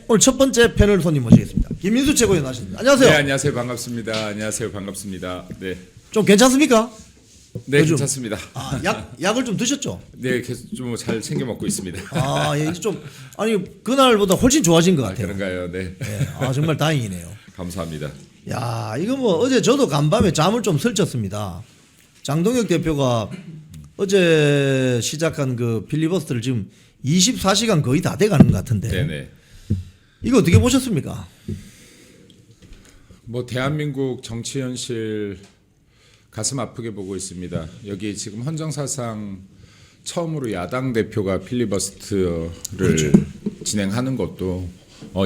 오늘 첫 번째 패널 손님 모시겠습니다. 김민수 최고위원 나십니다. 안녕하세요. 네, 안녕하세요. 반갑습니다. 안녕하세요. 반갑습니다. 네. 좀 괜찮습니까? 네, 요즘- 괜찮습니다. 아, 약을 좀 드셨죠? 네, 계속 좀 잘 챙겨 먹고 있습니다. 아, 예, 좀 아니 그날보다 훨씬 좋아진 것 같아요. 그런가요? 네. 예, 아 정말 다행이네요. 감사합니다. 야, 이거 뭐 어제 저도 간밤에 잠을 좀 설쳤습니다. 장동혁 대표가 어제 시작한 그 필리버스터를 지금 24시간 거의 다 돼가는 것 같은데 네, 네. 이거 어떻게 보셨습니까? 뭐 대한민국 정치 현실 가슴 아프게 보고 있습니다. 여기 지금 헌정사상 처음으로 야당 대표가 필리버스터를 그렇죠. 진행하는 것도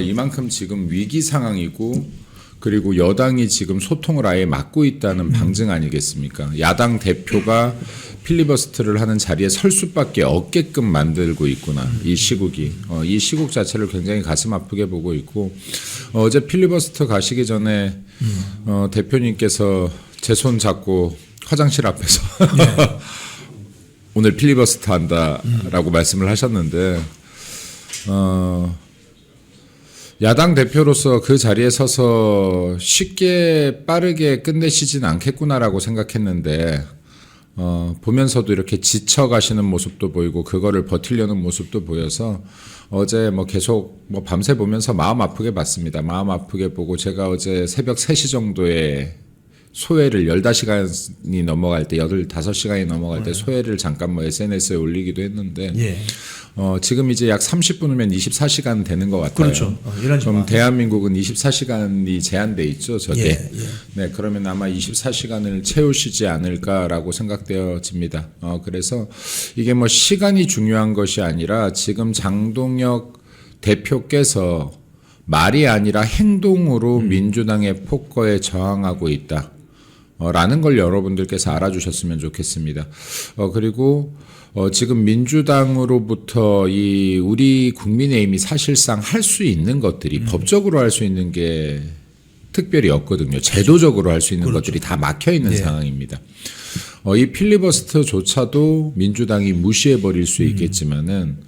이만큼 지금 위기 상황이고 그리고 여당이 지금 소통을 아예 막고 있다는 방증 아니겠습니까? 야당 대표가 필리버스터를 하는 자리에 설 수밖에 없게끔 만들고 있구나. 이 시국이. 이 시국 자체를 굉장히 가슴 아프게 보고 있고 어제 필리버스터 가시기 전에 대표님께서 제 손 잡고 화장실 앞에서 오늘 필리버스터 한다라고 말씀을 하셨는데 야당 대표로서 그 자리에 서서 쉽게 빠르게 끝내시진 않겠구나라고 생각했는데 보면서도 이렇게 지쳐가시는 모습도 보이고 그거를 버티려는 모습도 보여서 어제 뭐 계속 뭐 밤새 보면서 마음 아프게 봤습니다. 마음 아프게 보고 제가 어제 새벽 3시 정도에 소회를 15시간이 넘어갈 때 15시간이 넘어갈 때 소회를 잠깐 뭐 SNS에 올리기도 했는데 예. 지금 이제 약 30분 후면 24시간 되는 것 같아요. 그렇죠. 이러지 그럼 마. 대한민국은 24시간이 제한돼 있죠, 저게. 예, 예. 네, 그러면 아마 24시간을 채우시지 않을까라고 생각되어집니다. 그래서 이게 뭐 시간이 중요한 것이 아니라 지금 장동혁 대표께서 말이 아니라 행동으로 민주당의 폭거에 저항하고 있다. 라는 걸 여러분들께서 알아주셨으면 좋겠습니다. 그리고 지금 민주당으로부터 이 우리 국민의힘이 사실상 할 수 있는 것들이 법적으로 할 수 있는 게 특별히 없거든요. 제도적으로 할 수 있는 그렇죠. 것들이 다 막혀 있는 예. 상황입니다. 이 필리버스터조차도 민주당이 무시해 버릴 수 있겠지만은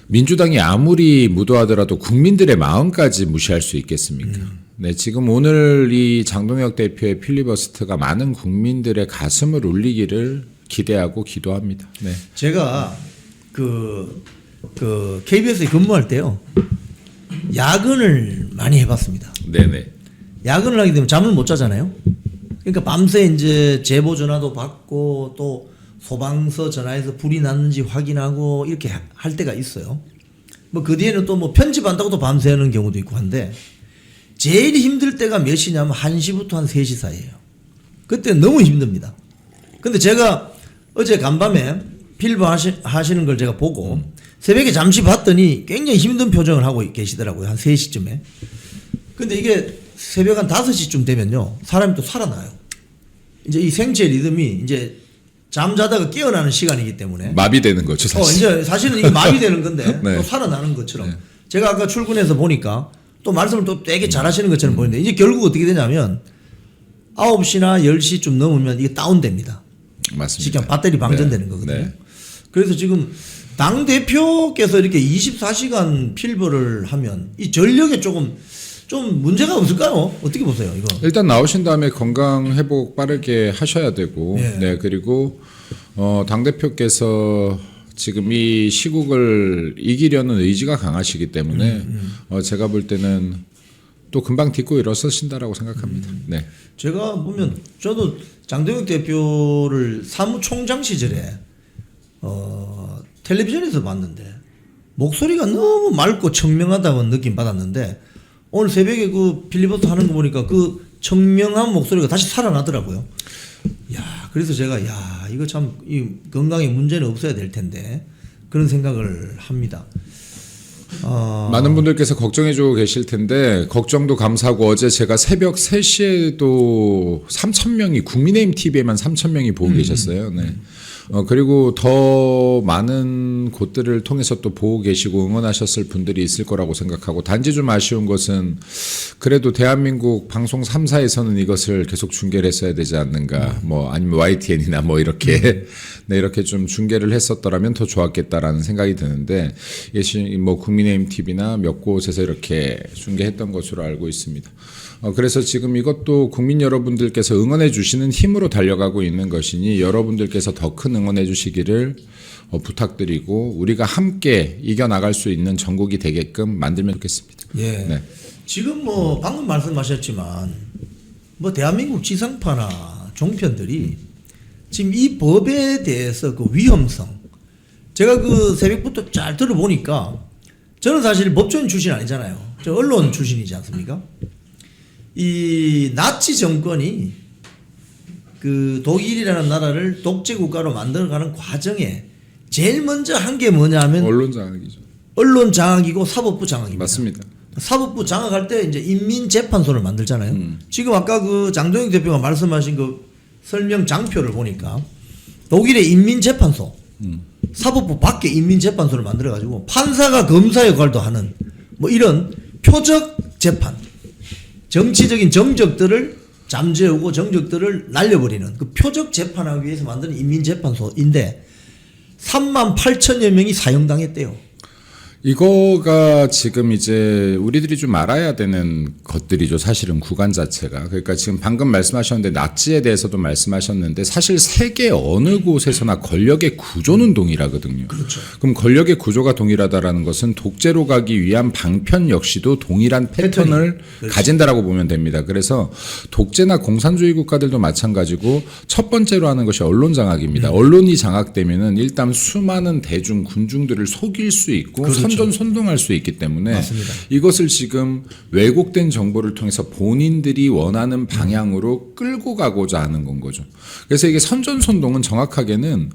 민주당이 아무리 무도하더라도 국민들의 마음까지 무시할 수 있겠습니까? 네, 지금 오늘 이 장동혁 대표의 필리버스터가 많은 국민들의 가슴을 울리기를 기대하고 기도합니다. 네. 제가 그 KBS에 근무할 때요 야근을 많이 해봤습니다. 네네. 야근을 하게 되면 잠을 못 자잖아요. 그러니까 밤새 이제 제보 전화도 받고 또 소방서 전화해서 불이 났는지 확인하고 이렇게 할 때가 있어요. 뭐 그 뒤에는 또 뭐 편집한다고 또 밤새 하는 경우도 있고 한데 제일 힘들 때가 몇 시냐면 1시부터 한 3시 사이에요. 그때 너무 힘듭니다. 근데 제가 어제 간밤에 필버 하시는 걸 제가 보고 새벽에 잠시 봤더니 굉장히 힘든 표정을 하고 계시더라고요. 한 3시쯤에. 근데 이게 새벽 한 5시쯤 되면요. 사람이 또 살아나요. 이제 이 생체 리듬이 이제 잠자다가 깨어나는 시간이기 때문에 마비되는 거죠, 사실. 이제 사실은 이게 마비되는 건데 네. 또 살아나는 것처럼 제가 아까 출근해서 보니까 또 말씀을 또 되게 잘하시는 것처럼 보이는데 이제 결국 어떻게 되냐면 9시나 10시쯤 넘으면 이게 다운됩니다. 맞습니다. 쉽게 배터리 방전되는 네. 거거든요. 네. 그래서 지금 당 대표께서 이렇게 24시간 필버를 하면 이 전력에 좀 문제가 없을까요? 어떻게 보세요, 이거? 일단 나오신 다음에 건강 회복 빠르게 하셔야 되고, 예. 네, 그리고 당 대표께서 지금 이 시국을 이기려는 의지가 강하시기 때문에 제가 볼 때는 또 금방 딛고 일어서신다라고 생각합니다. 네. 제가 보면 저도 장동혁 대표를 사무총장 시절에 텔레비전에서 봤는데 목소리가 너무 맑고 청명하다고 느낌 받았는데 오늘 새벽에 그 필리버스터 하는 거 보니까 그 청명한 목소리가 다시 살아나더라고요. 야, 그래서 제가 야, 이거 참 이 건강에 문제는 없어야 될 텐데 그런 생각을 합니다. 많은 분들께서 걱정해주고 계실 텐데 걱정도 감사하고 어제 제가 새벽 3시에도 3,000명이 국민의힘 TV에만 3,000명이 보고 계셨어요. 네. 그리고 더 많은 곳들을 통해서 또 보고 계시고 응원하셨을 분들이 있을 거라고 생각하고, 단지 좀 아쉬운 것은 그래도 대한민국 방송 3사에서는 이것을 계속 중계를 했어야 되지 않는가, 뭐 아니면 YTN이나 뭐 이렇게 네, 이렇게 좀 중계를 했었더라면 더 좋았겠다라는 생각이 드는데, 이게 뭐 국민의힘 TV나 몇 곳에서 이렇게 중계했던 것으로 알고 있습니다. 그래서 지금 이것도 국민 여러분들께서 응원해 주시는 힘으로 달려가고 있는 것이니, 여러분들께서 더 큰 응원해 주시기를 부탁드리고, 우리가 함께 이겨나갈 수 있는 전국이 되게끔 만들면 좋겠습니다. 예. 네. 지금 뭐 방금 말씀하셨지만 뭐 대한민국 지상파나 종편들이 지금 이 법에 대해서 그 위험성, 제가 그 새벽부터 잘 들어보니까, 저는 사실 법조인 출신 아니잖아요. 저 언론 출신이지 않습니까? 이 나치 정권이 그 독일이라는 나라를 독재 국가로 만들어가는 과정에 제일 먼저 한 게 뭐냐면 언론 장악이죠. 언론 장악이고 사법부 장악입니다. 맞습니다. 사법부 장악할 때 이제 인민재판소를 만들잖아요. 지금 아까 그 장동영 대표가 말씀하신 그 설명 장표를 보니까 독일의 인민재판소, 사법부 밖에 인민재판소를 만들어가지고 판사가 검사 역할도 하는 뭐 이런 표적 재판, 정치적인 정적들을 잠재우고 정적들을 날려버리는 그 표적 재판하기 위해서 만든 인민재판소인데 38,000여 명이 사형당했대요. 이거가 지금 이제 우리들이 좀 알아야 되는 것들이죠. 사실은 구간 자체가. 그러니까 지금 방금 말씀하셨는데 나치에 대해서도 말씀하셨는데, 사실 세계 어느 곳에서나 권력의 구조는 동일하거든요. 그렇죠. 그럼 권력의 구조가 동일하다라는 것은 독재로 가기 위한 방편 역시도 동일한 패턴을 그렇죠. 가진다라고 보면 됩니다. 그래서 독재나 공산주의 국가들도 마찬가지고, 첫 번째로 하는 것이 언론 장악입니다. 언론이 장악되면은 일단 수많은 대중 군중들을 속일 수 있고, 그렇죠. 선동할 수 있기 때문에 맞습니다. 이것을 지금 왜곡된 정보를 통해서 본인들이 원하는 방향으로 끌고 가고자 하는 건 거죠. 그래서 이게 선전선동은 정확하게는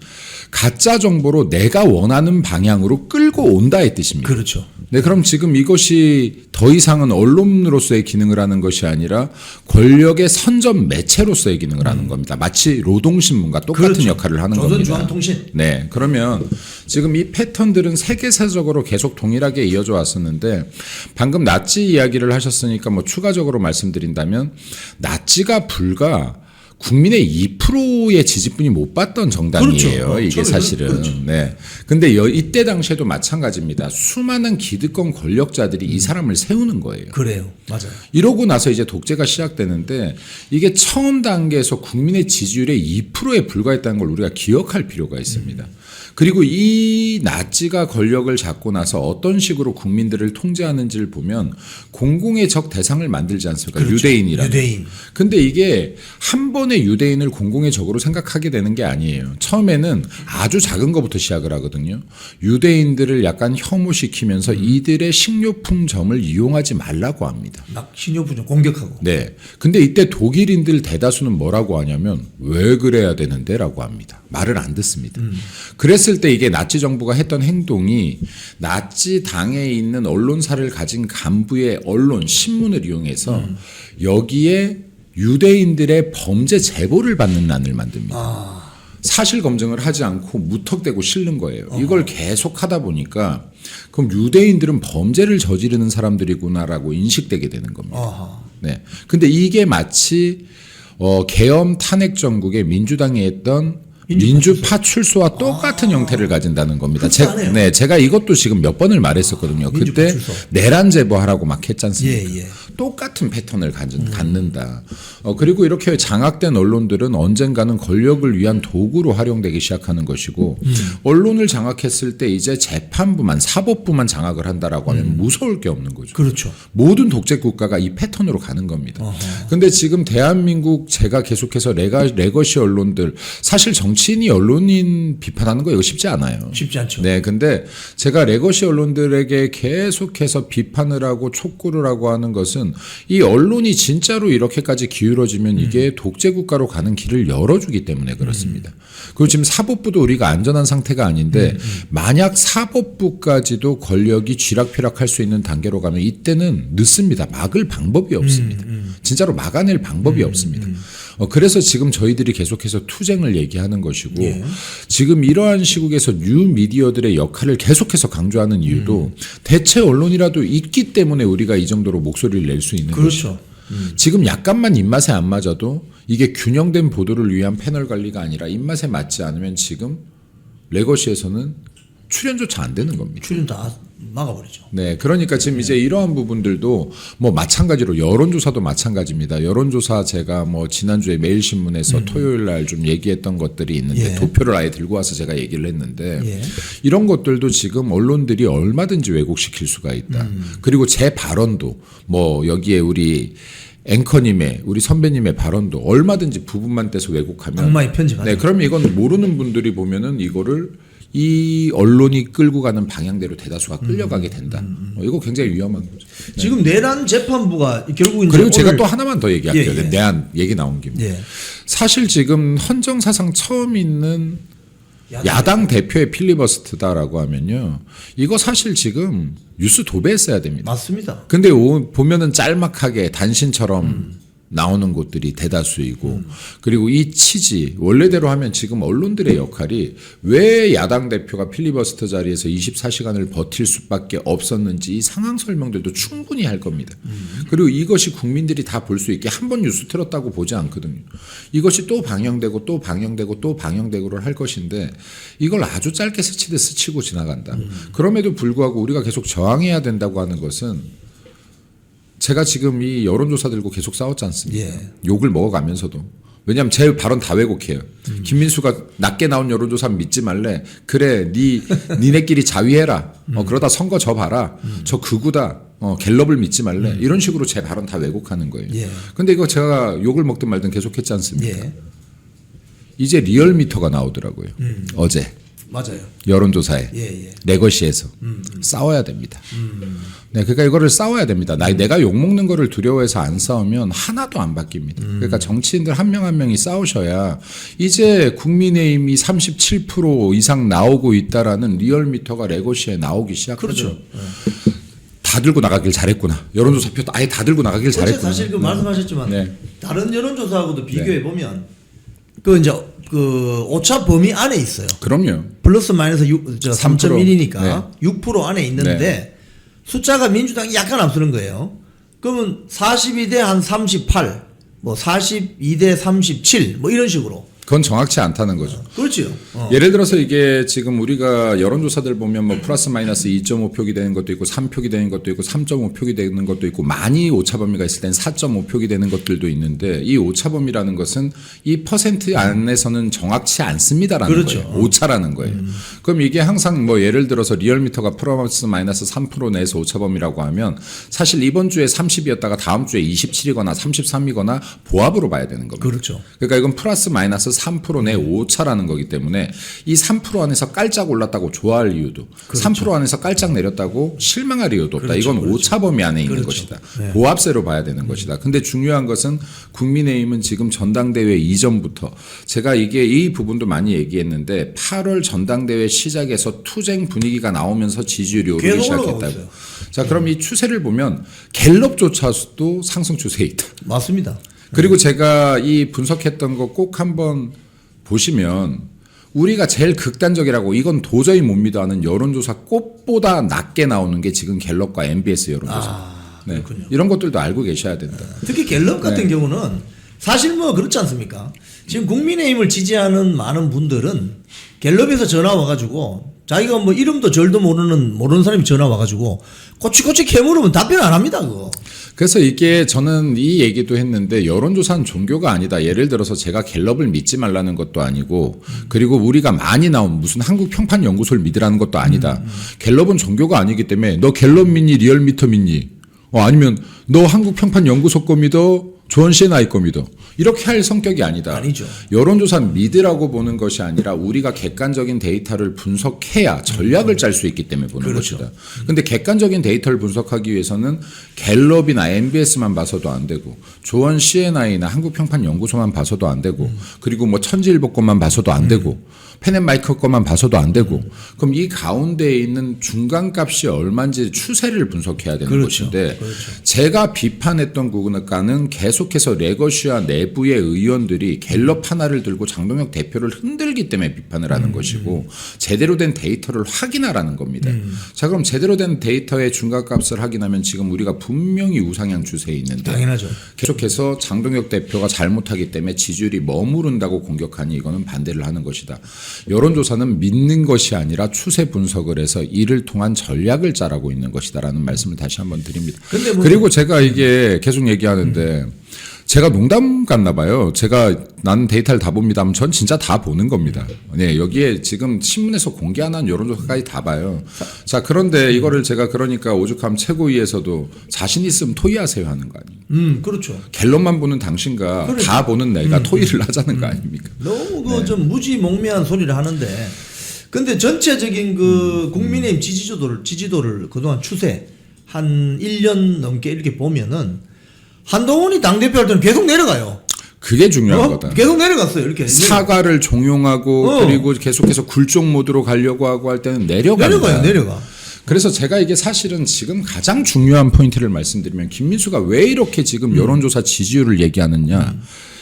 가짜 정보로 내가 원하는 방향으로 끌고 온다의 뜻입니다. 그렇죠. 네, 그럼 지금 이것이 더 이상은 언론으로서의 기능을 하는 것이 아니라 권력의 선전 매체로서의 기능을 하는 겁니다. 마치 노동신문과 똑같은 그렇죠. 역할을 하는 겁니다. 조선중앙통신. 네, 그러면 지금 이 패턴들은 세계사적으로 계속 동일하게 이어져 왔었는데, 방금 나치 이야기를 하셨으니까 뭐 추가적으로 말씀드린다면, 나치가 불과 국민의 2%의 지지뿐이 못 받던 정당이에요. 그렇죠. 이게 사실은. 그렇죠. 네. 근데 이때 당시에도 마찬가지입니다. 수많은 기득권 권력자들이 이 사람을 세우는 거예요. 그래요. 맞아요. 이러고 나서 이제 독재가 시작되는데, 이게 처음 단계에서 국민의 지지율의 2%에 불과했다는 걸 우리가 기억할 필요가 있습니다. 그리고 이 나치가 권력을 잡고 나서 어떤 식으로 국민들을 통제하는지를 보면 공공의 적 대상을 만들지 않습니까? 그렇죠. 유대인이라는. 유대인. 근데 이게 한 번에 유대인을 공공의 적으로 생각하게 되는 게 아니에요. 처음에는 아주 작은 것부터 시작을 하거든요. 유대인들을 약간 혐오시키면서 이들의 식료품점을 이용하지 말라고 합니다. 막 신효부정 공격하고. 네. 근데 이때 독일인들 대다수는 뭐라고 하냐면, 왜 그래야 되는데? 라고 합니다. 말을 안 듣습니다. 그랬을 때 이게 나치 정부가 했던 행동이, 나치 당에 있는 언론사를 가진 간부의 언론, 신문을 이용해서 여기에 유대인들의 범죄 제보를 받는 난을 만듭니다. 사실 검증을 하지 않고 무턱대고 실는 거예요. 이걸 계속 하다 보니까, 그럼 유대인들은 범죄를 저지르는 사람들이구나라고 인식되게 되는 겁니다. 아하. 네. 근데 이게 마치 계엄 탄핵 정국의 민주당이 했던 민주파 출소와 똑같은 형태를 가진다는 겁니다. 제가 이것도 지금 몇 번을 말했었거든요. 그때 출소. 내란 제보하라고 막 했지 않습니까? 예, 예. 똑같은 패턴을 갖는다. 그리고 이렇게 장악된 언론들은 언젠가는 권력을 위한 도구로 활용되기 시작하는 것이고, 언론을 장악했을 때 이제 재판부만, 사법부만 장악을 한다라고 하면 무서울 게 없는 거죠. 그렇죠. 모든 독재 국가가 이 패턴으로 가는 겁니다. 근데 지금 대한민국, 제가 계속해서 레거시 언론들, 사실 정치인이 언론인 비판하는 거 이거 쉽지 않아요. 쉽지 않죠. 네, 근데 제가 레거시 언론들에게 계속해서 비판을 하고 촉구를 하고 하는 것은, 이 언론이 진짜로 이렇게까지 기울어지면 이게 독재 국가로 가는 길을 열어주기 때문에 그렇습니다. 그리고 지금 사법부도 우리가 안전한 상태가 아닌데, 만약 사법부까지도 권력이 쥐락펴락할 수 있는 단계로 가면 이때는 늦습니다. 막을 방법이 없습니다. 진짜로 막아낼 방법이 없습니다. 그래서 지금 저희들이 계속해서 투쟁을 얘기하는 것이고 예. 지금 이러한 시국에서 뉴 미디어들의 역할을 계속해서 강조하는 이유도 대체 언론이라도 있기 때문에 우리가 이 정도로 목소리를 낼 수 있는 것이죠. 그렇죠. 지금 약간만 입맛에 안 맞아도 이게 균형된 보도를 위한 패널 관리가 아니라 입맛에 맞지 않으면 지금 레거시에서는 출연조차 안 되는 겁니다. 출연 다 막아버리죠. 네, 그러니까 지금 이제 이러한 부분들도 뭐 마찬가지로 여론조사도 마찬가지입니다. 여론조사 제가 뭐 지난주에 매일신문에서 토요일 날 좀 얘기했던 것들이 있는데 예. 도표를 아예 들고 와서 제가 얘기를 했는데 예. 이런 것들도 지금 언론들이 얼마든지 왜곡시킬 수가 있다. 그리고 제 발언도 뭐 여기에 우리 앵커님의 우리 선배님의 발언도 얼마든지 부분만 떼서 왜곡하면 악마의 편집하죠. 네, 그럼 이건 모르는 분들이 보면은 이거를 이 언론이 끌고 가는 방향대로 대다수가 끌려가게 된다. 이거 굉장히 위험한 거죠. 지금 내란 재판부가 결국 이제 그리고 제가 오늘 또 하나만 더 얘기할게요. 예, 예. 내한 얘기 나온 김에. 예. 사실 지금 헌정사상 처음 있는 야당 대표의 필리버스트다라고 하면요. 이거 사실 지금 뉴스 도배했어야 됩니다. 맞습니다. 근데 보면은 짤막하게 단신처럼 나오는 곳들이 대다수이고 그리고 이 취지 원래대로 하면 지금 언론들의 역할이 왜 야당 대표가 필리버스터 자리에서 24시간을 버틸 수밖에 없었는지 이 상황 설명들도 충분히 할 겁니다. 그리고 이것이 국민들이 다 볼 수 있게 한 번 뉴스 틀었다고 보지 않거든요. 이것이 또 방영되고 또 방영되고 또 방영되고를 할 것인데 이걸 아주 짧게 스치듯 스치고 지나간다. 그럼에도 불구하고 우리가 계속 저항해야 된다고 하는 것은 제가 지금 이 여론조사 들고 계속 싸웠지 않습니까? 예. 욕을 먹어가면서도. 왜냐하면 제 발언 다 왜곡해요. 김민수가 낮게 나온 여론조사 믿지 말래. 그래, 니네끼리 자위해라. 그러다 선거 져 봐라. 저 극우다. 갤럽을 믿지 말래. 이런 식으로 제 발언 다 왜곡하는 거예요. 예. 근데 이거 제가 욕을 먹든 말든 계속했지 않습니까? 예. 이제 리얼미터가 나오더라고요. 어제. 맞아요. 여론조사에. 예, 예. 레거시에서 싸워야 됩니다. 네, 그러니까 이거를 싸워야 됩니다. 내가 욕먹는 거를 두려워해서 안 싸우면 하나도 안 바뀝니다. 그러니까 정치인들 한 명 한 명이 싸우셔야 이제 국민의힘이 37% 이상 나오고 있다라는 리얼미터가 레거시에 나오기 시작하죠. 그렇죠. 다 들고 나가길 잘했구나. 여론조사표 아예 다 들고 나가길 어제 잘했구나. 사실 그 말씀하셨지만 네. 다른 여론조사하고도 비교해 보면 그 이제 그 오차 범위 안에 있어요. 그럼요. 플러스 마이너스 3.1이니까 네. 6% 안에 있는데 네. 숫자가 민주당이 약간 앞서는 거예요. 그러면 42대 한 38, 뭐 42대 37, 뭐 이런 식으로. 그건 정확치 않다는 거죠. 그렇지요. 예를 들어서 이게 지금 우리가 여론조사들 보면 뭐 플러스 마이너스 2.5표기 되는 것도 있고 3표기 되는 것도 있고 3.5표기 되는 것도 있고 많이 오차범위가 있을 땐 4.5표기 되는 것들도 있는데 이 오차범위라는 것은 이 퍼센트 안에서는 정확치 않습니다라는 그렇죠. 거예요. 오차라는 거예요. 그럼 이게 항상 뭐 예를 들어서 리얼미터가 플러스 마이너스 3% 내에서 오차범위라고 하면 사실 이번 주에 30이었다가 다음 주에 27이거나 33이거나 보합으로 봐야 되는 겁니다. 그렇죠. 그러니까 이건 플러스 마이너스 3% 내 오차라는 거기 때문에 이 3% 안에서 깔짝 올랐다고 좋아할 이유도 그렇죠. 3% 안에서 깔짝 내렸다고 실망할 이유도 없다. 그렇죠. 이건 그렇죠. 오차 범위 안에 있는 그렇죠. 것이다. 네. 보합세로 봐야 되는 것이다. 근데 중요한 것은 국민의힘은 지금 전당대회 이전부터 제가 이게 이 부분도 많이 얘기했는데 8월 전당대회 시작에서 투쟁 분위기가 나오면서 지지율이 오르기 계속 올라가고 시작했다고. 있어요. 자, 그럼 이 추세를 보면 갤럽조차도 상승 추세에 있다. 맞습니다. 그리고 제가 이 분석했던 거 꼭 한번 보시면 우리가 제일 극단적이라고 이건 도저히 못 믿어 하는 여론조사 꽃보다 낮게 나오는 게 지금 갤럽과 MBS 여론조사. 네. 그렇군요. 이런 것들도 알고 계셔야 된다. 특히 갤럽 같은 네. 경우는 사실 뭐 그렇지 않습니까? 지금 국민의힘을 지지하는 많은 분들은 갤럽에서 전화 와가지고 자기가 뭐 이름도 절도 모르는 사람이 전화 와가지고 꼬치꼬치 캐물으면 답변 안 합니다 그거. 그래서 이게 저는 이 얘기도 했는데 여론조사는 종교가 아니다. 예를 들어서 제가 갤럽을 믿지 말라는 것도 아니고 그리고 우리가 많이 나온 무슨 한국평판연구소를 믿으라는 것도 아니다. 갤럽은 종교가 아니기 때문에 너 갤럽 믿니 리얼미터 믿니? 아니면 너 한국평판연구소 거 믿어? 조원 CNI 거 믿어? 이렇게 할 성격이 아니다. 아니죠. 여론조사는 믿으라고 보는 것이 아니라 우리가 객관적인 데이터를 분석해야 전략을 짤 수 있기 때문에 보는 그렇죠. 것이다. 근데 객관적인 데이터를 분석하기 위해서는 갤럽이나 MBS만 봐서도 안 되고 조원 CNI나 한국평판연구소만 봐서도 안 되고 그리고 뭐 천지일보 것만 봐서도 안 되고 펜앤마이크 것만 봐서도 안 되고 그럼 이 가운데에 있는 중간값이 얼마인지 추세를 분석해야 되는 그렇죠. 것인데 그렇죠. 제가 비판했던 국가는 계속해서 레거시와 내부의 의원들이 갤럽 하나를 들고 장동혁 대표를 흔들기 때문에 비판을 하는 것이고 제대로 된 데이터를 확인하라는 겁니다. 자, 그럼 제대로 된 데이터의 중간값을 확인하면 지금 우리가 분명히 우상향 추세에 있는데 당연하죠. 계속해서 장동혁 대표가 잘못하기 때문에 지지율이 머무른다고 공격하니 이거는 반대를 하는 것이다. 여론조사는 믿는 것이 아니라 추세 분석을 해서 이를 통한 전략을 짜라고 있는 것이다라는 말씀을 다시 한번 드립니다. 근데 뭐 그리고 제가 이게 계속 얘기하는데 제가 농담 같나 봐요. 제가 나는 데이터를 다 봅니다 하면 전 진짜 다 보는 겁니다. 네, 여기에 지금 신문에서 공개 안 한 여론조사까지 다 봐요. 자, 그런데 이거를 제가 그러니까 오죽하면 최고위에서도 자신 있으면 토의하세요 하는 거 아니에요. 그렇죠. 갤럽만 보는 당신과 그러니까. 다 보는 내가 토의를 하자는 거 아닙니까? 너무 그 좀 무지몽매한 소리를 하는데, 근데 전체적인 그 국민의힘 지지도를 그동안 추세 한 1년 넘게 이렇게 보면은 한동훈이 당대표 할 때는 계속 내려가요. 그게 중요한 거다. 계속 내려갔어요. 이렇게. 사과를 종용하고 그리고 계속해서 굴종 모드로 가려고 하고 할 때는 내려간다. 내려가. 그래서 제가 이게 사실은 지금 가장 중요한 포인트를 말씀드리면 김민수가 왜 이렇게 지금 여론조사 지지율을 얘기하느냐.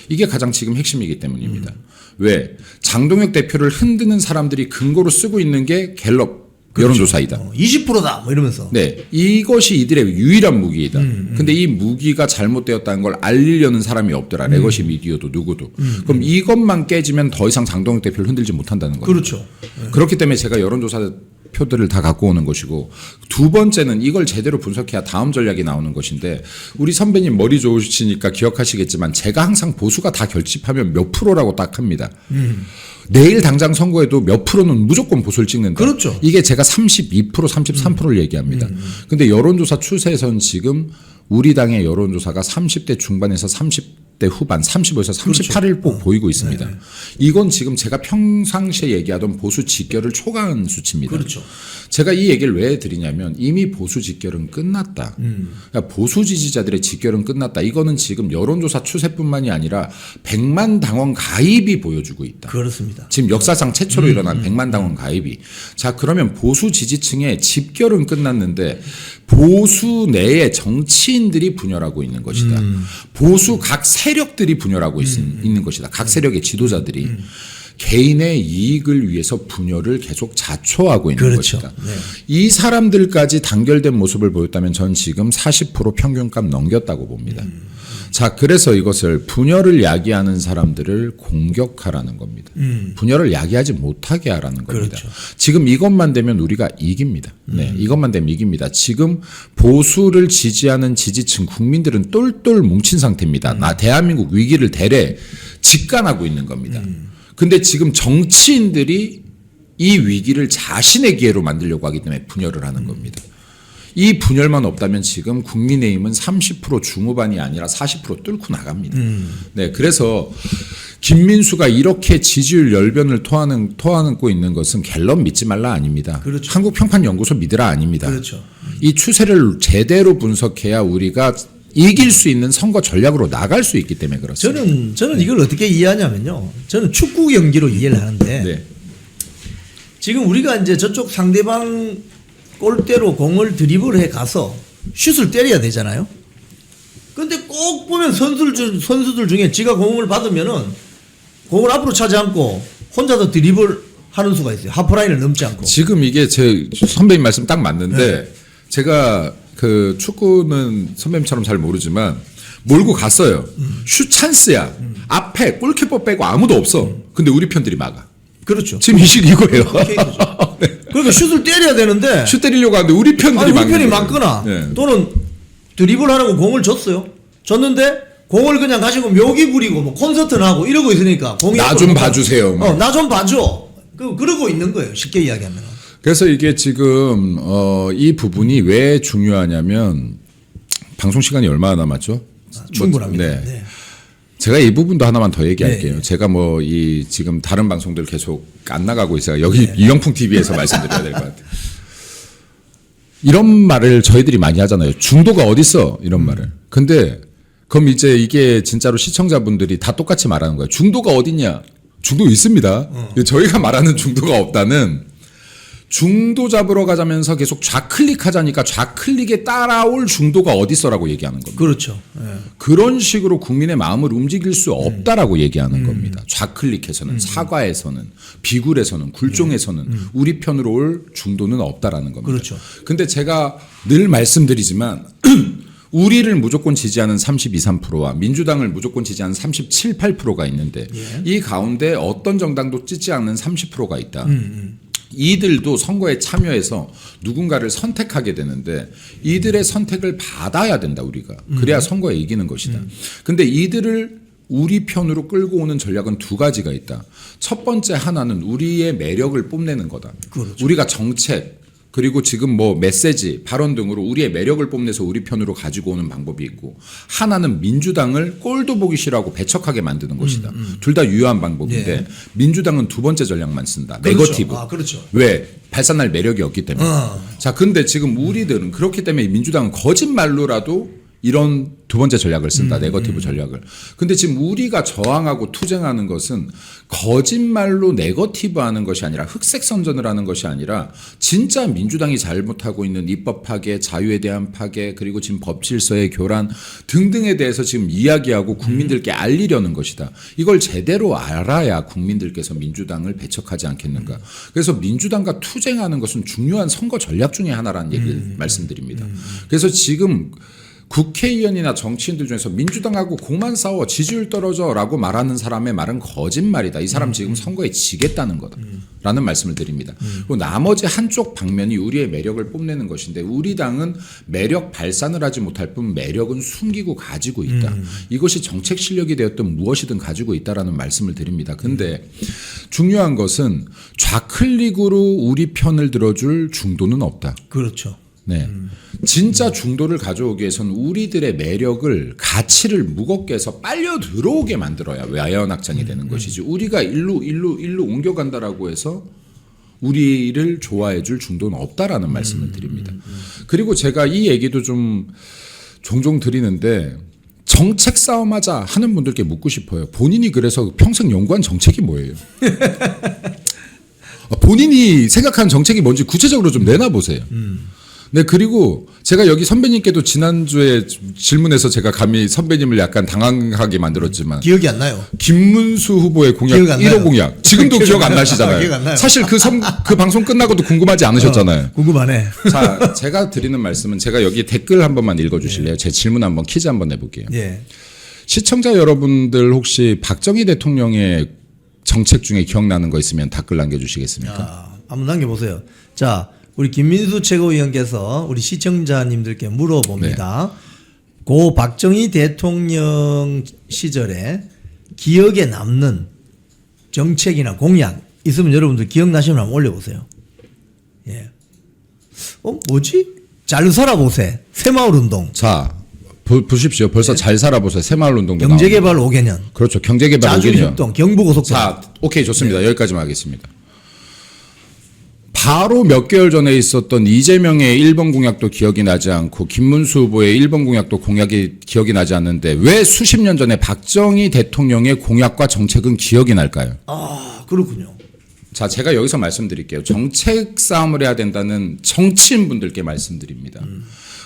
이게 가장 지금 핵심이기 때문입니다. 왜? 장동혁 대표를 흔드는 사람들이 근거로 쓰고 있는 게 갤럽 여론조사이다. 20%다 뭐 이러면서. 네, 이것이 이들의 유일한 무기이다. 근데 이 무기가 잘못되었다는 걸 알리려는 사람이 없더라. 레거시 미디어도 누구도. 그럼 이것만 깨지면 더 이상 장동혁 대표를 흔들지 못한다는 거죠. 그렇죠. 그렇기 때문에 제가 여론조사 표들을 다 갖고 오는 것이고, 두 번째는 이걸 제대로 분석해야 다음 전략이 나오는 것인데, 우리 선배님 머리 좋으시니까 기억하시겠지만 제가 항상 보수가 다 결집하면 몇 프로라고 딱 합니다. 내일 당장 선거에도 몇 프로는 무조건 보수를 찍는다. 그렇죠. 이게 제가 32%, 33%를 얘기합니다. 근데 여론조사 추세에서는 지금 우리 당의 여론조사가 30대 중반에서 30대 후반, 35에서 38을 꼭 보이고 있습니다. 이건 지금 제가 평상시에 얘기하던 보수 직결을 초과한 수치입니다. 그렇죠. 제가 이 얘기를 왜 드리냐면 이미 보수 직결은 끝났다. 그러니까 보수 지지자들의 직결은 끝났다. 이거는 지금 여론조사 추세뿐만이 아니라 100만 당원 가입이 보여주고 있다. 그렇습니다. 지금 역사상 최초로 일어난 100만 당원 가입이. 자, 그러면 보수 지지층의 집결은 끝났는데 보수 내에 정치인들이 분열하고 있는 것이다. 보수 각 세력들이 분열하고 있는 것이다. 각 세력의 지도자들이. 개인의 이익을 위해서 분열을 계속 자초하고 있는 그렇죠. 것이다. 네. 이 사람들까지 단결된 모습을 보였다면 전 지금 40% 평균값 넘겼다고 봅니다. 자, 그래서 이것을 분열을 야기하는 사람들을 공격하라는 겁니다. 분열을 야기하지 못하게 하라는 겁니다. 그렇죠. 지금 이것만 되면 우리가 이깁니다. 네, 이것만 되면 이깁니다. 지금 보수를 지지하는 지지층 국민들은 똘똘 뭉친 상태입니다. 나 대한민국 위기를 대래 직관하고 있는 겁니다. 근데 지금 정치인들이 이 위기를 자신의 기회로 만들려고 하기 때문에 분열을 하는 겁니다. 이 분열만 없다면 지금 국민의힘은 30% 중후반이 아니라 40% 뚫고 나갑니다. 네, 그래서 김민수가 이렇게 지지율 열변을 토하고 있는 것은 갤럽 믿지 말라 아닙니다. 그렇죠. 한국평판연구소 믿으라 아닙니다. 그렇죠. 이 추세를 제대로 분석해야 우리가 이길 수 있는 선거 전략으로 나갈 수 있기 때문에 그렇습니다. 저는 이걸 어떻게 이해하냐면요. 저는 축구 경기로 이해를 하는데 네. 지금 우리가 이제 저쪽 상대방 골대로 공을 드리블해 가서 슛을 때려야 되잖아요. 근데 꼭 보면 선수들 중에 지가 공을 받으면은 공을 앞으로 차지 않고 혼자서 드리블 하는 수가 있어요. 하프라인을 넘지 않고. 지금 이게 제 선배님 말씀 딱 맞는데 네. 제가 그 축구는 선배님처럼 잘 모르지만 몰고 갔어요. 슛 찬스야. 앞에 골키퍼 빼고 아무도 없어. 근데 우리 편들이 막아. 그렇죠. 지금 이 식 이거예요. 네. 그러니까 슛을 때려야 되는데 슛 때리려고 하는데 우리 편들이 우리 편이 거예요. 막거나 네. 또는 드리블 하라고 공을 줬어요. 줬는데 공을 그냥 가지고 묘기 부리고 뭐 콘서트나 하고 이러고 있으니까 공이 나 좀 봐주세요. 나 좀 봐줘. 그러고 있는 거예요. 쉽게 이야기하면. 그래서 이게 지금 이 부분이 왜 중요하냐면 방송 시간이 얼마나 남았죠? 충분합니다. 네. 네. 제가 이 부분도 하나만 더 얘기할게요. 네. 제가 뭐 이 지금 다른 방송들 계속 안 나가고 있어요. 여기 이영풍 TV에서 말씀드려야 될 것 같아요. 이런 말을 저희들이 많이 하잖아요. 중도가 어딨어? 이런 말을. 근데 그럼 이제 이게 진짜로 시청자분들이 다 똑같이 말하는 거예요. 중도가 어딨냐? 중도 있습니다. 저희가 말하는 중도가 없다는 중도 잡으러 가자면서 계속 좌클릭하자니까 좌클릭에 따라올 중도가 어딨어라고 얘기하는 겁니다. 그렇죠. 그런 식으로 국민의 마음을 움직일 수 없다라고 얘기하는 겁니다. 좌클릭해서는 사과에서는 비굴에서는 굴종에서는 우리 편으로 올 중도는 없다라는 겁니다. 그렇죠. 근데 제가 늘 말씀드리지만 우리를 무조건 지지하는 32, 3%와 민주당을 무조건 지지하는 37, 8%가 있는데 이 가운데 어떤 정당도 찍지 않는 30%가 있다. 이들도 선거에 참여해서 누군가를 선택하게 되는데 이들의 선택을 받아야 된다 우리가. 그래야 선거에 이기는 것이다. 근데 이들을 우리 편으로 끌고 오는 전략은 두 가지가 있다. 첫 번째 하나는 우리의 매력을 뽐내는 거다. 그렇죠. 우리가 정책 그리고 지금 뭐 메시지, 발언 등으로 우리의 매력을 뽐내서 우리 편으로 가지고 오는 방법이 있고 하나는 민주당을 꼴도 보기 싫어하고 배척하게 만드는 것이다. 둘 다 유효한 방법인데 예. 민주당은 두 번째 전략만 쓴다. 그렇죠. 네거티브. 아, 그렇죠. 왜? 발산할 매력이 없기 때문에. 자, 근데 지금 우리들은 그렇기 때문에 민주당은 거짓말로라도 이런 두 번째 전략을 쓴다. 네거티브 전략을. 근데 지금 우리가 저항하고 투쟁하는 것은 거짓말로 네거티브 하는 것이 아니라 흑색 선전을 하는 것이 아니라 진짜 민주당이 잘못하고 있는 입법 파괴, 자유에 대한 파괴, 그리고 지금 법 질서의 교란 등등에 대해서 지금 이야기하고 국민들께 알리려는 것이다. 이걸 제대로 알아야 국민들께서 민주당을 배척하지 않겠는가. 그래서 민주당과 투쟁하는 것은 중요한 선거 전략 중에 하나라는 얘기를 말씀드립니다. 그래서 지금 국회의원이나 정치인들 중에서 민주당하고 공만 싸워 지지율 떨어져 라고 말하는 사람의 말은 거짓말이다. 이 사람 지금 선거에 지겠다는 거다. 라는 말씀을 드립니다. 그리고 나머지 한쪽 방면이 우리의 매력을 뽐내는 것인데 우리 당은 매력 발산을 하지 못할 뿐 매력은 숨기고 가지고 있다. 이것이 정책 실력이 되었든 무엇이든 가지고 있다라는 말씀을 드립니다. 근데 중요한 것은 좌클릭으로 우리 편을 들어줄 중도는 없다. 그렇죠. 네. 진짜 중도를 가져오기 위해서는 우리들의 매력을 가치를 무겁게 해서 빨려 들어오게 만들어야 외연 확장이 되는 것이지 우리가 일로 옮겨간다라고 해서 우리를 좋아해 줄 중도는 없다라는 말씀을 드립니다. 그리고 제가 이 얘기도 좀 종종 드리는데 정책 싸움하자 하는 분들께 묻고 싶어요. 본인이 그래서 평생 연구한 정책이 뭐예요? 본인이 생각하는 정책이 뭔지 구체적으로 좀 내놔보세요. 네, 그리고 제가 여기 선배님께도 지난주에 질문해서 제가 감히 선배님을 약간 당황하게 만들었지만 기억이 안 나요. 김문수 후보의 공약 기억 안 1호 나요. 공약 지금도 기억 안 나시잖아요. 기억 안 나요. 사실 그 방송 끝나고도 궁금하지 않으셨잖아요. 궁금하네. 자, 제가 드리는 말씀은 제가 여기 댓글 한 번만 읽어주실래요? 제 질문 한번 퀴즈 한번 내볼게요. 예. 시청자 여러분들 혹시 박정희 대통령의 정책 중에 기억나는 거 있으면 댓글 남겨주시겠습니까? 한번 남겨보세요. 자, 우리 김민수 최고위원께서 우리 시청자님들께 물어봅니다. 고 박정희 대통령 시절에 기억에 남는 정책이나 공약 있으면 여러분들 기억나시면 한번 올려보세요. 예. 뭐지? 잘 살아보세. 새마을운동. 자, 보십시오. 벌써 잘 살아보세요. 새마을운동도 경제개발 5개년. 그렇죠. 경제개발 5개년. 자주협동, 경부고속도로. 자, 오케이 좋습니다. 여기까지만 하겠습니다. 바로 몇 개월 전에 있었던 이재명의 1번 공약도 기억이 나지 않고 김문수 후보의 1번 공약도 공약이 기억이 나지 않는데 왜 수십 년 전에 박정희 대통령의 공약과 정책은 기억이 날까요? 아, 그렇군요. 자, 제가 여기서 말씀드릴게요. 정책 싸움을 해야 된다는 정치인분들께 말씀드립니다.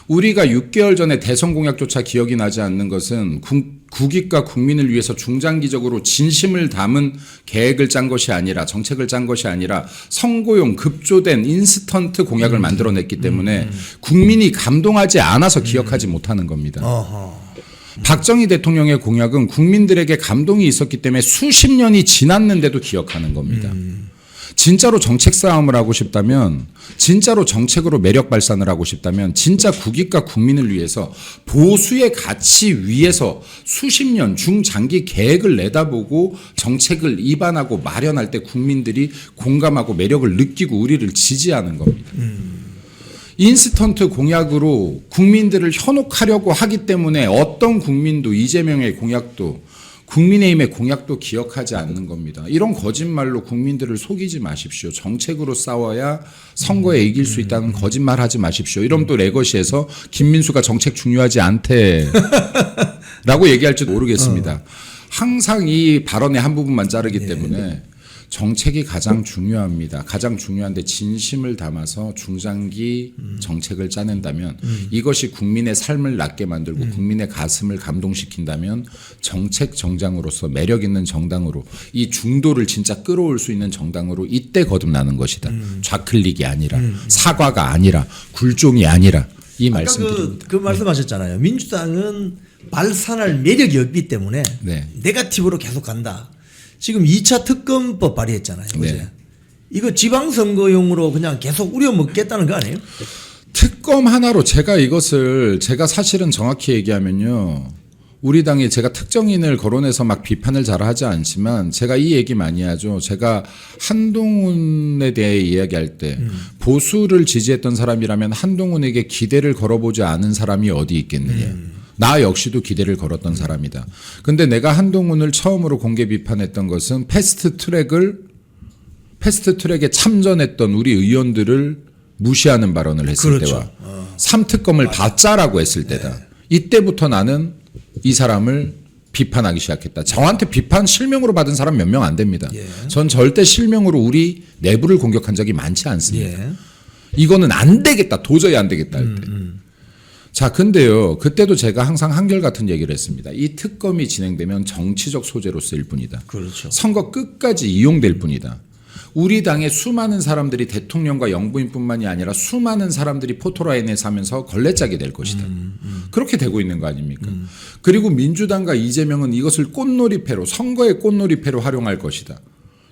우리가 6개월 전에 대선 공약조차 기억이 나지 않는 것은 국익과 국민을 위해서 중장기적으로 진심을 담은 계획을 짠 것이 아니라 정책을 짠 것이 아니라 선거용 급조된 인스턴트 공약을 만들어냈기 때문에 국민이 감동하지 않아서 기억하지 못하는 겁니다. 박정희 대통령의 공약은 국민들에게 감동이 있었기 때문에 수십 년이 지났는데도 기억하는 겁니다. 진짜로 정책 싸움을 하고 싶다면, 진짜로 정책으로 매력 발산을 하고 싶다면, 진짜 국익과 국민을 위해서 보수의 가치 위에서 수십 년 중장기 계획을 내다보고 정책을 입안하고 마련할 때 국민들이 공감하고 매력을 느끼고 우리를 지지하는 겁니다. 인스턴트 공약으로 국민들을 현혹하려고 하기 때문에 어떤 국민도 이재명의 공약도 국민의힘의 공약도 기억하지 않는 겁니다. 이런 거짓말로 국민들을 속이지 마십시오. 정책으로 싸워야 선거에 이길 수 있다는 거짓말 하지 마십시오. 이러면 또 레거시에서 김민수가 정책 중요하지 않대 라고 얘기할지도 모르겠습니다. 항상 이 발언의 한 부분만 자르기 때문에 정책이 가장 중요합니다. 가장 중요한데 진심을 담아서 중장기 정책을 짜낸다면 이것이 국민의 삶을 낫게 만들고 국민의 가슴을 감동시킨다면 정책 정당으로서 매력 있는 정당으로 이 중도를 진짜 끌어올 수 있는 정당으로 이때 거듭나는 것이다. 좌클릭이 아니라 사과가 아니라 굴종이 아니라 이 아까 말씀드립니다. 그 말씀하셨잖아요. 민주당은 발산할 매력이 없기 때문에 네. 네거티브로 계속 간다. 지금 2차 특검법 발의했잖아요. 어제. 네. 이거 지방선거용으로 그냥 계속 우려먹겠다는 거 아니에요? 특검 하나로 제가 사실은 정확히 얘기하면요. 우리 당에 제가 특정인을 거론해서 막 비판을 잘 하지 않지만 제가 이 얘기 많이 하죠. 제가 한동훈에 대해 이야기할 때 보수를 지지했던 사람이라면 한동훈에게 기대를 걸어보지 않은 사람이 어디 있겠느냐. 나 역시도 기대를 걸었던 사람이다. 근데 내가 한동훈을 처음으로 공개 비판했던 것은 패스트트랙에 참전했던 우리 의원들을 무시하는 발언을 했을 그렇죠. 때와 3특검을 받자라고 했을 때다. 이때부터 나는 이 사람을 비판하기 시작했다. 저한테 비판 실명으로 받은 사람 몇 명 안 됩니다. 예. 전 절대 실명으로 우리 내부를 공격한 적이 많지 않습니다. 예. 이거는 안 되겠다. 도저히 안 되겠다 할 때. 자, 근데요. 그때도 제가 항상 한결같은 얘기를 했습니다. 이 특검이 진행되면 정치적 소재로 쓰일 뿐이다. 그렇죠. 선거 끝까지 이용될 뿐이다. 우리 당의 수많은 사람들이 대통령과 영부인뿐만이 아니라 수많은 사람들이 포토라인에서 하면서 걸레짝이 될 것이다. 그렇게 되고 있는 거 아닙니까? 그리고 민주당과 이재명은 이것을 꽃놀이패로 선거의 꽃놀이패로 활용할 것이다.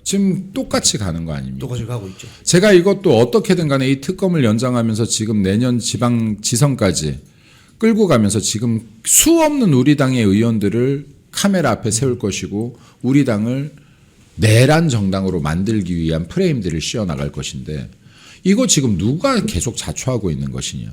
지금 똑같이 가는 거 아닙니까? 똑같이 가고 있죠. 제가 이것도 어떻게든 간에 이 특검을 연장하면서 지금 내년 지방지선까지 끌고 가면서 지금 수 없는 우리 당의 의원들을 카메라 앞에 세울 것이고 우리 당을 내란 정당으로 만들기 위한 프레임들을 씌워나갈 것인데 이거 지금 누가 계속 자초하고 있는 것이냐.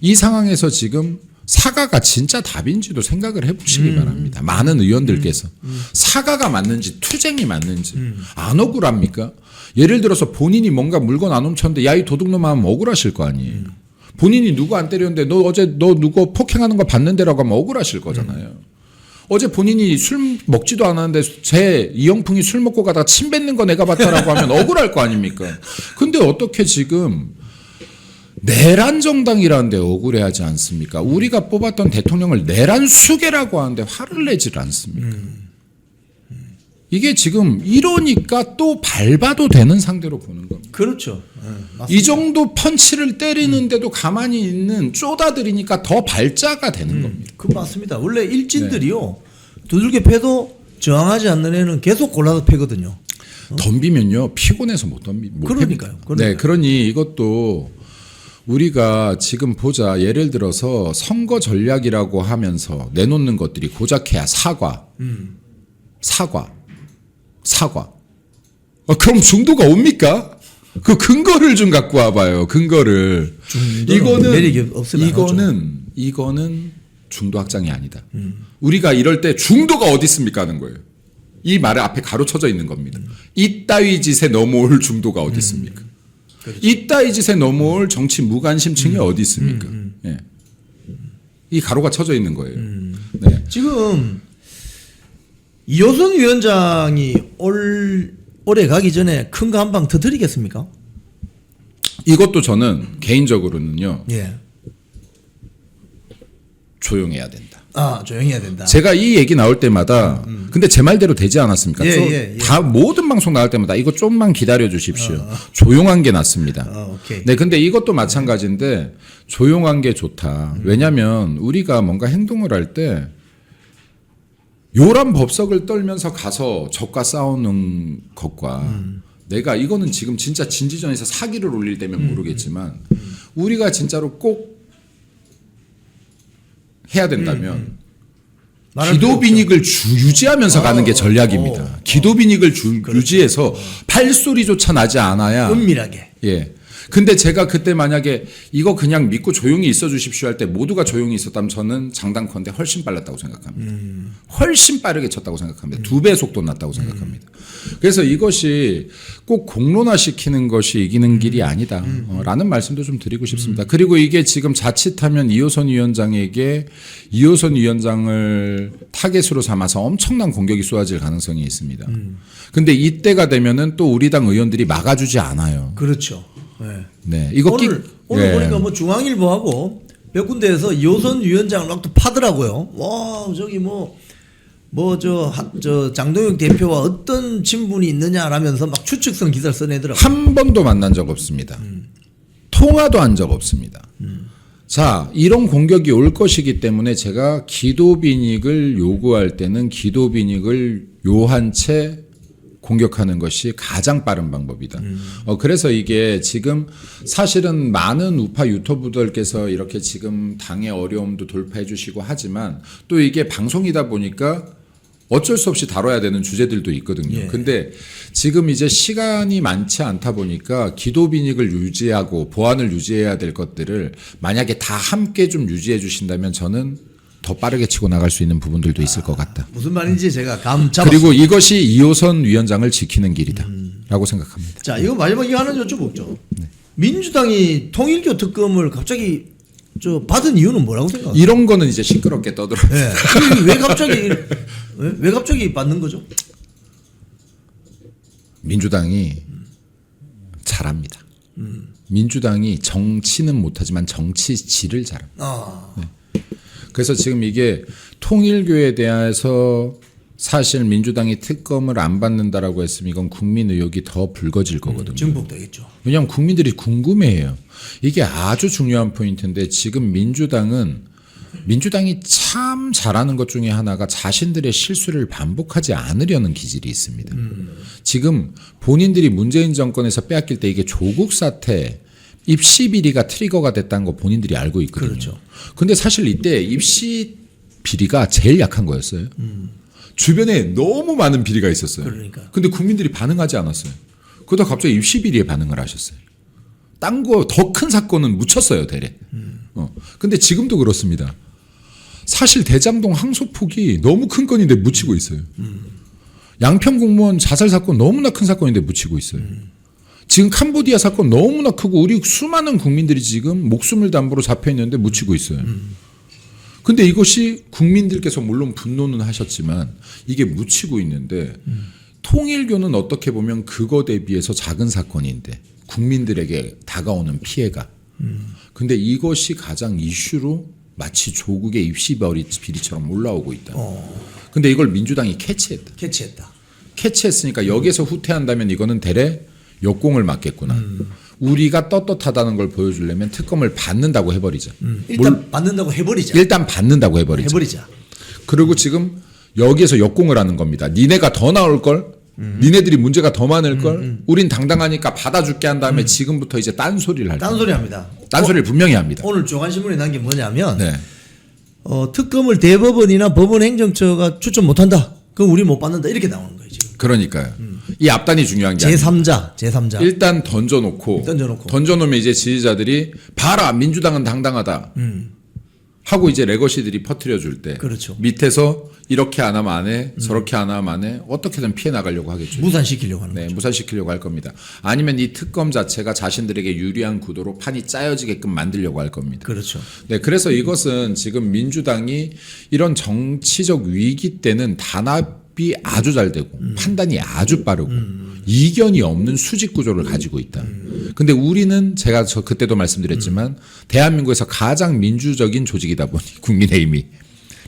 이 상황에서 지금 사과가 진짜 답인지도 생각을 해보시기 바랍니다. 많은 의원들께서 사과가 맞는지 투쟁이 맞는지 안 억울합니까? 예를 들어서 본인이 뭔가 물건 안 훔쳤는데 야 이 도둑놈아 하면 억울하실 거 아니에요. 본인이 누구 안 때렸는데 너 어제 너 누구 폭행하는 거 봤는데라고 하면 억울하실 거잖아요. 어제 본인이 술 먹지도 않았는데 제 이영풍이 술 먹고 가다가 침 뱉는 거 내가 봤다라고 하면 억울할 거 아닙니까? 근데 어떻게 지금 내란 정당이라는데 억울해하지 않습니까? 우리가 뽑았던 대통령을 내란 수괴라고 하는데 화를 내질 않습니까? 이게 지금 이러니까 또 밟아도 되는 상대로 보는 겁니다. 그렇죠. 이 정도 펀치를 때리는데도 가만히 있는 쪼다들이니까 더 발자가 되는 겁니다. 그 맞습니다. 원래 일진들이요. 두들겨 패도 저항하지 않는 애는 계속 골라서 패거든요. 덤비면요 피곤해서 못 그러니까요. 팹니다. 네, 그러니 이것도 우리가 지금 보자. 예를 들어서 선거 전략이라고 하면서 내놓는 것들이 고작해야 사과. 그럼 중도가 옵니까? 그 근거를 좀 갖고 와봐요. 근거를. 매력이 없으면 이거는 중도 확장이 아니다. 우리가 이럴 때 중도가 어디 있습니까 하는 거예요. 이 말에 앞에 가로쳐져 있는 겁니다. 이따위 짓에 넘어올 중도가 어디 있습니까? 그렇죠. 이따위 짓에 넘어올 정치 무관심층이 어디 있습니까? 예. 이 가로가 쳐져 있는 거예요. 네. 지금 이호선 위원장이 올해 가기 전에 큰 거 한 방 터뜨리겠습니까? 이것도 저는 개인적으로는요. 예. 조용해야 된다. 조용히 해야 된다. 제가 이 얘기 나올 때마다 근데 제 말대로 되지 않았습니까? 예. 다 모든 방송 나올 때마다 이거 좀만 기다려 주십시오. 조용한 게 낫습니다. 오케이. 네, 근데 이것도 마찬가지인데 조용한 게 좋다. 왜냐하면 우리가 뭔가 행동을 할 때 요란 법석을 떨면서 가서 적과 싸우는 것과 내가 이거는 지금 진짜 진지전에서 사기를 올릴 때면 모르겠지만 우리가 진짜로 꼭 해야 된다면 기도 빈익을 유지하면서 가는 게 전략입니다. 기도 빈익을 유지해서 팔소리조차 나지 않아야 은밀하게. 예. 근데 제가 그때 만약에 이거 그냥 믿고 조용히 있어 주십시오 할 때 모두가 조용히 있었다면 저는 장담컨대 훨씬 빨랐다고 생각합니다. 훨씬 빠르게 쳤다고 생각합니다. 2배 속도 났다고 생각합니다. 그래서 이것이 꼭 공론화시키는 것이 이기는 길이 아니다. 라는 말씀도 좀 드리고 싶습니다. 그리고 이게 지금 자칫하면 이호선 위원장에게 이호선 위원장을 타겟으로 삼아서 엄청난 공격이 쏟아질 가능성이 있습니다. 근데 이때가 되면은 또 우리 당 의원들이 막아주지 않아요. 그렇죠. 네. 네, 이거 오늘 네. 보니까 뭐 중앙일보하고 몇 군데에서 이호선 위원장을 막 또 파더라고요. 와 저기 저 장동혁 대표와 어떤 친분이 있느냐라면서 막 추측성 기사를 써내더라고요. 한 번도 만난 적 없습니다. 통화도 한 적 없습니다. 자, 이런 공격이 올 것이기 때문에 제가 기도 빈익을 요구할 때는 기도 빈익을 요한 채 공격하는 것이 가장 빠른 방법이다. 그래서 이게 지금 사실은 많은 우파 유튜버들께서 이렇게 지금 당의 어려움도 돌파해 주시고 하지만 또 이게 방송이다 보니까 어쩔 수 없이 다뤄야 되는 주제들도 있거든요. 예. 근데 지금 이제 시간이 많지 않다 보니까 기도 빈익을 유지하고 보안을 유지해야 될 것들을 만약에 다 함께 좀 유지해 주신다면 저는 더 빠르게 치고 나갈 수 있는 부분들도 있을 것 같다. 무슨 말인지 제가 감 잡았어요. 그리고 이것이 이호선 위원장을 지키는 길이다. 라고 생각합니다. 자, 이거 마지막 이거 하나 여쭤보죠. 민주당이 통일교 특검을 갑자기 받은 이유는 뭐라고 생각하세요? 이런 거는 이제 시끄럽게 떠들어요. 네. 왜 갑자기 받는 거죠? 민주당이 잘합니다. 민주당이 정치는 못하지만 정치질을 잘합니다. 그래서 지금 이게 통일교에 대해서 사실 민주당이 특검을 안 받는다라고 했으면 이건 국민 의혹이 더 불거질 거거든요. 증폭되겠죠. 왜냐하면 국민들이 궁금해해요. 이게 아주 중요한 포인트인데 지금 민주당이 참 잘하는 것 중에 하나가 자신들의 실수를 반복하지 않으려는 기질이 있습니다. 지금 본인들이 문재인 정권에서 빼앗길 때 이게 조국 사태 입시 비리가 트리거가 됐다는 거 본인들이 알고 있거든요. 그렇죠. 근데 사실 이때 입시 비리가 제일 약한 거였어요. 주변에 너무 많은 비리가 있었어요. 그러니까. 근데 국민들이 반응하지 않았어요. 그러다 갑자기 입시 비리에 반응을 하셨어요. 딴 거 더 큰 사건은 묻혔어요, 대래. 근데 지금도 그렇습니다. 사실 대장동 항소폭이 너무 큰 건인데 묻히고 있어요. 양평 공무원 자살 사건 너무나 큰 사건인데 묻히고 있어요. 지금 캄보디아 사건 너무나 크고 우리 수많은 국민들이 지금 목숨을 담보로 잡혀 있는데 묻히고 있어요. 근데 이것이 국민들께서 물론 분노는 하셨지만 이게 묻히고 있는데 통일교는 어떻게 보면 그거 대비해서 작은 사건인데 국민들에게 다가오는 피해가. 근데 이것이 가장 이슈로 마치 조국의 입시 비리처럼 올라오고 있다. 근데 이걸 민주당이 캐치했다. 캐치했으니까 여기서 후퇴한다면 이거는 대래 역공을 맞겠구나. 우리가 떳떳하다는 걸 보여주려면 특검을 받는다고 해버리자. 일단 받는다고 해버리자. 일단 받는다고 해버리자. 그리고 지금 여기에서 역공을 하는 겁니다. 니네가 더 나올 걸, 니네들이 문제가 더 많을 걸, 우린 당당하니까 받아줄게 한 다음에 지금부터 이제 딴소리를 할 거예요. 딴소리 합니다. 딴소리를 분명히 합니다. 오늘 조간신문에 난 게 뭐냐면 네. 특검을 대법원이나 법원행정처가 추천 못한다. 그럼 우리 못 받는다. 이렇게 나오는 거예요 지금. 그러니까요. 이 앞단이 중요한 게 아니에요. 제3자. 일단 던져놓으면 이제 지지자들이 봐라 민주당은 당당하다 하고 이제 레거시들이 퍼뜨려 줄 때 그렇죠. 밑에서 이렇게 안 하면 안 해, 저렇게 안 하면 안 해, 어떻게든 피해 나가려고 하겠죠. 무산시키려고 하는 네, 거죠. 무산시키려고 할 겁니다. 아니면 이 특검 자체가 자신들에게 유리한 구도로 판이 짜여지게끔 만들려고 할 겁니다. 그렇죠. 네, 그래서 이것은 지금 민주당이 이런 정치적 위기 때는 단합이 아주 잘 되고 판단이 아주 빠르고 이견이 없는 수직 구조를 가지고 있다. 근데 우리는 제가 그때도 말씀드렸지만 대한민국에서 가장 민주적인 조직이다 보니 국민의힘이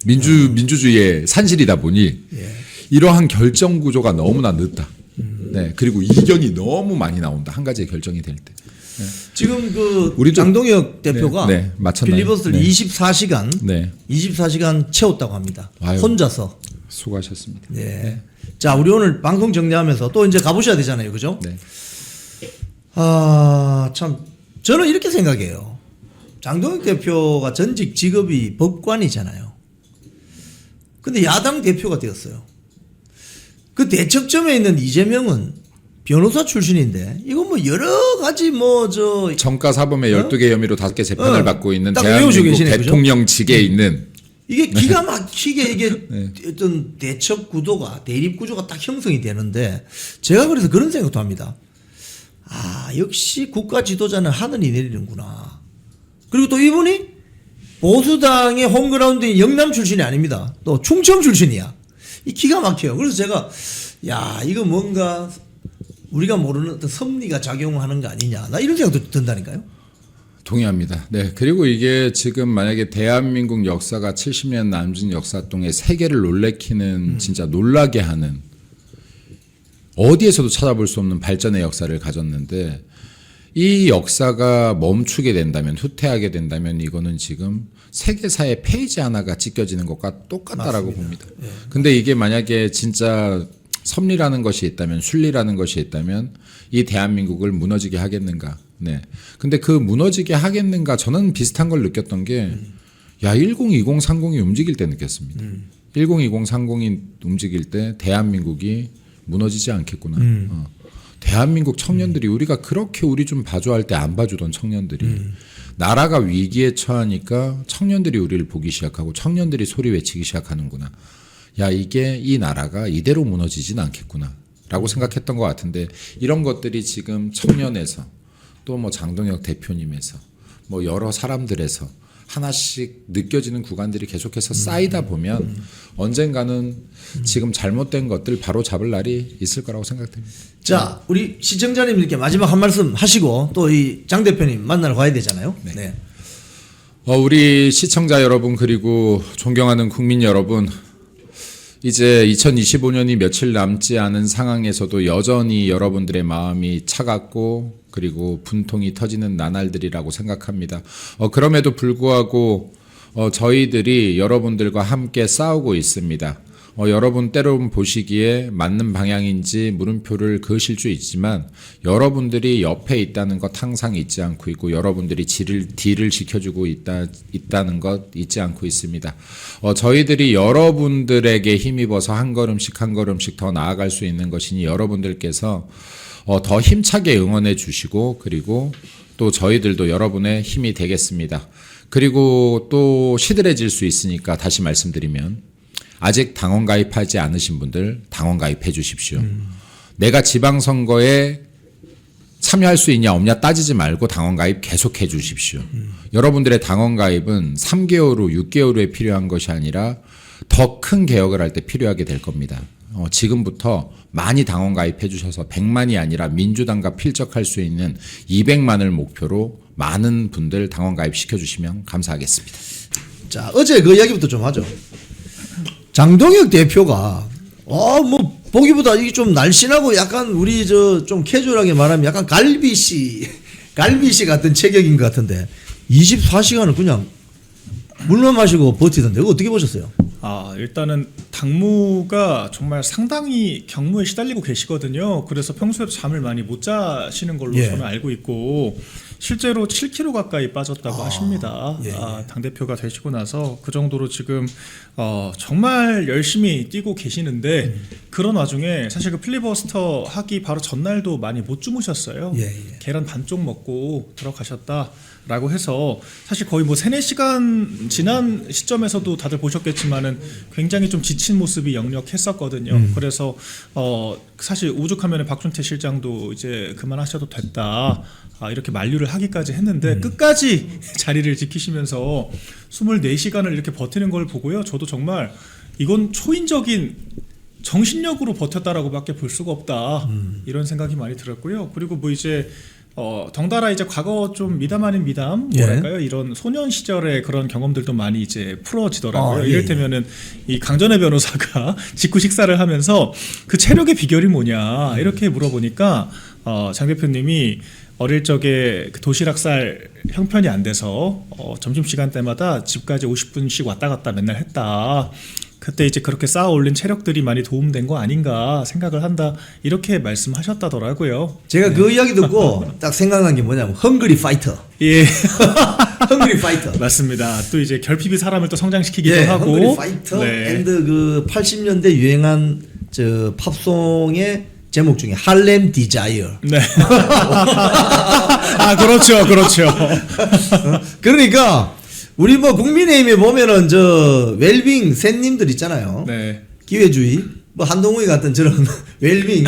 민주주의의 산실이다 보니 이러한 결정 구조가 너무나 늦다. 네, 그리고 이견이 너무 많이 나온다. 한 가지의 결정이 될 때. 네. 지금 장동혁 대표가 필리버스터를 24시간 채웠다고 합니다. 아유, 혼자서. 수고하셨습니다. 네. 자, 우리 오늘 방송 정리하면서 또 이제 가보셔야 되잖아요, 그죠? 네. 참 저는 이렇게 생각해요. 장동혁 대표가 전직 직업이 법관이잖아요. 근데 야당 대표가 되었어요. 그 대척점에 있는 이재명은 변호사 출신인데 이건 뭐 여러 가지 뭐저 정가 사범의 12개 혐의로 5개 재판을 받고 있는 딱 외우시고 대한민국 계시네, 그죠? 대통령직에 있는 이게 기가 막히게 이게 어떤 대척 구도가 대립 구조가 딱 형성이 되는데 제가 그래서 그런 생각도 합니다. 아 역시 국가 지도자는 하늘이 내리는구나. 그리고 또 이분이 보수당의 홈그라운드인 영남 출신이 아닙니다. 또 충청 출신이야. 이 기가 막혀요. 그래서 제가 야 이거 뭔가 우리가 모르는 어떤 섭리가 작용하는 거 아니냐. 나 이런 생각도 든다니까요. 동의합니다. 네. 그리고 이게 지금 만약에 대한민국 역사가 70년 남짓 역사 동에 세계를 놀래키는 진짜 놀라게 하는 어디에서도 찾아볼 수 없는 발전의 역사를 가졌는데 이 역사가 멈추게 된다면 후퇴하게 된다면 이거는 지금 세계사의 페이지 하나가 찢겨지는 것과 똑같다라고 봅니다. 예. 근데 이게 만약에 진짜 섭리라는 것이 있다면 순리라는 것이 있다면 이 대한민국을 무너지게 하겠는가. 네. 근데 그 무너지게 하겠는가 저는 비슷한 걸 느꼈던 게 야, 1020, 30이 움직일 때 느꼈습니다. 1020, 30이 움직일 때 대한민국이 무너지지 않겠구나. 대한민국 청년들이 우리가 그렇게 우리 좀 봐줘할 때 안 봐주던 청년들이 나라가 위기에 처하니까 청년들이 우리를 보기 시작하고 청년들이 소리 외치기 시작하는구나. 야 이게 이 나라가 이대로 무너지진 않겠구나 라고 생각했던 것 같은데 이런 것들이 지금 청년에서 또 뭐 장동혁 대표님에서 뭐 여러 사람들에서 하나씩 느껴지는 구간들이 계속해서 쌓이다 보면 언젠가는 지금 잘못된 것들 바로 잡을 날이 있을 거라고 생각됩니다. 자, 우리 시청자님들께 마지막 한 말씀 하시고 또 이 장 대표님 만나러 가야 되잖아요. 네. 우리 시청자 여러분 그리고 존경하는 국민 여러분 이제 2025년이 며칠 남지 않은 상황에서도 여전히 여러분들의 마음이 차갑고 그리고 분통이 터지는 나날들이라고 생각합니다. 그럼에도 불구하고 저희들이 여러분들과 함께 싸우고 있습니다. 여러분 때론 보시기에 맞는 방향인지 물음표를 그으실 수 있지만 여러분들이 옆에 있다는 것 항상 잊지 않고 있고 여러분들이 뒤를 지켜주고 있다는 것 잊지 않고 있습니다. 저희들이 여러분들에게 힘입어서 한 걸음씩 한 걸음씩 더 나아갈 수 있는 것이니 여러분들께서 더 힘차게 응원해 주시고 그리고 또 저희들도 여러분의 힘이 되겠습니다. 그리고 또 시들해질 수 있으니까 다시 말씀드리면 아직 당원 가입하지 않으신 분들 당원 가입해 주십시오. 내가 지방선거에 참여할 수 있냐 없냐 따지지 말고 당원 가입 계속해 주십시오. 여러분들의 당원 가입은 3개월 후 6개월 후에 필요한 것이 아니라 더 큰 개혁을 할 때 필요하게 될 겁니다. 지금부터 많이 당원 가입해 주셔서 100만이 아니라 민주당과 필적할 수 있는 200만을 목표로 많은 분들 당원 가입시켜 주시면 감사하겠습니다. 자, 어제 그 이야기부터 좀 하죠. 장동혁 대표가 뭐 보기보다 이게 좀 날씬하고 약간 우리 저 좀 캐주얼하게 말하면 약간 갈비씨 같은 체격인 것 같은데 24시간을 그냥 물만 마시고 버티던데 그거 어떻게 보셨어요? 일단은 당무가 정말 상당히 경무에 시달리고 계시거든요. 그래서 평소에 잠을 많이 못 자시는 걸로 예. 저는 알고 있고 실제로 7kg 가까이 빠졌다고 하십니다. 예. 당대표가 되시고 나서 그 정도로 지금 정말 열심히 뛰고 계시는데 그런 와중에 사실 그 필리버스터 하기 바로 전날도 많이 못 주무셨어요. 예. 계란 반쪽 먹고 들어가셨다라고 해서 사실 거의 뭐 3-4시간 지난 시점에서도 다들 보셨겠지만은 굉장히 좀 지친 모습이 역력했었거든요. 그래서 사실 오죽하면 박준태 실장도 이제 그만하셔도 됐다. 이렇게 만류를 하기까지 했는데 끝까지 자리를 지키시면서 24시간을 이렇게 버티는 걸 보고요. 저도 정말 이건 초인적인 정신력으로 버텼다라고밖에 볼 수가 없다. 이런 생각이 많이 들었고요. 그리고 뭐 이제 덩달아 이제 과거 좀 미담 아닌 미담 뭐랄까요? 이런 소년 시절의 그런 경험들도 많이 이제 풀어지더라고요. 이를테면은 이 강전의 변호사가 직후 식사를 하면서 그 체력의 비결이 뭐냐 이렇게 물어보니까 장 대표님이 어릴 적에 그 도시락 쌀 형편이 안 돼서 점심시간 때마다 집까지 50분씩 왔다 갔다 맨날 했다. 그때 이제 그렇게 쌓아 올린 체력들이 많이 도움된 거 아닌가 생각을 한다. 이렇게 말씀하셨다더라고요. 제가 그 이야기 듣고 딱 생각난 게 뭐냐면 헝그리 파이터. 예. 헝그리 파이터. 맞습니다. 또 이제 결핍이 사람을 또 성장시키기도 하고. 헝그리 파이터 앤드 그 80년대 유행한 저 팝송의 제목 중에 할렘 디자이어. 네. 아, 그렇죠. 그렇죠. 그러니까 우리 뭐 국민의힘에 보면은 저 웰빙 샌님들 있잖아요. 네. 기회주의 뭐 한동훈이 같은 저런 웰빙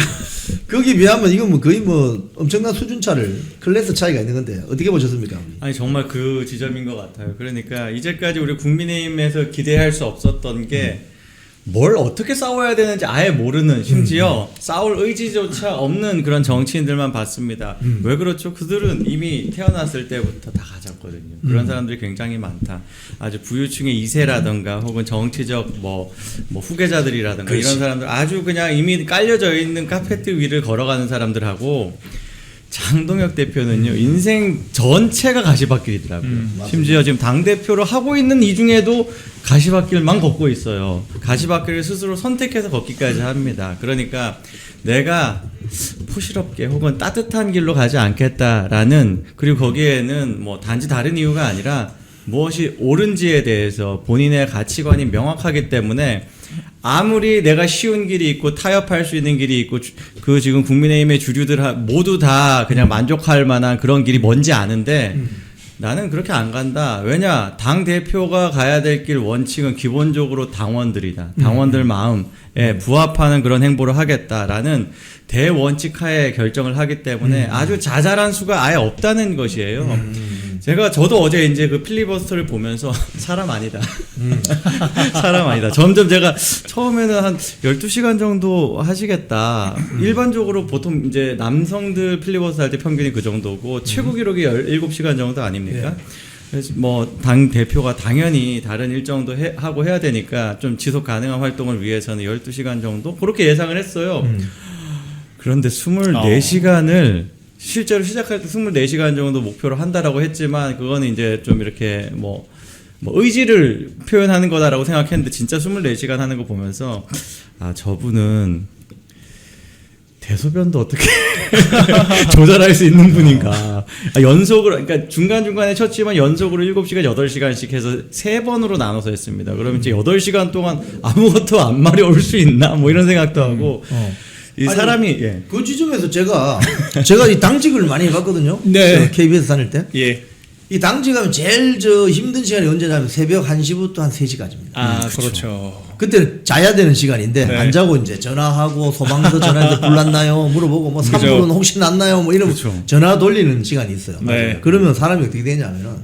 거기 비하면 이건 뭐 거의 뭐 엄청난 수준차를 클래스 차이가 있는 건데 어떻게 보셨습니까? 아니 정말 그 지점인 것 같아요. 그러니까 이제까지 우리 국민의힘에서 기대할 수 없었던 게 뭘 어떻게 싸워야 되는지 아예 모르는, 심지어 싸울 의지조차 없는 그런 정치인들만 봤습니다. 왜 그렇죠? 그들은 이미 태어났을 때부터 다 가졌거든요. 그런 사람들이 굉장히 많다. 아주 부유층의 2세라든가 혹은 정치적 뭐 후계자들이라든가 그렇지. 이런 사람들, 아주 그냥 이미 깔려져 있는 카페트 위를 걸어가는 사람들하고 장동혁 대표는요, 인생 전체가 가시밭길이더라고요. 심지어 지금 당대표를 하고 있는 이 중에도 가시밭길만 걷고 있어요. 가시밭길을 스스로 선택해서 걷기까지 합니다. 그러니까 내가 포시럽게 혹은 따뜻한 길로 가지 않겠다라는, 그리고 거기에는 뭐 단지 다른 이유가 아니라 무엇이 옳은지에 대해서 본인의 가치관이 명확하기 때문에 아무리 내가 쉬운 길이 있고 타협할 수 있는 길이 있고 그 지금 국민의힘의 주류들 모두 다 그냥 만족할 만한 그런 길이 뭔지 아는데 나는 그렇게 안 간다. 왜냐? 당 대표가 가야 될 길 원칙은 기본적으로 당원들이다. 당원들 마음에 부합하는 그런 행보를 하겠다라는 대원칙 하에 결정을 하기 때문에 아주 자잘한 수가 아예 없다는 것이에요. 저도 어제 이제 그 필리버스터를 보면서 사람 아니다. 사람 아니다. 점점 제가 처음에는 한 12시간 정도 하시겠다. 일반적으로 보통 이제 남성들 필리버스터 할 때 평균이 그 정도고 최고 기록이 17시간 정도 아닙니까? 그래서 뭐 당 대표가 당연히 다른 일정도 하고 해야 되니까 좀 지속 가능한 활동을 위해서는 12시간 정도 그렇게 예상을 했어요. 그런데 24시간을 실제로 시작할 때 24시간 정도 목표로 한다라고 했지만 그거는 이제 좀 이렇게 뭐 의지를 표현하는 거다라고 생각했는데 진짜 24시간 하는 거 보면서 아, 저분은 대소변도 어떻게 조절할 수 있는 분인가. 연속으로, 그러니까 중간중간에 쳤지만 연속으로 7시간, 8시간씩 해서 3번으로 나눠서 했습니다. 그러면 이제 8시간 동안 아무것도 안 마려울 수 있나? 뭐 이런 생각도 하고. 이 아니, 사람이, 예. 그 지점에서 제가 이 당직을 많이 해봤거든요. 네. KBS 다닐 때. 예. 이 당직하면 제일 저 힘든 시간이 언제냐면 새벽 1시부터 한 3시까지입니다. 아, 그렇죠. 그때는 자야 되는 시간인데 네. 안 자고 이제 전화하고 소방서 전화해서 불났나요? 물어보고 뭐 그죠. 산불은 혹시 났나요? 뭐 이러면 그렇죠. 전화 돌리는 시간이 있어요. 네. 그러면 사람이 어떻게 되냐면은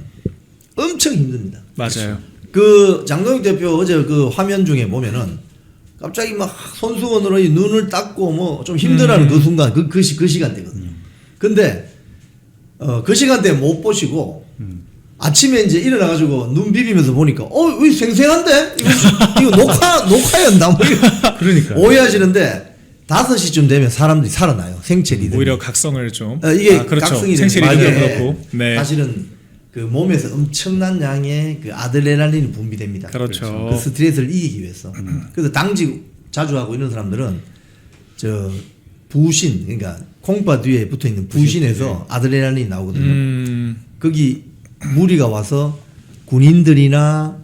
엄청 힘듭니다. 맞아요. 그 장동혁 대표 어제 그 화면 중에 보면은 갑자기 막 손수건으로 이 눈을 닦고 뭐 좀 힘들어하는 그 순간 그 시간대거든요. 근데 그 시간대 못 보시고 아침에 이제 일어나가지고 눈 비비면서 보니까 왜 생생한데 이거 녹화였나 뭐 그러니까요. 오해하시는데 5시쯤 되면 사람들이 살아나요. 생체 리듬. 오히려 각성을 좀. 이게 그렇죠. 각성이 생체 되는 리듬도 거예요. 그렇고. 네. 사실은 그 몸에서 엄청난 양의 그 아드레날린이 분비됩니다. 그렇죠. 그 스트레스를 이기기 위해서. 그래서 당직 자주 하고 이런 사람들은 저 부신, 그러니까 콩파 뒤에 붙어 있는 부신에서 아드레날린이 나오거든요. 거기 무리가 와서 군인들이나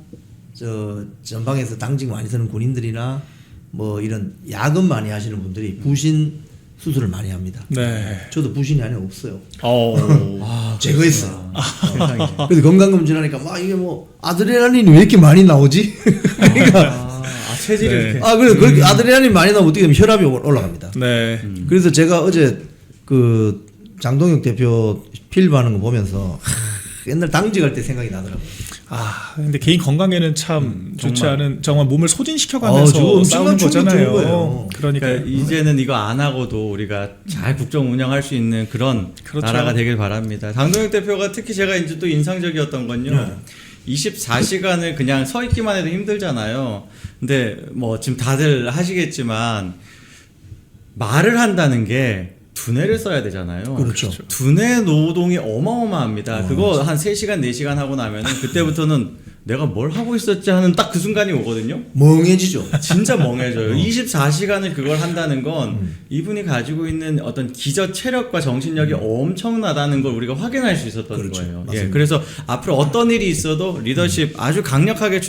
저 전방에서 당직 많이 쓰는 군인들이나 뭐 이런 야근 많이 하시는 분들이 부신 수술을 많이 합니다. 네. 저도 부신이 안에 없어요. 아, 제거했어요. 세상에. 그래서 건강검진하니까 막 이게 뭐 아드레날린이 왜 이렇게 많이 나오지? 그러니까 체질이 네. 이렇게. 그래서 그렇게 아드레날린이 많이 나오면 어떻게 되면 혈압이 올라갑니다. 네. 그래서 제가 어제 그 장동혁 대표 필 하는 거 보면서 옛날 당직할 때 생각이 나더라고요. 아, 근데 개인 건강에는 참 좋지 정말. 않은, 정말 몸을 소진시켜가면서 저거 엄청난 싸우는 충격이 좋은 거잖아요. 거예요. 그러니까. 그러니까 이제는 이거 안 하고도 우리가 잘 국정 운영할 수 있는 그런 그렇죠. 나라가 되길 바랍니다. 장동혁 대표가 특히 제가 이제 또 인상적이었던 건요. 24시간을 그냥 서 있기만 해도 힘들잖아요. 근데 뭐 지금 다들 하시겠지만 말을 한다는 게 두뇌를 써야 되잖아요. 그렇죠. 두뇌 노동이 어마어마합니다. 그거 한 3시간, 4시간 하고 나면은 그때부터는 내가 뭘 하고 있었지 하는 딱 그 순간이 오거든요. 멍해지죠. 진짜 멍해져요. 24시간을 그걸 한다는 건 이분이 가지고 있는 어떤 기저 체력과 정신력이 엄청나다는 걸 우리가 확인할 수 있었던 그렇죠. 거예요. 맞습니다. 예, 그래서 앞으로 어떤 일이 있어도 리더십 아주 강력하게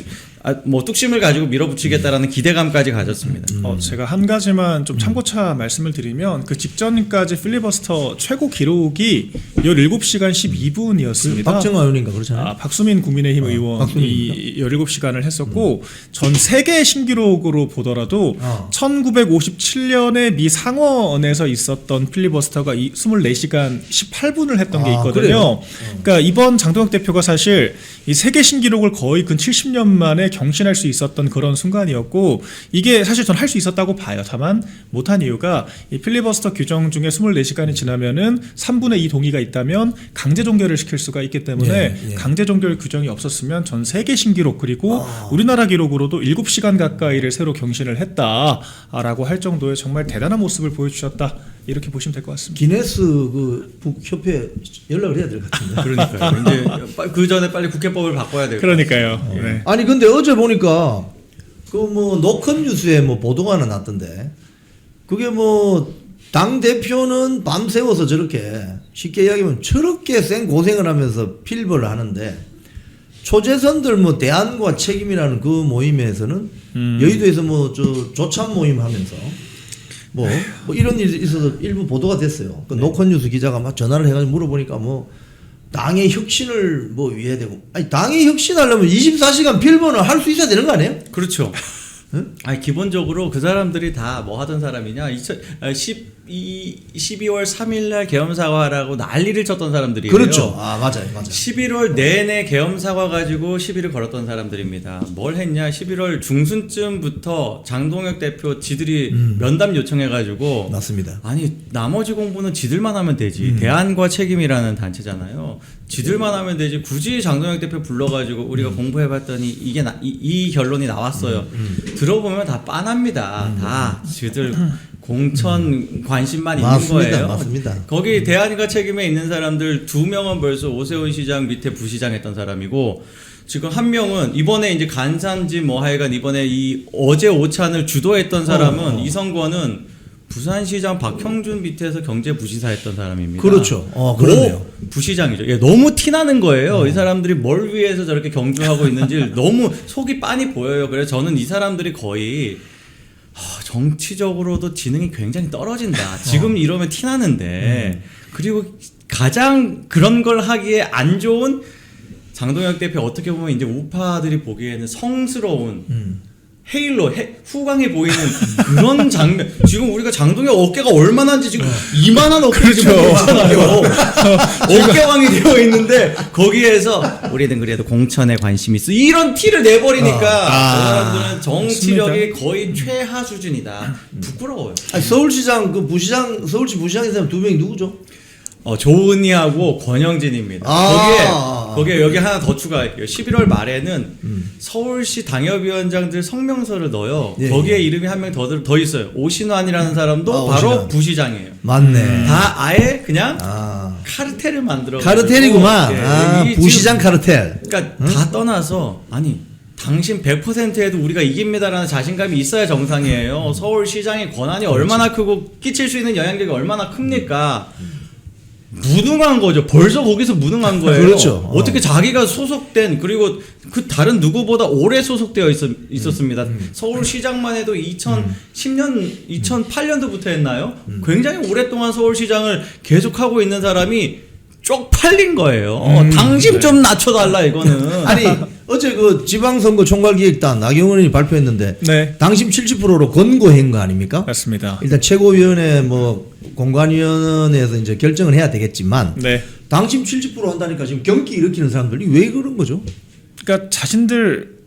뭐 뚝심을 가지고 밀어붙이겠다라는 기대감까지 가졌습니다. 제가 한 가지만 좀 참고차 말씀을 드리면 그 직전까지 필리버스터 최고 기록이 17시간 12분이었습니다. 박정화 의원인가 그렇잖아요. 박수민 국민의힘 의원이 17시간을 했었고 전 세계 신기록으로 보더라도 1957년에 미 상원에서 있었던 필리버스터가 24시간 18분을 했던 게 있거든요. 그래요? 그러니까 이번 장동혁 대표가 사실 이 세계 신기록을 거의 근 70년 만에 경신할 수 있었던 그런 순간이었고 이게 사실 전 할 수 있었다고 봐요. 다만 못한 이유가 이 필리버스터 규정 중에 24시간이 지나면은 3분의 2 동의가 있다면 강제 종결을 시킬 수가 있기 때문에 예. 강제 종결 규정이 없었으면 전 세계 신기록 그리고 우리나라 기록으로도 7시간 가까이를 새로 경신을 했다라고 할 정도의 정말 대단한 모습을 보여주셨다 이렇게 보시면 될 것 같습니다. 기네스 그 북협회 연락을 해야 될 것 같은데. 그러니까요. 이제 그 전에 빨리 국회법을 바꿔야 될 것 같아요. 그러니까요. 네. 아니 근데 어제 보니까 그 뭐 노컷 뉴스에 뭐 보도가 하나 났던데 그게 뭐 당 대표는 밤새워서 저렇게 쉽게 이야기하면 저렇게 생 고생을 하면서 필벌을 하는데 초재선들 뭐 대안과 책임이라는 그 모임에서는 여의도에서 뭐 저 조참 모임 하면서 뭐 이런 일이 있어서 일부 보도가 됐어요. 그 노컷 뉴스 기자가 막 전화를 해가지고 물어보니까 뭐 당의 혁신을 뭐 위해야 되고 아니 당의 혁신하려면 24시간 필번을 할 수 있어야 되는 거 아니에요? 그렇죠. 응? 아니 기본적으로 그 사람들이 다 뭐 하던 사람이냐 12월 3일날 계엄사과라고 난리를 쳤던 사람들이에요. 그렇죠. 아 맞아요. 11월 내내 계엄사과 가지고 시비를 걸었던 사람들입니다. 뭘 했냐 11월 중순쯤부터 장동혁 대표 지들이 면담 요청해가지고 맞습니다. 아니 나머지 공부는 지들만 하면 되지. 대안과 책임이라는 단체잖아요. 지들만 하면 되지. 굳이 장동혁 대표 불러가지고 우리가 공부해봤더니 이게 이 결론이 나왔어요. 들어보면 다 빤합니다. 다 지들 공천 관심만 있는 거예요. 맞습니다. 거기 대안과 책임에 있는 사람들 2명은 벌써 오세훈 시장 밑에 부시장 했던 사람이고 지금 1명은 이번에 이제 간산지 뭐 하여간 이번에 이 어제 오찬을 주도했던 사람은 이성권은 부산시장 박형준 밑에서 경제부시사 했던 사람입니다. 그렇죠. 그렇네요. 부시장이죠. 예, 너무 티나는 거예요. 이 사람들이 뭘 위해서 저렇게 경주하고 있는지 너무 속이 빤히 보여요. 그래서 저는 이 사람들이 거의 정치적으로도 지능이 굉장히 떨어진다. 지금 이러면 티나는데 그리고 가장 그런 걸 하기에 안 좋은 장동혁 대표 어떻게 보면 이제 우파들이 보기에는 성스러운 헤일로 후광해 보이는 그런 장면. 지금 우리가 장동혁 어깨가 얼마나인지 지금 이만한 어깨인지 모르잖아요. 어깨왕이 되어 있는데 거기에서 우리는 그래도 공천에 관심이 있어 이런 티를 내버리니까 저 사람들은 정치력이 거의 최하 수준이다. 부끄러워요. 아니, 서울시장 그 부시장 서울시 부시장인 사람 2명이 누구죠? 조은희하고 권영진입니다. 거기에 여기 하나 더 추가할게요. 11월 말에는 서울시 당협위원장들 성명서를 넣어요. 예, 거기에 예. 이름이 한 명 더 있어요. 오신환이라는 사람도 바로 오신환. 부시장이에요. 맞네. 다 아예 그냥 아. 카르텔을 만들어. 카르텔이구만. 이게 부시장 지금 카르텔. 그러니까 다 떠나서 아니. 당신 100%에도 우리가 이깁니다라는 자신감이 있어야 정상이에요. 서울시장의 권한이 얼마나 크고 끼칠 수 있는 영향력이 얼마나 큽니까? 무능한 거죠. 벌써 거기서 무능한 거예요. 그렇죠. 어떻게 자기가 소속된 그리고 그 다른 누구보다 오래 소속되어 있었습니다. 서울시장만 해도 2010년, 2008년도부터 했나요? 굉장히 오랫동안 서울시장을 계속하고 있는 사람이 쪽팔린 거예요. 당신 좀 낮춰달라 이거는. 아니 어제 그 지방선거 총괄기획단 나경원 의원이 발표했는데 네. 당심 70%로 권고한 거 아닙니까? 맞습니다. 일단 최고위원회 뭐 공관위원회에서 이제 결정을 해야 되겠지만 네. 당심 70% 한다니까 지금 경기 일으키는 사람들이 왜 그런 거죠? 그러니까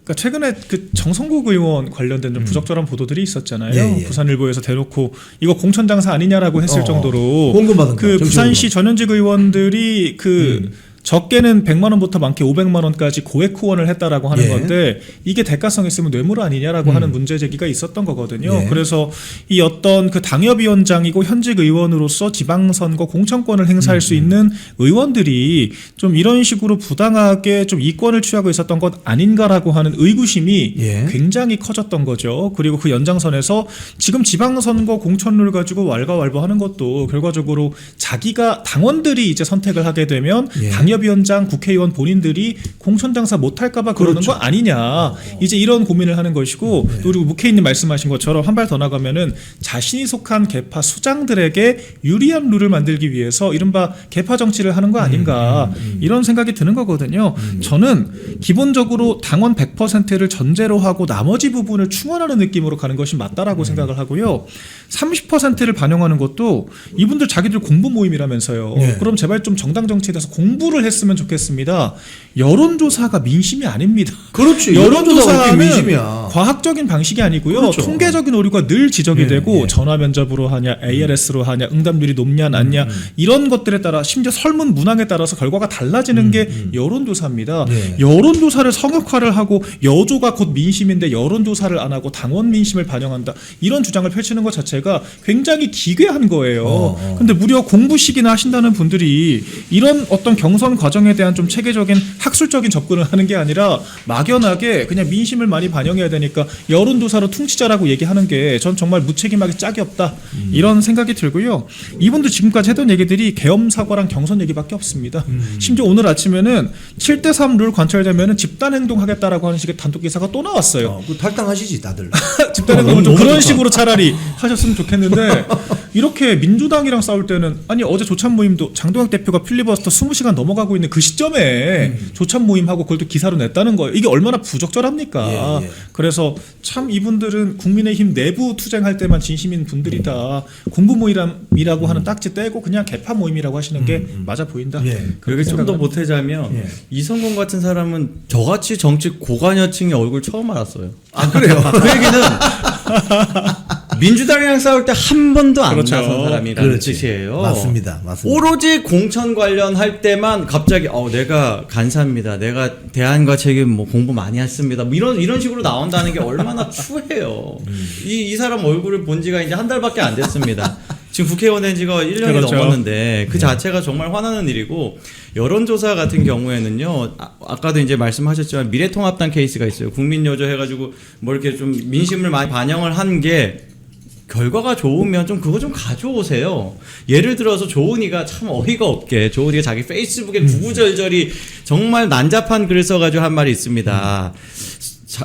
그러니까 최근에 그 정성국 의원 관련된 좀 부적절한 보도들이 있었잖아요. 예, 예. 부산일보에서 대놓고 이거 공천 장사 아니냐라고 했을 정도로 공금받은 그 거, 부산시 전현직 의원들이 그 적게는 100만 원부터 많게 500만 원까지 고액 후원을 했다라고 하는 예. 건데 이게 대가성 있으면 뇌물 아니냐라고 하는 문제 제기가 있었던 거거든요. 예. 그래서 이 어떤 그 당협위원장이고 현직 의원으로서 지방선거 공천권을 행사할 수 있는 의원들이 좀 이런 식으로 부당하게 좀 이권을 취하고 있었던 것 아닌가라고 하는 의구심이 예. 굉장히 커졌던 거죠. 그리고 그 연장선에서 지금 지방선거 공천을 가지고 왈가왈부하는 것도 결과적으로 자기가 당원들이 이제 선택을 하게 되면 예. 당협위원장, 국회의원 본인들이 공천 장사 못할까봐 그러는 그렇죠. 거 아니냐. 이제 이런 고민을 하는 것이고 또 그리고 무케이님 말씀하신 것처럼 한 발 더 나가면은 자신이 속한 계파 수장들에게 유리한 룰을 만들기 위해서 이른바 계파 정치를 하는 거 아닌가 이런 생각이 드는 거거든요. 저는 기본적으로 당원 100%를 전제로 하고 나머지 부분을 충원하는 느낌으로 가는 것이 맞다라고 생각을 하고요. 30%를 반영하는 것도 이분들 자기들 공부 모임이라면서요. 네. 그럼 제발 좀 정당 정치에 대해서 공부를 했으면 좋겠습니다. 여론조사가 민심이 아닙니다. 그렇지. 여론조사가 어떻게 민심이야. 과학적인 방식이 아니고요. 그렇죠. 통계적인 오류가 늘 지적이 예, 되고 예. 전화 면접으로 하냐, ALS로 하냐, 응답률이 높냐, 낮냐 이런 것들에 따라 심지어 설문 문항에 따라서 결과가 달라지는 게 여론조사입니다. 예. 여론조사를 성역화를 하고 여조가 곧 민심인데 여론조사를 안 하고 당원 민심을 반영한다. 이런 주장을 펼치는 것 자체가 굉장히 기괴한 거예요. 근데 무려 공부식이나 하신다는 분들이 이런 어떤 경선 과정에 대한 좀 체계적인 학술적인 접근을 하는 게 아니라 막연하게 그냥 민심을 많이 반영해야 되니까 여론조사로 퉁치자라고 얘기하는 게 전 정말 무책임하게 짝이 없다. 이런 생각이 들고요. 이분들 지금까지 했던 얘기들이 계엄 사과랑 경선 얘기밖에 없습니다. 심지어 오늘 아침에는 7대3 룰 관철되면 집단 행동하겠다라고 하는 식의 단독 기사가 또 나왔어요. 그 탈당하시지 다들. 집단 행동을 좀 너무 그런 좋다. 식으로 차라리 하셨으면 좋겠는데 이렇게 민주당이랑 싸울 때는 아니 어제 조찬 모임도 장동혁 대표가 필리버스터 20시간 넘어가고 있는 그 시점에 조찬 모임하고 그걸 또 기사로 냈다는 거예요. 이게 얼마나 부적절합니까? 예, 예. 그래서 참 이분들은 국민의힘 내부 투쟁할 때만 진심인 분들이다. 공부 모임이라고 하는 딱지 떼고 그냥 개파 모임이라고 하시는 게 맞아 보인다. 예. 그렇게 좀 더 보태자면 예. 이성곤 같은 사람은 저같이 정치 고관여층의 얼굴 처음 알았어요. 아 그래요. 그 얘기는 민주당이랑 싸울 때 한 번도 안 그렇죠. 나선 사람이라는 그렇지. 뜻이에요. 맞습니다. 맞습니다. 오로지 공천 관련할 때만 갑자기 내가 간사입니다. 내가 대안과 책임 뭐 공부 많이 했습니다. 뭐 이런 식으로 나온다는 게 얼마나 추해요. 이 사람 얼굴을 본 지가 이제 한 달밖에 안 됐습니다. 지금 국회의원 된 지가 1년이 그렇죠. 넘었는데 그 자체가 정말 화나는 일이고 여론조사 같은 경우에는요. 아까도 이제 말씀하셨지만 미래통합당 케이스가 있어요. 국민여조 해가지고 뭐 이렇게 좀 민심을 많이 반영을 한 게 결과가 좋으면 좀 그거 좀 가져오세요. 예를 들어서 조은이가 참 어이가 없게 조은이가 자기 페이스북에 구구절절히 정말 난잡한 글을 써가지고 한 말이 있습니다.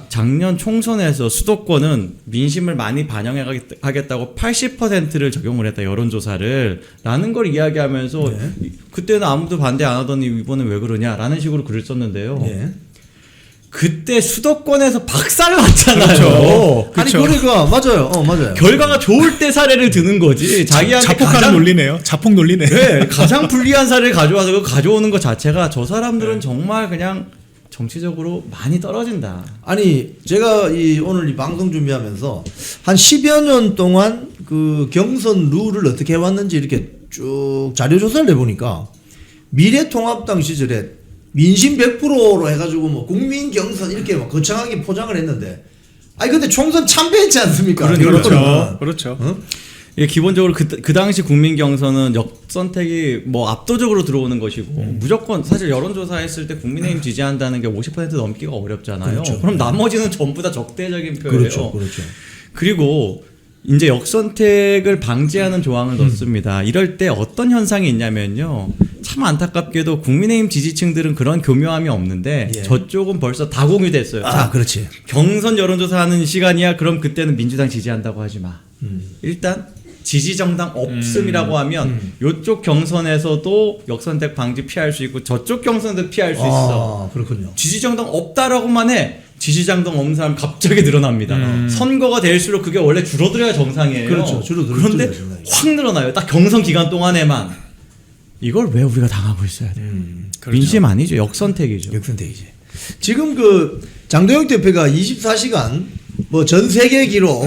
작년 총선에서 수도권은 민심을 많이 반영하겠다고 80%를 적용을 했다. 여론조사를 라는 걸 이야기하면서 그때는 아무도 반대 안 하더니 이번엔 왜 그러냐라는 식으로 글을 썼는데요. 예. 그때 수도권에서 박살을 났잖아요. 그렇죠. 아니 그렇죠. 그러니까 맞아요. 맞아요. 결과가 좋을 때 사례를 드는 거지. 자기한테 자폭하는 논리네요. 자폭 논리네. 네, 가장 불리한 사례를 가져와서 그거 가져오는 것 자체가 저 사람들은 정말 그냥 정치적으로 많이 떨어진다. 아니 제가 오늘 이 방송 준비하면서 한 10여 년 동안 그 경선 룰을 어떻게 해왔는지 이렇게 쭉 자료 조사를 해보니까 미래통합당 시절에 민심 100%로 해가지고 뭐 국민 경선 이렇게 막 거창하게 포장을 했는데 아니 근데 총선 참패했지 않습니까? 그렇죠. 결론은. 그렇죠. 어? 예, 기본적으로 그 당시 국민 경선은 역선택이 뭐 압도적으로 들어오는 것이고 무조건 사실 여론조사 했을 때 국민의힘 지지한다는 게 50% 넘기가 어렵잖아요. 그렇죠. 그럼 나머지는 전부 다 적대적인 표예요. 그렇죠. 그렇죠. 그리고 이제 역선택을 방지하는 조항을 넣습니다. 이럴 때 어떤 현상이 있냐면요. 참 안타깝게도 국민의힘 지지층들은 그런 교묘함이 없는데 예. 저쪽은 벌써 다 공유됐어요. 아 자, 그렇지. 경선 여론조사 하는 시간이야. 그럼 그때는 민주당 지지한다고 하지 마. 일단 지지정당 없음이라고 하면 이쪽 경선에서도 역선택 방지 피할 수 있고 저쪽 경선도 피할 수 있어. 아 그렇군요. 지지정당 없다라고만 해. 지지정당 없는 사람 갑자기 늘어납니다. 선거가 될수록 그게 원래 줄어들어야 정상이에요. 그렇죠. 줄어들어야 그런데 정상이죠. 확 늘어나요. 딱 경선 기간 동안에만. 이걸 왜 우리가 당하고 있어야 돼요? 그렇죠. 민심 아니죠. 역선택이죠. 역선택이지. 지금 그 장동혁 대표가 24시간 뭐 전 세계 기록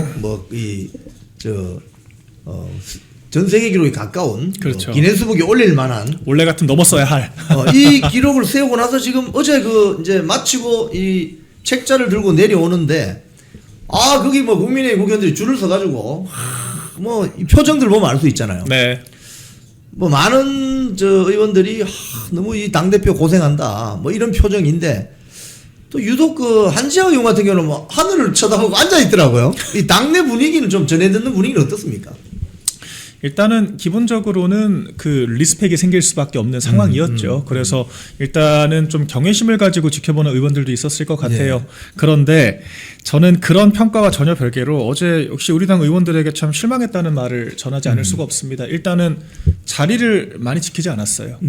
전 세계 기록에 가까운 그렇죠. 기네스북에 올릴 만한 원래 같으면 넘었어야 할. 이 기록을 세우고 나서 지금 어제 이제 마치고 이 책자를 들고 내려오는데 거기 뭐 국민의힘 국회의원들이 줄을 서가지고 뭐 이 표정들 보면 알 수 있잖아요. 네. 뭐 많은 의원들이 너무 이 당대표 고생한다 뭐 이런 표정인데 또 유독 그 한지아 의원 같은 경우는 뭐 하늘을 쳐다보고 앉아 있더라고요. 이 당내 분위기는 좀 전해 듣는 분위기는 어떻습니까? 일단은 기본적으로는 그 리스펙이 생길 수밖에 없는 상황이었죠. 그래서 일단은 좀 경외심을 가지고 지켜보는 의원들도 있었을 것 같아요. 네. 그런데 저는 그런 평가와 전혀 별개로 어제 역시 우리 당 의원들에게 참 실망했다는 말을 전하지 않을 수가 없습니다. 일단은 자리를 많이 지키지 않았어요.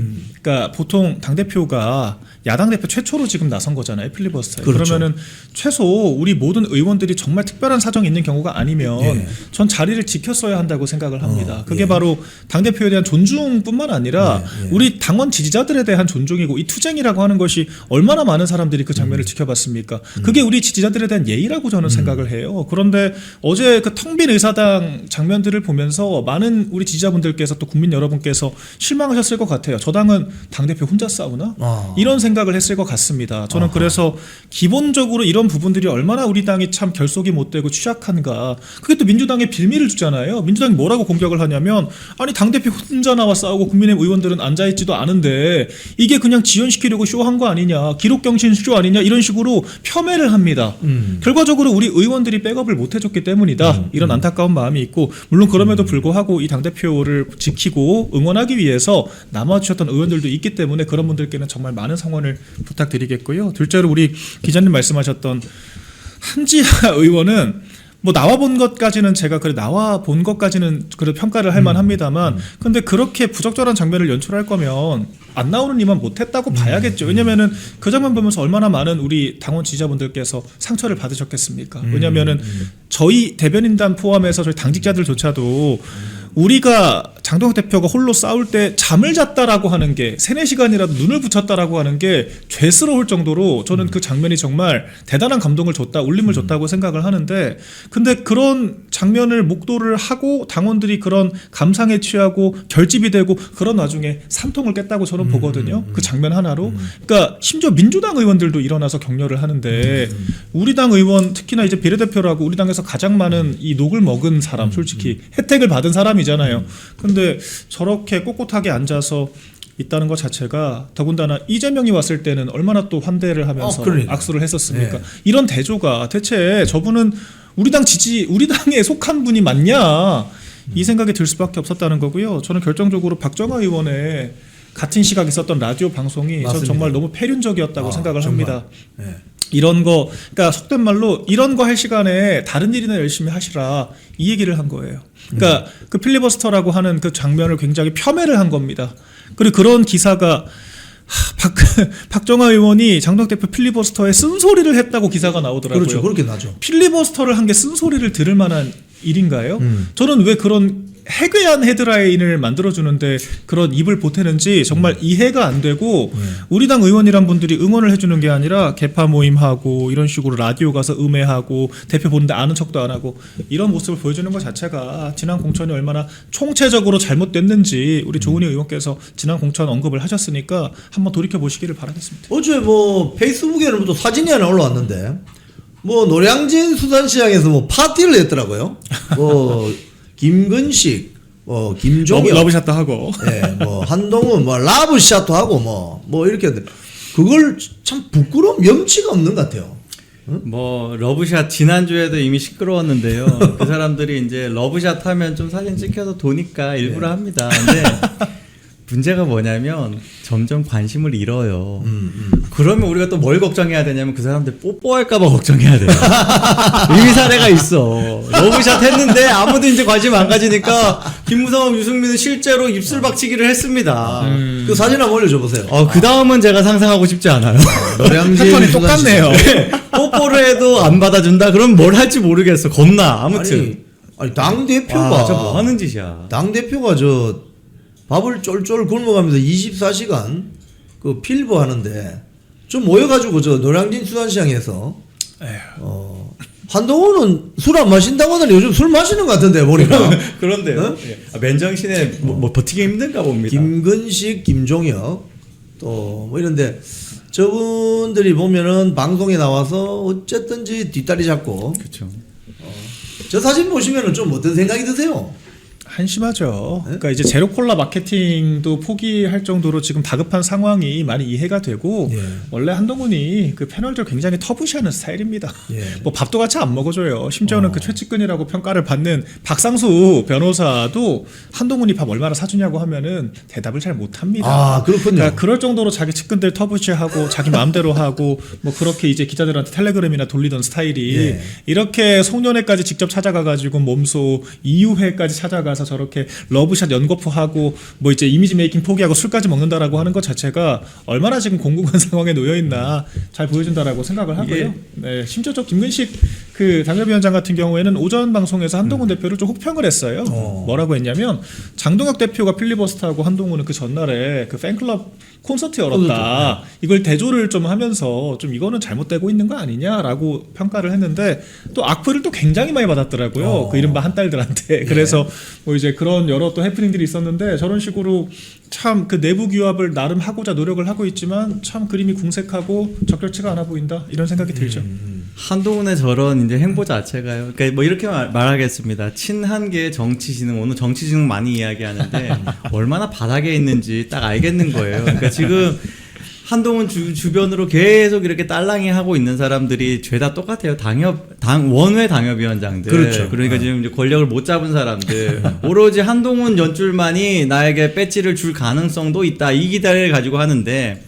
그러니까 보통 당대표가 야당 대표 최초로 지금 나선 거잖아요. 필리버스터에. 그렇죠. 그러면은 최소 우리 모든 의원들이 정말 특별한 사정이 있는 경우가 아니면 예. 전 자리를 지켰어야 한다고 생각을 합니다. 그게 예. 바로 당대표에 대한 존중뿐만 아니라 예. 우리 당원 지지자들에 대한 존중이고 이 투쟁이라고 하는 것이 얼마나 많은 사람들이 그 장면을 지켜봤습니까? 그게 우리 지지자들에 대한 예의라고 저는 생각을 해요. 그런데 어제 그 텅 빈 의사당 장면들을 보면서 많은 우리 지지자분들께서 또 국민 여러분께서 실망하셨을 것 같아요. 저 당은 당대표 혼자 싸우나? 이런 생각을 했을 것 같습니다. 저는 그래서 기본적으로 이런 부분들이 얼마나 우리 당이 참 결속이 못 되고 취약한가. 그게 또 민주당의 빌미를 주잖아요. 민주당이 뭐라고 공격을 하냐면 아니 당대표 혼자 나와 싸우고 국민의힘 의원들은 앉아있지도 않은데 이게 그냥 지연시키려고 쇼한 거 아니냐. 기록경신 쇼 아니냐. 이런 식으로 폄훼를 합니다. 결과적으로 우리 의원들이 백업을 못 해줬기 때문이다. 이런 안타까운 마음이 있고 물론 그럼에도 불구하고 이 당대표를 지키고 응원하기 위해서 남아주셨던 의원들도 있기 때문에 그런 분들께는 정말 많은 성원을 부탁드리겠고요. 둘째로 우리 기자님 말씀하셨던 한지아 의원은 뭐 나와 본 것까지는 제가 나와 본 것까지는 그래도 평가를 할 만합니다만 근데 그렇게 부적절한 장면을 연출할 거면 안 나오는 이만 못했다고 봐야겠죠. 왜냐면은 그 장면 보면서 얼마나 많은 우리 당원 지지자분들께서 상처를 받으셨겠습니까? 왜냐면은 저희 대변인단 포함해서 저희 당직자들조차도 우리가 장동혁 대표가 홀로 싸울 때 잠을 잤다라고 하는 게 3-4시간이라도 눈을 붙였다라고 하는 게 죄스러울 정도로 저는 그 장면이 정말 대단한 감동을 줬다, 울림을 줬다고 생각을 하는데 근데 그런 장면을 목도를 하고 당원들이 그런 감상에 취하고 결집이 되고 그런 와중에 산통을 깼다고 저는 보거든요. 그 장면 하나로. 그러니까 심지어 민주당 의원들도 일어나서 격려를 하는데 우리 당 의원 특히나 이제 비례대표라고 우리 당에서 가장 많은 이 녹을 먹은 사람 솔직히 혜택을 받은 사람이잖아요. 근데 저렇게 꼿꼿하게 앉아서 있다는 것 자체가 더군다나 이재명이 왔을 때는 얼마나 또 환대를 하면서 그러니까. 악수를 했었습니까? 네. 이런 대조가 대체 저분은 우리 당에 속한 분이 맞냐 이 생각이 들 수밖에 없었다는 거고요. 저는 결정적으로 박정아 의원의 같은 시각에 있었던 라디오 방송이 저는 정말 너무 폐륜적이었다고 생각을 정말. 합니다. 네. 이런 거, 그러니까 속된 말로 이런 거 할 시간에 다른 일이나 열심히 하시라 이 얘기를 한 거예요. 그러니까 그 필리버스터라고 하는 그 장면을 굉장히 폄훼를 한 겁니다. 그리고 그런 기사가 박정아 의원이 장동혁 대표 필리버스터에 쓴소리를 했다고 기사가 나오더라고요. 그렇죠. 그렇게 나죠. 필리버스터를 한 게 쓴소리를 들을 만한 일인가요? 저는 왜 그런 해괴한 헤드라인을 만들어주는데 그런 입을 보태는지 정말 이해가 안 되고 우리 당 의원이란 분들이 응원을 해주는 게 아니라 개파 모임하고 이런 식으로 라디오 가서 음해하고 대표 보는데 아는 척도 안 하고 이런 모습을 보여주는 것 자체가 지난 공천이 얼마나 총체적으로 잘못됐는지 우리 조은희 의원께서 지난 공천 언급을 하셨으니까 한번 돌이켜보시기를 바라겠습니다. 어제 뭐 페이스북에는 또 사진이 하나 올라왔는데 뭐 노량진 수산시장에서 뭐 파티를 했더라고요. 뭐 김근식, 김종혁, 러브샷도 하고, 뭐 한동훈, 뭐 라브샷도 하고 뭐 이렇게 했는데 그걸 참 부끄러움 염치가 없는 것 같아요. 뭐 러브샷 지난주에도 이미 시끄러웠는데요. 그 사람들이 이제 러브샷 하면 좀 사진 찍혀서 도니까 일부러 합니다. 근데 문제가 뭐냐면 점점 관심을 잃어요. 그러면 우리가 또 뭘 걱정해야 되냐면 그 사람들 뽀뽀할까봐 걱정해야 돼요. 이미 사례가 있어. 러브샷 했는데 아무도 이제 관심 안 가지니까 김무성, 유승민은 실제로 입술 박치기를 했습니다. 그 사진 한번 올려줘 보세요. 그 다음은 제가 상상하고 싶지 않아요. 노량진 패턴이 똑같네요. 뽀뽀를 해도 안 받아준다? 그럼 뭘 할지 모르겠어. 겁나. 아무튼. 아니 당 대표가 저 뭐 하는 짓이야. 당 대표가 저 밥을 쫄쫄 굶어가면서 24시간 그 필보 하는데 좀 모여가지고 저 노량진 수산시장에서 한동훈은 술 안 마신다고 하더니 요즘 술 마시는 것 같은데 보니까. 그런데요. 어? 예. 맨정신에 뭐 버티기 힘든가 봅니다. 김근식, 김종혁 또 뭐 이런데 저분들이 보면은 방송에 나와서 어쨌든지 뒷다리 잡고 그렇죠. 저 사진 보시면은 좀 어떤 생각이 드세요? 한심하죠. 그러니까 이제 제로 콜라 마케팅도 포기할 정도로 지금 다급한 상황이 많이 이해가 되고 예. 원래 한동훈이 그 패널들 굉장히 터부시하는 스타일입니다. 예. 뭐 밥도 같이 안 먹어줘요. 심지어는 그 최측근이라고 평가를 받는 박상수 변호사도 한동훈이 밥 얼마나 사주냐고 하면은 대답을 잘 못합니다. 아, 그렇군요. 그러니까 그럴 정도로 자기 측근들 터부시하고 자기 마음대로 하고 뭐 그렇게 이제 기자들한테 텔레그램이나 돌리던 스타일이 예. 이렇게 송년회까지 직접 찾아가가지고 몸소 이유회까지 찾아가서 저렇게 러브샷 연거푸하고 뭐 이제 이미지 메이킹 포기하고 술까지 먹는다라고 하는 것 자체가 얼마나 지금 공공한 상황에 놓여 있나 잘 보여준다라고 생각을 하고요. 네, 심지어 저 김근식 그 당협위원장 같은 경우에는 오전 방송에서 한동훈 대표를 좀 혹평을 했어요. 뭐라고 했냐면 장동혁 대표가 필리버스터하고 한동훈은 그 전날에 그 팬클럽 콘서트 열었다. 이걸 대조를 좀 하면서 좀 이거는 잘못되고 있는 거 아니냐라고 평가를 했는데 또 악플을 또 굉장히 많이 받았더라고요. 그 이른바 한딸들한테. 그래서 뭐 이제 그런 여러 또 해프닝들이 있었는데 저런 식으로 참 그 내부 규합을 나름 하고자 노력을 하고 있지만 참 그림이 궁색하고 적절치가 않아 보인다 이런 생각이 들죠. 한동훈의 저런 이제 행보 자체가요. 그러니까 뭐 이렇게 말하겠습니다. 친한계 정치진흥 오늘 정치진흥 많이 이야기하는데 얼마나 바닥에 있는지 딱 알겠는 거예요. 그러니까 지금 한동훈 주변으로 계속 이렇게 딸랑이 하고 있는 사람들이 죄다 똑같아요. 원외 당협위원장들. 그렇죠. 그러니까 지금 이제 권력을 못 잡은 사람들. 오로지 한동훈 연줄만이 나에게 배지를 줄 가능성도 있다. 이 기대를 가지고 하는데.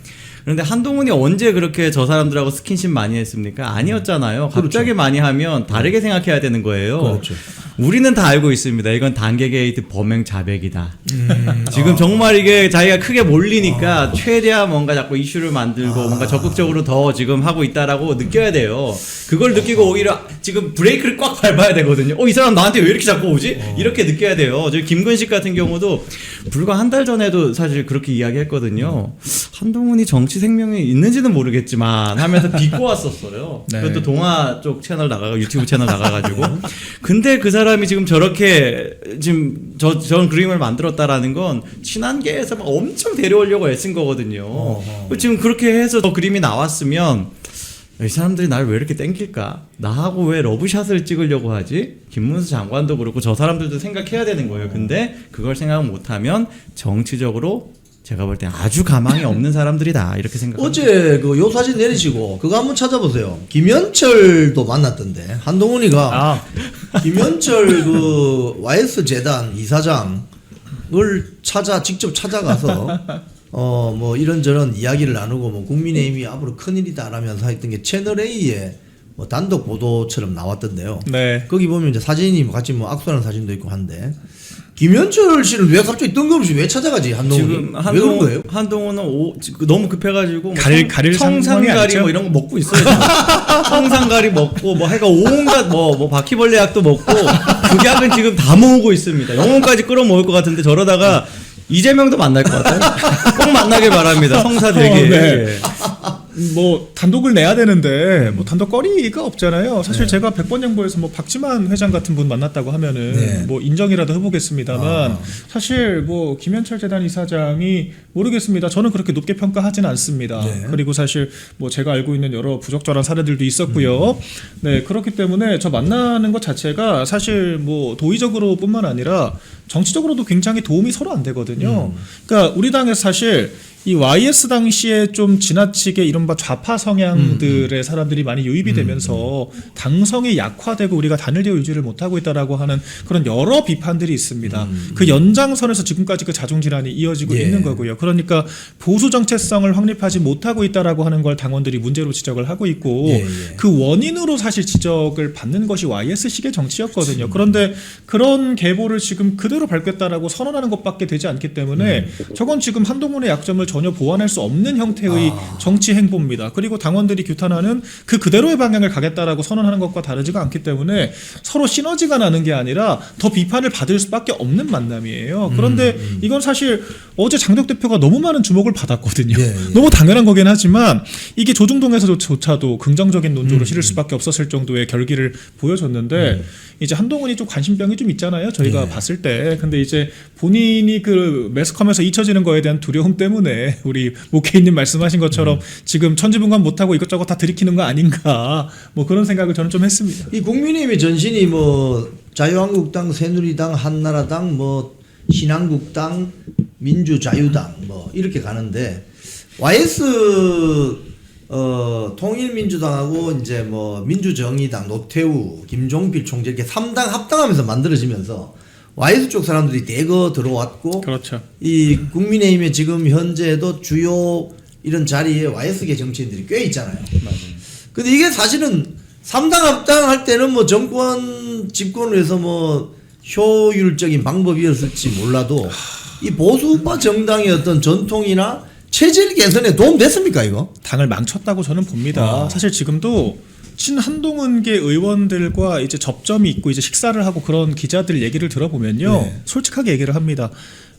그런데 한동훈이 언제 그렇게 저 사람들하고 스킨십 많이 했습니까? 아니었잖아요. 갑자기 그렇죠. 많이 하면 다르게 생각해야 되는 거예요. 그렇죠. 우리는 다 알고 있습니다. 이건 단계 게이트 범행 자백이다. 지금 정말 이게 자기가 크게 몰리니까 최대한 뭔가 자꾸 이슈를 만들고 뭔가 적극적으로 더 지금 하고 있다라고 느껴야 돼요. 그걸 느끼고 오히려 지금 브레이크를 꽉 밟아야 되거든요. 이 사람 나한테 왜 이렇게 자꾸 오지? 이렇게 느껴야 돼요. 지금 김근식 같은 경우도 불과 한 달 전에도 사실 그렇게 이야기했거든요. 한동훈이 정치 생명이 있는지는 모르겠지만 하면서 비꼬 왔었어요. 네. 그것도 동아 쪽 채널 나가고 유튜브 채널 나가가지고. 근데 그 사람이 지금 저렇게 지금 저런 그림을 만들었다라는 건 친한계에서 막 엄청 데려오려고 애쓴 거거든요. 지금 그렇게 해서 저 그림이 나왔으면 이 사람들이 날 왜 이렇게 땡길까? 나하고 왜 러브샷을 찍으려고 하지? 김문수 장관도 그렇고 저 사람들도 생각해야 되는 거예요. 근데 그걸 생각 못하면 정치적으로 제가 볼 때 아주 가망이 없는 사람들이다 이렇게 생각합니다. 어제 그 요 사진 내리시고 그거 한번 찾아보세요. 김현철도 만났던데 한동훈이가 김현철 그 YS 재단 이사장을 직접 찾아가서 뭐 이런저런 이야기를 나누고 뭐 국민의힘이 앞으로 큰일이다라면서 했던 게 채널 A에 뭐 단독 보도처럼 나왔던데요. 네. 거기 보면 이제 사진이 같이 뭐 악수하는 사진도 있고 한데 김현철 씨는 왜 갑자기 뜬금없이 왜 찾아가지 한동훈이? 지금 왜 그런 거예요? 한동훈은 너무 급해가지고 뭐 가릴 상황이 청산가리 아니죠? 뭐 이런 거 먹고 있어요. 청산가리 먹고 뭐 해가 온갖 뭐 바퀴벌레 약도 먹고 그 약은 지금 다 모으고 있습니다. 영혼까지 끌어모을 것 같은데 저러다가 이재명도 만날 것 같아요. 꼭 만나길 바랍니다. 성사되게. 네. 뭐 단독을 내야 되는데 뭐 단독 거리가 없잖아요. 사실 제가 100번 양보해서 뭐 박지만 회장 같은 분 만났다고 하면은 네. 뭐 인정이라도 해보겠습니다만 사실 뭐 김현철 재단 이사장이 모르겠습니다. 저는 그렇게 높게 평가하지는 않습니다. 네. 그리고 사실 뭐 제가 알고 있는 여러 부적절한 사례들도 있었고요. 네, 그렇기 때문에 저 만나는 것 자체가 사실 뭐 도의적으로뿐만 아니라 정치적으로도 굉장히 도움이 서로 안 되거든요. 그러니까 우리 당에서 사실 이 YS 당시에 좀 지나치게 이른바 좌파 성향들의 사람들이 많이 유입이 되면서 당성이 약화되고 우리가 단일되어 유지를 못하고 있다라고 하는 그런 여러 비판들이 있습니다. 그 연장선에서 지금까지 그 자중질환이 이어지고 예. 있는 거고요. 그러니까 보수 정체성을 확립하지 못하고 있다라고 하는 걸 당원들이 문제로 지적을 하고 있고 예. 그 원인으로 사실 지적을 받는 것이 YS식의 정치였거든요. 그런데 그런 계보를 지금 그대로 밟겠다라고 선언하는 것밖에 되지 않기 때문에 저건 지금 한동훈의 약점을 전혀 보완할 수 없는 형태의 정치 행보입니다. 그리고 당원들이 규탄하는 그 그대로의 방향을 가겠다라고 선언하는 것과 다르지가 않기 때문에 서로 시너지가 나는 게 아니라 더 비판을 받을 수밖에 없는 만남이에요. 그런데 이건 사실 어제 장덕 대표가 너무 많은 주목을 받았거든요. 너무 당연한 거긴 하지만 이게 조중동에서조차도 긍정적인 논조로 실을 수밖에 없었을 정도의 결기를 보여줬는데 이제 한동훈이 좀 관심병이 좀 있잖아요. 저희가 봤을 때. 근데 이제 본인이 그 매스컴에서 잊혀지는 거에 대한 두려움 때문에 우리 모케이님 말씀하신 것처럼 지금 천지분간 못하고 이것저것 다 들이키는 거 아닌가 뭐 그런 생각을 저는 좀 했습니다. 이 국민의힘의 전신이 뭐 자유한국당, 새누리당, 한나라당, 뭐 신한국당, 민주자유당 뭐 이렇게 가는데 YS 통일민주당하고 이제 뭐 민주정의당, 노태우, 김종필 총재 이렇게 3당 합당하면서 만들어지면서 YS 쪽 사람들이 대거 들어왔고 그렇죠. 이 국민의힘의 지금 현재도 주요 이런 자리에 YS계 정치인들이 꽤 있잖아요. 맞아요. 근데 이게 사실은 3당 합당할 때는 뭐 정권 집권을 해서 뭐 효율적인 방법이었을지 몰라도 이 보수파 정당의 어떤 전통이나 체질 개선에 도움 됐습니까 이거? 당을 망쳤다고 저는 봅니다. 사실 지금도 친한동훈계 의원들과 이제 접점이 있고 이제 식사를 하고 그런 기자들 얘기를 들어보면요. 솔직하게 얘기를 합니다.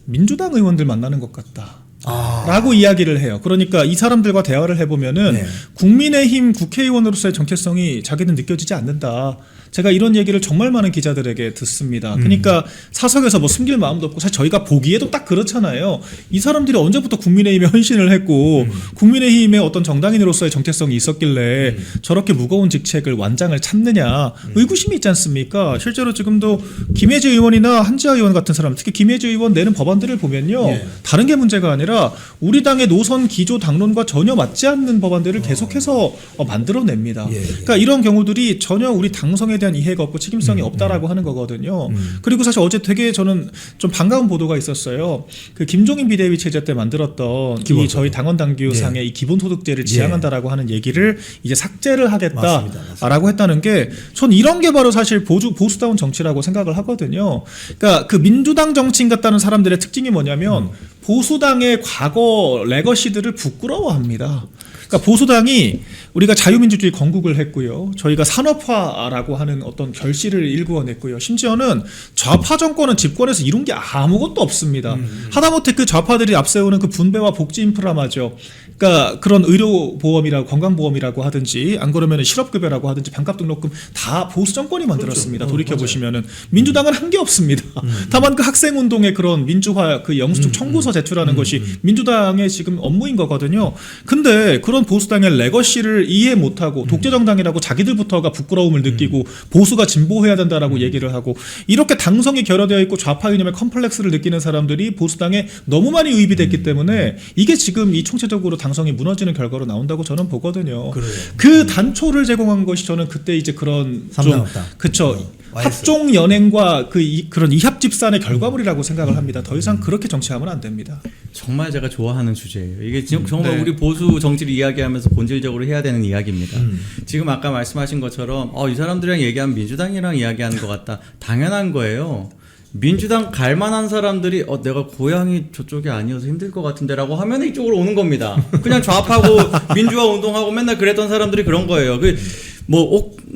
민주당 의원들 만나는 것 같다. 라고 이야기를 해요. 그러니까 이 사람들과 대화를 해보면은 국민의힘 국회의원으로서의 정체성이 자기는 느껴지지 않는다. 제가 이런 얘기를 정말 많은 기자들에게 듣습니다. 그러니까 사석에서 뭐 숨길 마음도 없고 사실 저희가 보기에도 딱 그렇잖아요. 이 사람들이 언제부터 국민의힘에 헌신을 했고 국민의힘의 어떤 정당인으로서의 정체성이 있었길래 저렇게 무거운 직책을 완장을 찾느냐 의구심이 있지 않습니까? 실제로 지금도 김혜지 의원이나 한지아 의원 같은 사람, 특히 김혜지 의원 내는 법안들을 보면요. 다른 게 문제가 아니라 우리 당의 노선 기조 당론과 전혀 맞지 않는 법안들을 계속해서 만들어냅니다. 그러니까 이런 경우들이 전혀 우리 당성에 대한 이해가 없고 책임성이 없다라고 하는 거거든요. 그리고 사실 어제 되게 저는 좀 반가운 보도가 있었어요. 그 김종인 비대위 체제 때 만들었던 이 저희 당원 당규상의 이 기본소득제를 지향한다라고 하는 얘기를 이제 삭제를 하겠다라고 했다는 게 전 이런 게 바로 사실 보수다운 정치라고 생각을 하거든요. 그러니까 그 민주당 정치인 같다는 사람들의 특징이 뭐냐면 보수당의 과거 레거시들을 부끄러워합니다. 그러니까 보수당이 우리가 자유민주주의 건국을 했고요. 저희가 산업화라고 하는 어떤 결실을 일구어냈고요. 심지어는 좌파 정권은 집권에서 이룬 게 아무것도 없습니다. 하다못해 그 좌파들이 앞세우는 그 분배와 복지 인프라마저 그러니까 그런 의료보험이라고 건강보험이라고 하든지 안 그러면 실업급여라고 하든지 반값 등록금 다 보수 정권이 만들었습니다. 돌이켜보시면은 민주당은 한 게 없습니다. 다만 그 학생운동의 그런 민주화 그 영수증 청구서 제출하는 것이 민주당의 지금 업무인 거거든요. 근데 그런 보수당의 레거시를 이해 못하고 독재정당이라고 자기들부터가 부끄러움을 느끼고 보수가 진보해야 된다라고 얘기를 하고 이렇게 당성이 결여되어 있고 좌파 이념의 컴플렉스를 느끼는 사람들이 보수당에 너무 많이 의입이 됐기 때문에 이게 지금 이 총체적으로 당성이 무너지는 결과로 나온다고 저는 보거든요. 그 단초를 제공한 것이 저는 그때 이제 그런 좀 그쵸. 합종 연행과 그런 이합 집산의 결과물이라고 생각을 합니다. 더 이상 그렇게 정치하면 안 됩니다. 정말 제가 좋아하는 주제예요. 이게 지금 정말 우리 보수 정치를 이야기하면서 본질적으로 해야 되는 이야기입니다. 지금 아까 말씀하신 것처럼 이 사람들이랑 얘기하면 민주당이랑 이야기하는 것 같다. 당연한 거예요. 민주당 갈 만한 사람들이 내가 고향이 저쪽이 아니어서 힘들 것 같은데 라고 하면 이쪽으로 오는 겁니다. 그냥 좌파고 민주화 운동하고 맨날 그랬던 사람들이 그런 거예요.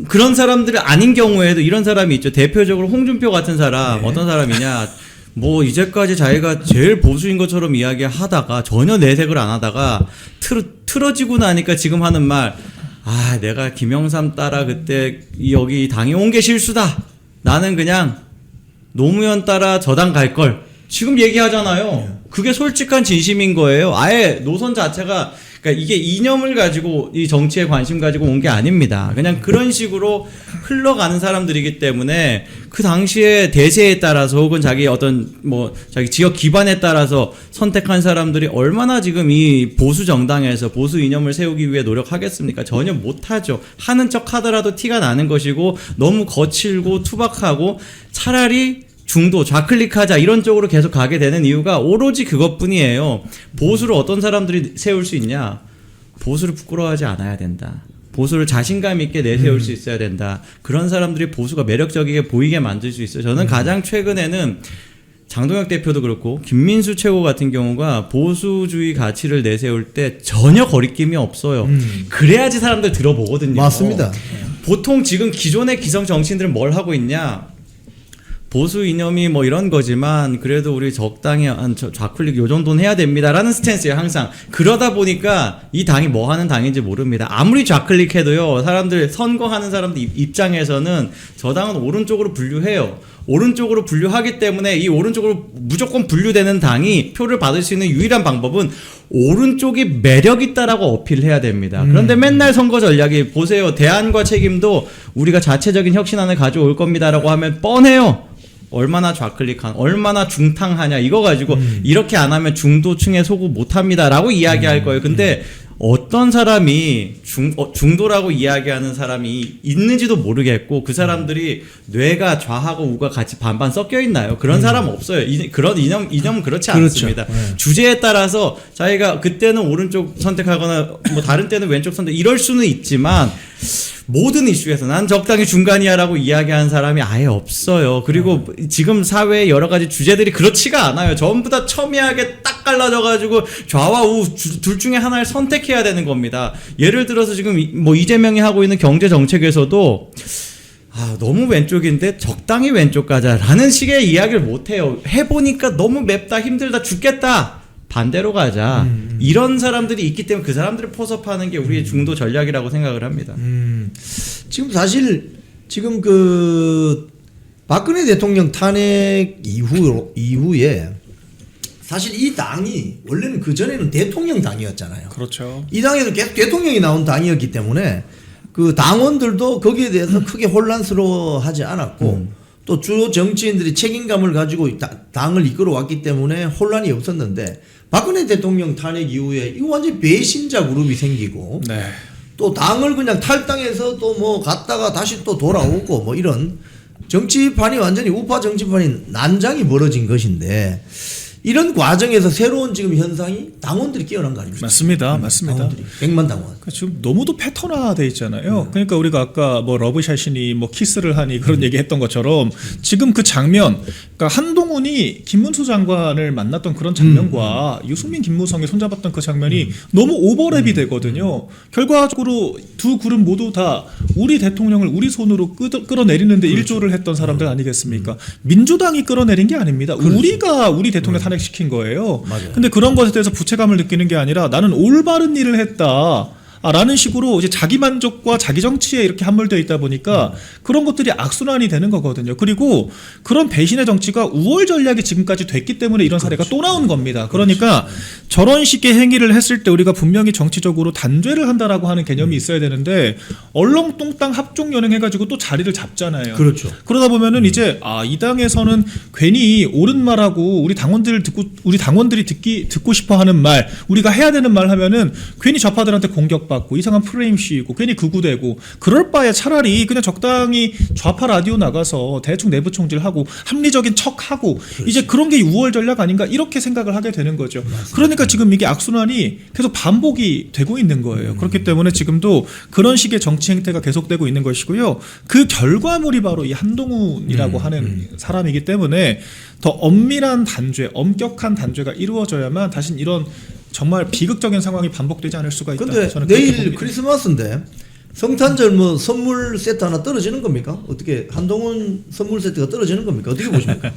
그런 사람들이 아닌 경우에도 이런 사람이 있죠. 대표적으로 홍준표 같은 사람 어떤 사람이냐. 뭐 이제까지 자기가 제일 보수인 것처럼 이야기하다가 전혀 내색을 안 하다가 틀어지고 나니까 지금 하는 말 내가 김영삼 따라 그때 여기 당에 온 게 실수다. 나는 그냥 노무현 따라 저당 갈 걸 지금 얘기하잖아요. 그게 솔직한 진심인 거예요. 아예 노선 자체가 그러니까 이게 이념을 가지고 이 정치에 관심 가지고 온 게 아닙니다. 그냥 그런 식으로 흘러가는 사람들이기 때문에 그 당시에 대세에 따라서 혹은 자기 어떤 자기 지역 기반에 따라서 선택한 사람들이 얼마나 지금 이 보수 정당에서 보수 이념을 세우기 위해 노력하겠습니까? 전혀 못하죠. 하는 척 하더라도 티가 나는 것이고 너무 거칠고 투박하고 차라리 중도 좌클릭하자 이런 쪽으로 계속 가게 되는 이유가 오로지 그것뿐이에요. 보수를 어떤 사람들이 세울 수 있냐? 보수를 부끄러워하지 않아야 된다. 보수를 자신감 있게 내세울 수 있어야 된다. 그런 사람들이 보수가 매력적이게 보이게 만들 수 있어요. 저는 가장 최근에는 장동혁 대표도 그렇고 김민수 최고 같은 경우가 보수주의 가치를 내세울 때 전혀 거리낌이 없어요. 그래야지 사람들 들어보거든요. 맞습니다. 보통 지금 기존의 기성 정치인들은 뭘 하고 있냐? 보수 이념이 뭐 이런 거지만 그래도 우리 적당히 한 좌클릭 요 정도는 해야 됩니다라는 스탠스예요 항상. 그러다 보니까 이 당이 뭐 하는 당인지 모릅니다. 아무리 좌클릭해도요 사람들 선거하는 사람들 입장에서는 저 당은 오른쪽으로 분류해요. 오른쪽으로 분류하기 때문에 이 오른쪽으로 무조건 분류되는 당이 표를 받을 수 있는 유일한 방법은 오른쪽이 매력 있다라고 어필해야 됩니다. 그런데 맨날 선거 전략이 보세요. 대안과 책임도 우리가 자체적인 혁신안을 가져올 겁니다라고 하면 뻔해요. 얼마나 좌클릭한, 얼마나 중탕하냐 이거 가지고 이렇게 안 하면 중도층에 소구 못합니다라고 이야기할 거예요. 근데 어떤 사람이 중도라고 이야기하는 사람이 있는지도 모르겠고 그 사람들이 뇌가 좌하고 우가 같이 반반 섞여 있나요? 그런 사람 없어요. 그런 이념은 그렇지 않습니다. 그렇죠. 주제에 따라서 자기가 그때는 오른쪽 선택하거나 뭐 다른 때는 왼쪽 선택 이럴 수는 있지만 모든 이슈에서 난 적당히 중간이야라고 이야기하는 사람이 아예 없어요. 그리고 지금 사회의 여러 가지 주제들이 그렇지가 않아요. 전부 다 첨예하게 딱 갈라져가지고 좌와 우 둘 중에 하나를 선택해야 되는 겁니다. 예를 들어서 지금 뭐 이재명이 하고 있는 경제 정책에서도 너무 왼쪽인데 적당히 왼쪽 가자라는 식의 이야기를 못해요. 해보니까 너무 맵다 힘들다 죽겠다. 반대로 가자. 이런 사람들이 있기 때문에 그 사람들을 포섭하는 게 우리의 중도 전략이라고 생각을 합니다. 지금 사실 지금 그 박근혜 대통령 탄핵 이후에 사실 이 당이 원래는 그 전에는 대통령 당이었잖아요. 그렇죠. 이 당에서 계속 대통령이 나온 당이었기 때문에 그 당원들도 거기에 대해서 크게 혼란스러워하지 않았고 또 주요 정치인들이 책임감을 가지고 당을 이끌어왔기 때문에 혼란이 없었는데 박근혜 대통령 탄핵 이후에 이거 완전 배신자 그룹이 생기고 네. 또 당을 그냥 탈당해서 또 뭐 갔다가 다시 또 돌아오고 뭐 이런 정치판이 완전히 우파 정치판이 난장이 벌어진 것인데 이런 과정에서 새로운 지금 현상이 당원들이 깨어난 거 아닙니까? 맞습니다. 당원들이 100만 당원. 그러니까 지금 너무도 패턴화돼 있잖아요. 그러니까 우리가 아까 뭐 러브샷이니 뭐 키스를 하니 그런 얘기했던 것처럼 지금 그 장면, 그러니까 한동훈이 김문수 장관을 만났던 그런 장면과 유승민 김무성이 손잡았던 그 장면이 너무 오버랩이 되거든요. 결과적으로 두 그룹 모두 다 우리 대통령을 우리 손으로 끌어내리는데 일조를 했던 사람들 아니겠습니까? 민주당이 끌어내린 게 아닙니다. 우리가 우리 대통령 탄핵시킨 거예요. 맞아요. 근데 그런 것에 대해서 부채감을 느끼는 게 아니라 나는 올바른 일을 했다. 라는 식으로 이제 자기 만족과 자기 정치에 이렇게 함몰되어 있다 보니까 그런 것들이 악순환이 되는 거거든요. 그리고 그런 배신의 정치가 우월 전략이 지금까지 됐기 때문에 이런 사례가 또 나오는 겁니다. 그러니까 저런 식의 행위를 했을 때 우리가 분명히 정치적으로 단죄를 한다라고 하는 개념이 있어야 되는데 얼렁뚱땅 합종연행 해가지고 또 자리를 잡잖아요. 그렇죠. 그러다 보면은 이제 이 당에서는 괜히 옳은 말하고 우리 당원들이 듣고 싶어하는 말, 우리가 해야 되는 말 하면은 괜히 좌파들한테 공격받고 이상한 프레임 씌우고 괜히 극우되고 그럴 바에 차라리 그냥 적당히 좌파 라디오 나가서 대충 내부 총질하고 합리적인 척하고 그렇지. 이제 그런 게 6월 전략 아닌가 이렇게 생각을 하게 되는 거죠. 맞습니다. 그러니까 지금 이게 악순환이 계속 반복이 되고 있는 거예요. 그렇기 때문에 지금도 그런 식의 정치 행태가 계속되고 있는 것이고요. 그 결과물이 바로 이 한동훈이라고 하는 사람이기 때문에 더 엄밀한 단죄, 엄격한 단죄가 이루어져야만 다신 이런 정말 비극적인 상황이 반복되지 않을 수가 있다. 근데 저는 그렇게 내일 봅니다. 크리스마스인데 성탄절 뭐 선물 세트 하나 떨어지는 겁니까? 어떻게 한동훈 선물 세트가 떨어지는 겁니까? 어떻게 보십니까?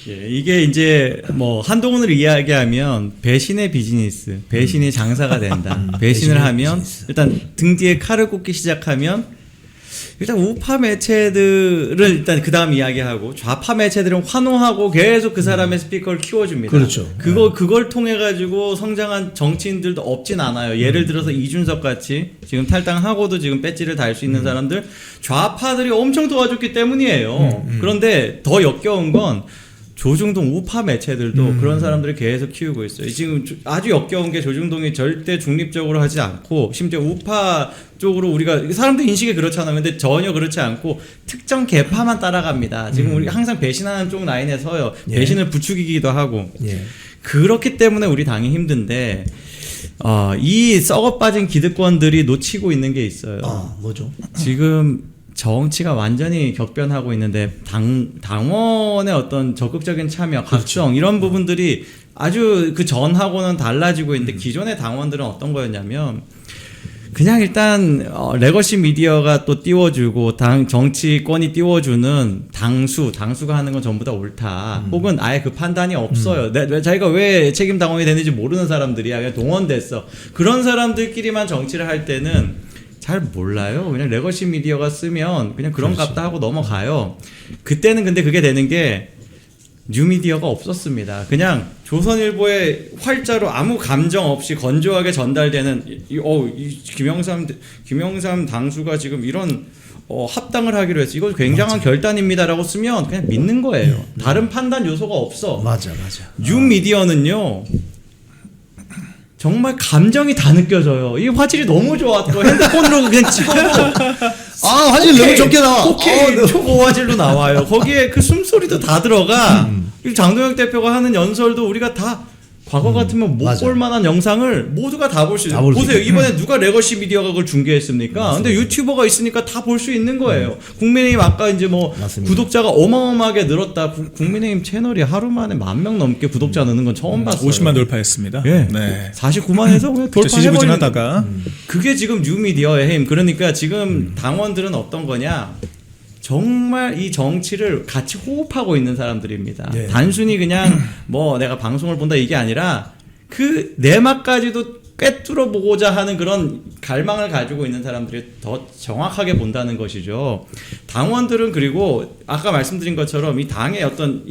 예, 이게 이제 뭐 한동훈을 이야기하면 배신의 비즈니스, 배신의 장사가 된다. 배신을 배신의 하면 비즈니스. 일단 등 뒤에 칼을 꽂기 시작하면 일단 우파 매체들을 일단 그 다음 이야기하고 좌파 매체들은 환호하고 계속 그 사람의 스피커를 키워줍니다. 그렇죠. 그걸 통해 가지고 성장한 정치인들도 없진 않아요. 예를 들어서 이준석 같이 지금 탈당하고도 지금 배지를 달 수 있는 사람들 좌파들이 엄청 도와줬기 때문이에요. 그런데 더 역겨운 건 조중동 우파 매체들도 그런 사람들을 계속 키우고 있어요. 지금 아주 역겨운 게 조중동이 절대 중립적으로 하지 않고 심지어 우파 쪽으로 우리가 사람들 인식이 그렇잖아요. 근데 전혀 그렇지 않고 특정 계파만 따라갑니다. 지금 우리 항상 배신하는 쪽 라인에 서요. 예. 배신을 부추기기도 하고. 예. 그렇기 때문에 우리 당이 힘든데 이 썩어 빠진 기득권들이 놓치고 있는 게 있어요. 뭐죠? 지금 정치가 완전히 격변하고 있는데 당원의 어떤 적극적인 참여, 각성 이런 부분들이 아주 그 전하고는 달라지고 있는데 기존의 당원들은 어떤 거였냐면 그냥 일단 레거시 미디어가 또 띄워주고 정치권이 띄워주는 당수가 하는 건 전부 다 옳다. 혹은 아예 그 판단이 없어요. 자기가 왜 책임 당원이 됐는지 모르는 사람들이야. 그냥 동원됐어. 그런 사람들끼리만 정치를 할 때는 잘 몰라요. 그냥 레거시 미디어가 쓰면 그냥 그런 값다 하고 넘어가요. 그때는 근데 그게 되는 게 뉴미디어가 없었습니다. 그냥 조선일보의 활자로 아무 감정 없이 건조하게 전달되는 김영삼 당수가 지금 이런 합당을 하기로 했어. 이거 굉장한 맞아. 결단입니다라고 쓰면 그냥 믿는 거예요. 다른 판단 요소가 없어. 맞아. 뉴미디어는요. 정말 감정이 다 느껴져요. 이 화질이 너무 좋아. 핸드폰으로 그냥 찍어도 화질 너무 좋게 나와. 4K 초고화질로 나와요. 거기에 그 숨소리도 다 들어가. 장동혁 대표가 하는 연설도 우리가 다 과거 같으면 못 맞아. 볼 만한 영상을 모두가 다 볼 수 있어요. 보세요. 이번에 누가 레거시 미디어가 그걸 중계했습니까? 맞습니다. 근데 유튜버가 있으니까 다 볼 수 있는 거예요. 국민의힘 아까 이제 뭐 맞습니다. 구독자가 어마어마하게 늘었다. 국민의힘 채널이 하루 만에 10,000명 넘게 구독자 느는 건 처음 봤어요. 50만 돌파했습니다. 예. 네. 49만에서 그냥 진짜 돌파해버리는 지지부진하다가 그게 지금 뉴미디어의 힘. 그러니까 지금 당원들은 어떤 거냐? 정말 이 정치를 같이 호흡하고 있는 사람들입니다. 네. 단순히 그냥 뭐 내가 방송을 본다 이게 아니라 그 내막까지도 꿰뚫어 보고자 하는 그런 갈망을 가지고 있는 사람들이 더 정확하게 본다는 것이죠. 당원들은 그리고 아까 말씀드린 것처럼 이 당의 어떤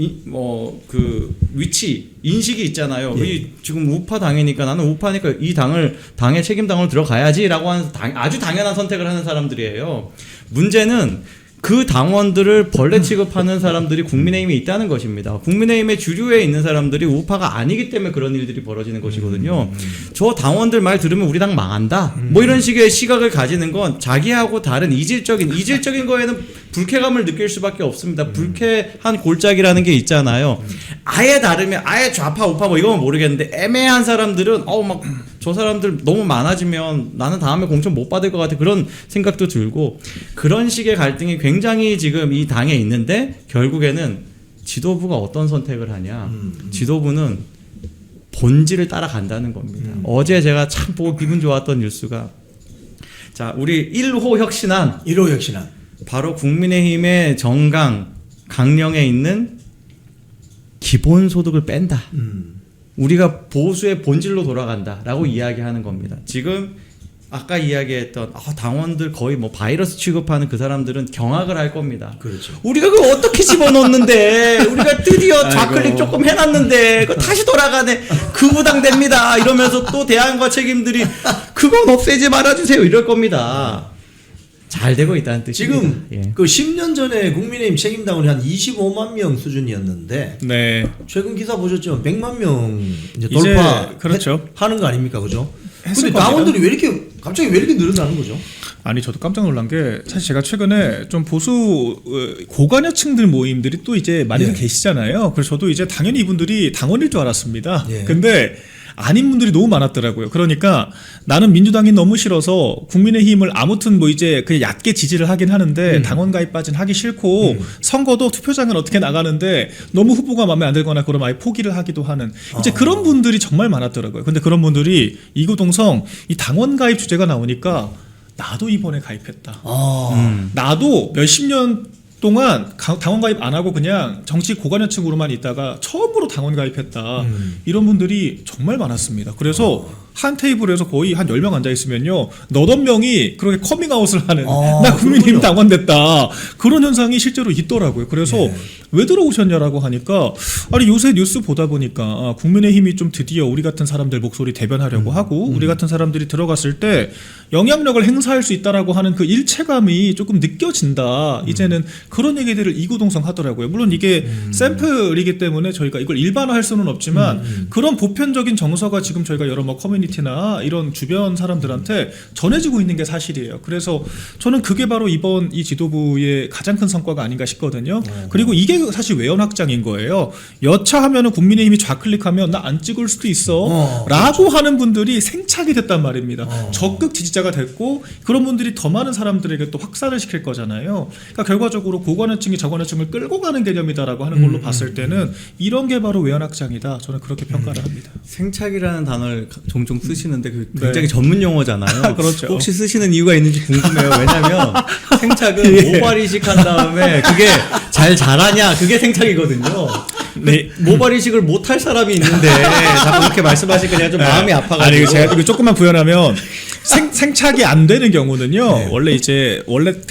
그 위치 인식이 있잖아요. 예. 이 지금 우파 당이니까 나는 우파니까 이 당의 책임 당으로 들어가야지라고 하는 아주 당연한 선택을 하는 사람들이에요. 문제는 그 당원들을 벌레 취급하는 사람들이 국민의힘에 있다는 것입니다. 국민의힘의 주류에 있는 사람들이 우파가 아니기 때문에 그런 일들이 벌어지는 것이거든요. 저 당원들 말 들으면 우리 당 망한다. 뭐 이런 식의 시각을 가지는 건 자기하고 다른 이질적인 거에는 불쾌감을 느낄 수밖에 없습니다. 불쾌한 골짜기라는 게 있잖아요. 아예 다르면 아예 좌파 우파 뭐 이건 모르겠는데 애매한 사람들은 막 저 사람들 너무 많아지면 나는 다음에 공천 못 받을 것 같아 그런 생각도 들고 그런 식의 갈등이 굉장히 지금 이 당에 있는데 결국에는 지도부가 어떤 선택을 하냐. 지도부는 본질을 따라간다는 겁니다. 어제 제가 참 보고 기분 좋았던 뉴스가 자 우리 1호 혁신안 바로 국민의힘의 정강 강령에 있는 기본소득을 뺀다. 우리가 보수의 본질로 돌아간다라고 이야기하는 겁니다. 지금 아까 이야기했던 당원들 거의 뭐 바이러스 취급하는 그 사람들은 경악을 할 겁니다. 그렇죠. 우리가 그걸 어떻게 집어넣었는데 우리가 드디어 좌클릭 조금 해놨는데 그거 다시 돌아가네. 극우당됩니다. 이러면서 또 대안과 책임들이 그건 없애지 말아주세요. 이럴 겁니다. 잘 되고 있다는 뜻입니다. 지금 예. 그 10년 전에 국민의힘 책임당원이 한 25만 명 수준이었는데 네. 최근 기사 보셨지만 100만 명 이제 이제 돌파 그렇죠. 하는 거 아닙니까, 그죠? 했을 근데 겁니다. 당원들이 갑자기 왜 이렇게 늘어나는 거죠? 아니 저도 깜짝 놀란 게 사실 제가 최근에 좀 보수 고관여층들 모임들이 또 이제 많이들 예. 계시잖아요. 그래서 저도 이제 당연히 이분들이 당원일 줄 알았습니다. 예. 근데 아닌 분들이 너무 많았더라고요. 그러니까 나는 민주당이 너무 싫어서 국민의힘을 아무튼 뭐 이제 그냥 얕게 지지를 하긴 하는데 당원 가입까지는 하기 싫고 선거도 투표장은 어떻게 나가는데 너무 후보가 마음에 안 들거나 그러면 아예 포기를 하기도 하는 이제 그런 분들이 정말 많았더라고요. 근데 그런 분들이 이구동성 이 당원 가입 주제가 나오니까 나도 이번에 가입했다. 나도 몇십 년 동안 당원 가입 안 하고 그냥 정치 고관여층으로만 있다가 처음으로 당원 가입했다. 이런 분들이 정말 많았습니다. 그래서 한 테이블에서 거의 한 10명 앉아 있으면요. 8명이 그렇게 커밍아웃을 하는 나 국민의힘 당원됐다. 그런 현상이 실제로 있더라고요. 그래서 왜 들어오셨냐라고 하니까 아니 요새 뉴스 보다 보니까 국민의힘이 좀 드디어 우리 같은 사람들 목소리 대변하려고 하고 우리 같은 사람들이 들어갔을 때 영향력을 행사할 수 있다라고 하는 그 일체감이 조금 느껴진다. 이제는 그런 얘기들을 이구동성 하더라고요. 물론 이게 샘플이기 때문에 저희가 이걸 일반화할 수는 없지만 그런 보편적인 정서가 지금 저희가 여러 뭐 커뮤니티나 이런 주변 사람들한테 전해지고 있는 게 사실이에요. 그래서 저는 그게 바로 이번 이 지도부의 가장 큰 성과가 아닌가 싶거든요. 그리고 이게 이게 사실 외연 확장인 거예요. 여차하면은 국민의힘이 좌클릭하면 나 안 찍을 수도 있어 라고 하는 분들이 생착이 됐단 말입니다. 적극 지지자가 됐고 그런 분들이 더 많은 사람들에게 또 확산을 시킬 거잖아요. 그러니까 결과적으로 고관여층이 저관여층을 끌고 가는 개념이다라고 하는 걸로 봤을 때는 이런 게 바로 외연 확장이다. 저는 그렇게 평가를 합니다. 생착이라는 단어를 종종 쓰시는데 그 굉장히 전문 용어잖아요. 그렇죠. 혹시 쓰시는 이유가 있는지 궁금해요. 왜냐하면 생착은 모발 이식한 다음에 그게 잘 자라냐 그게 생착이거든요. 네, 모발 이식을 못할 사람이 있는데 자꾸 그렇게 말씀하시니까 제가 좀 마음이 아파가지고. 아니 제가 이거 조금만 부연하면 생착이 안 되는 경우는요. 원래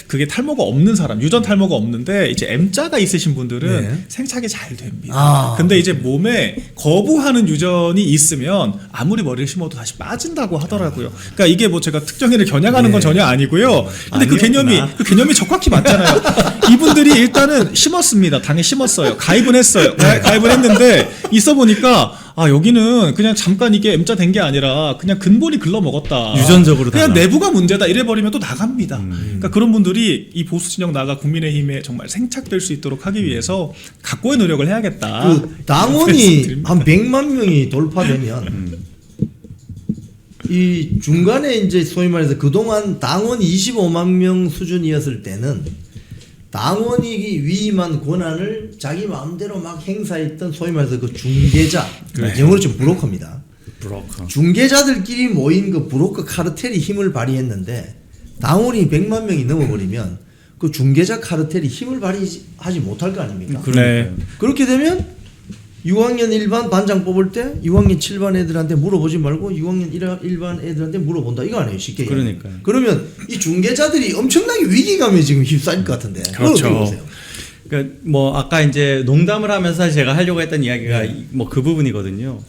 그게 탈모가 없는 사람, 유전 탈모가 없는데 이제 M자가 있으신 분들은 생착이 잘 됩니다. 근데 이제 몸에 거부하는 유전이 있으면 아무리 머리를 심어도 다시 빠진다고 하더라고요. 그러니까 이게 뭐 제가 특정인을 겨냥하는 건 전혀 아니고요. 근데 그 개념이 정확히 맞잖아요. 이분들이 일단은 심었습니다. 당에 심었어요. 가입은 했어요. 가입을 했는데 있어 보니까 아 여기는 그냥 잠깐 이게 M자 된 게 아니라 그냥 근본이 글러 먹었다. 유전적으로 그냥 달라. 내부가 문제다 이래버리면 또 나갑니다. 그러니까 그런 분들이 이 보수 진영 나가 국민의힘에 정말 생착될 수 있도록 하기 위해서 각고의 노력을 해야겠다. 그 당원이 한 100만 명이 돌파되면 이 중간에 이제 소위 말해서 그동안 당원 25만 명 수준이었을 때는 당원이 위임한 권한을 자기 마음대로 막 행사했던 소위 말해서 그 중개자, 영어로 좀 브로커입니다. 브로커. 중개자들끼리 모인 그 브로커 카르텔이 힘을 발휘했는데 당원이 100만 명이 넘어버리면 그 중개자 카르텔이 힘을 발휘하지 못할 거 아닙니까? 네. 그렇게 되면 6학년 1반 반장 뽑을 때 6학년 7반 애들한테 물어보지 말고 6학년 1반 애들한테 물어본다 이거 아니에요 쉽게 얘기하면. 그러니까요. 그러면 이 중개자들이 엄청나게 위기감에 지금 휩싸일 것 같은데 그렇죠. 그걸 어떻게 보세요? 그러니까 뭐 아까 이제 농담을 하면서 사실 제가 하려고 했던 이야기가 뭐 그 부분이거든요.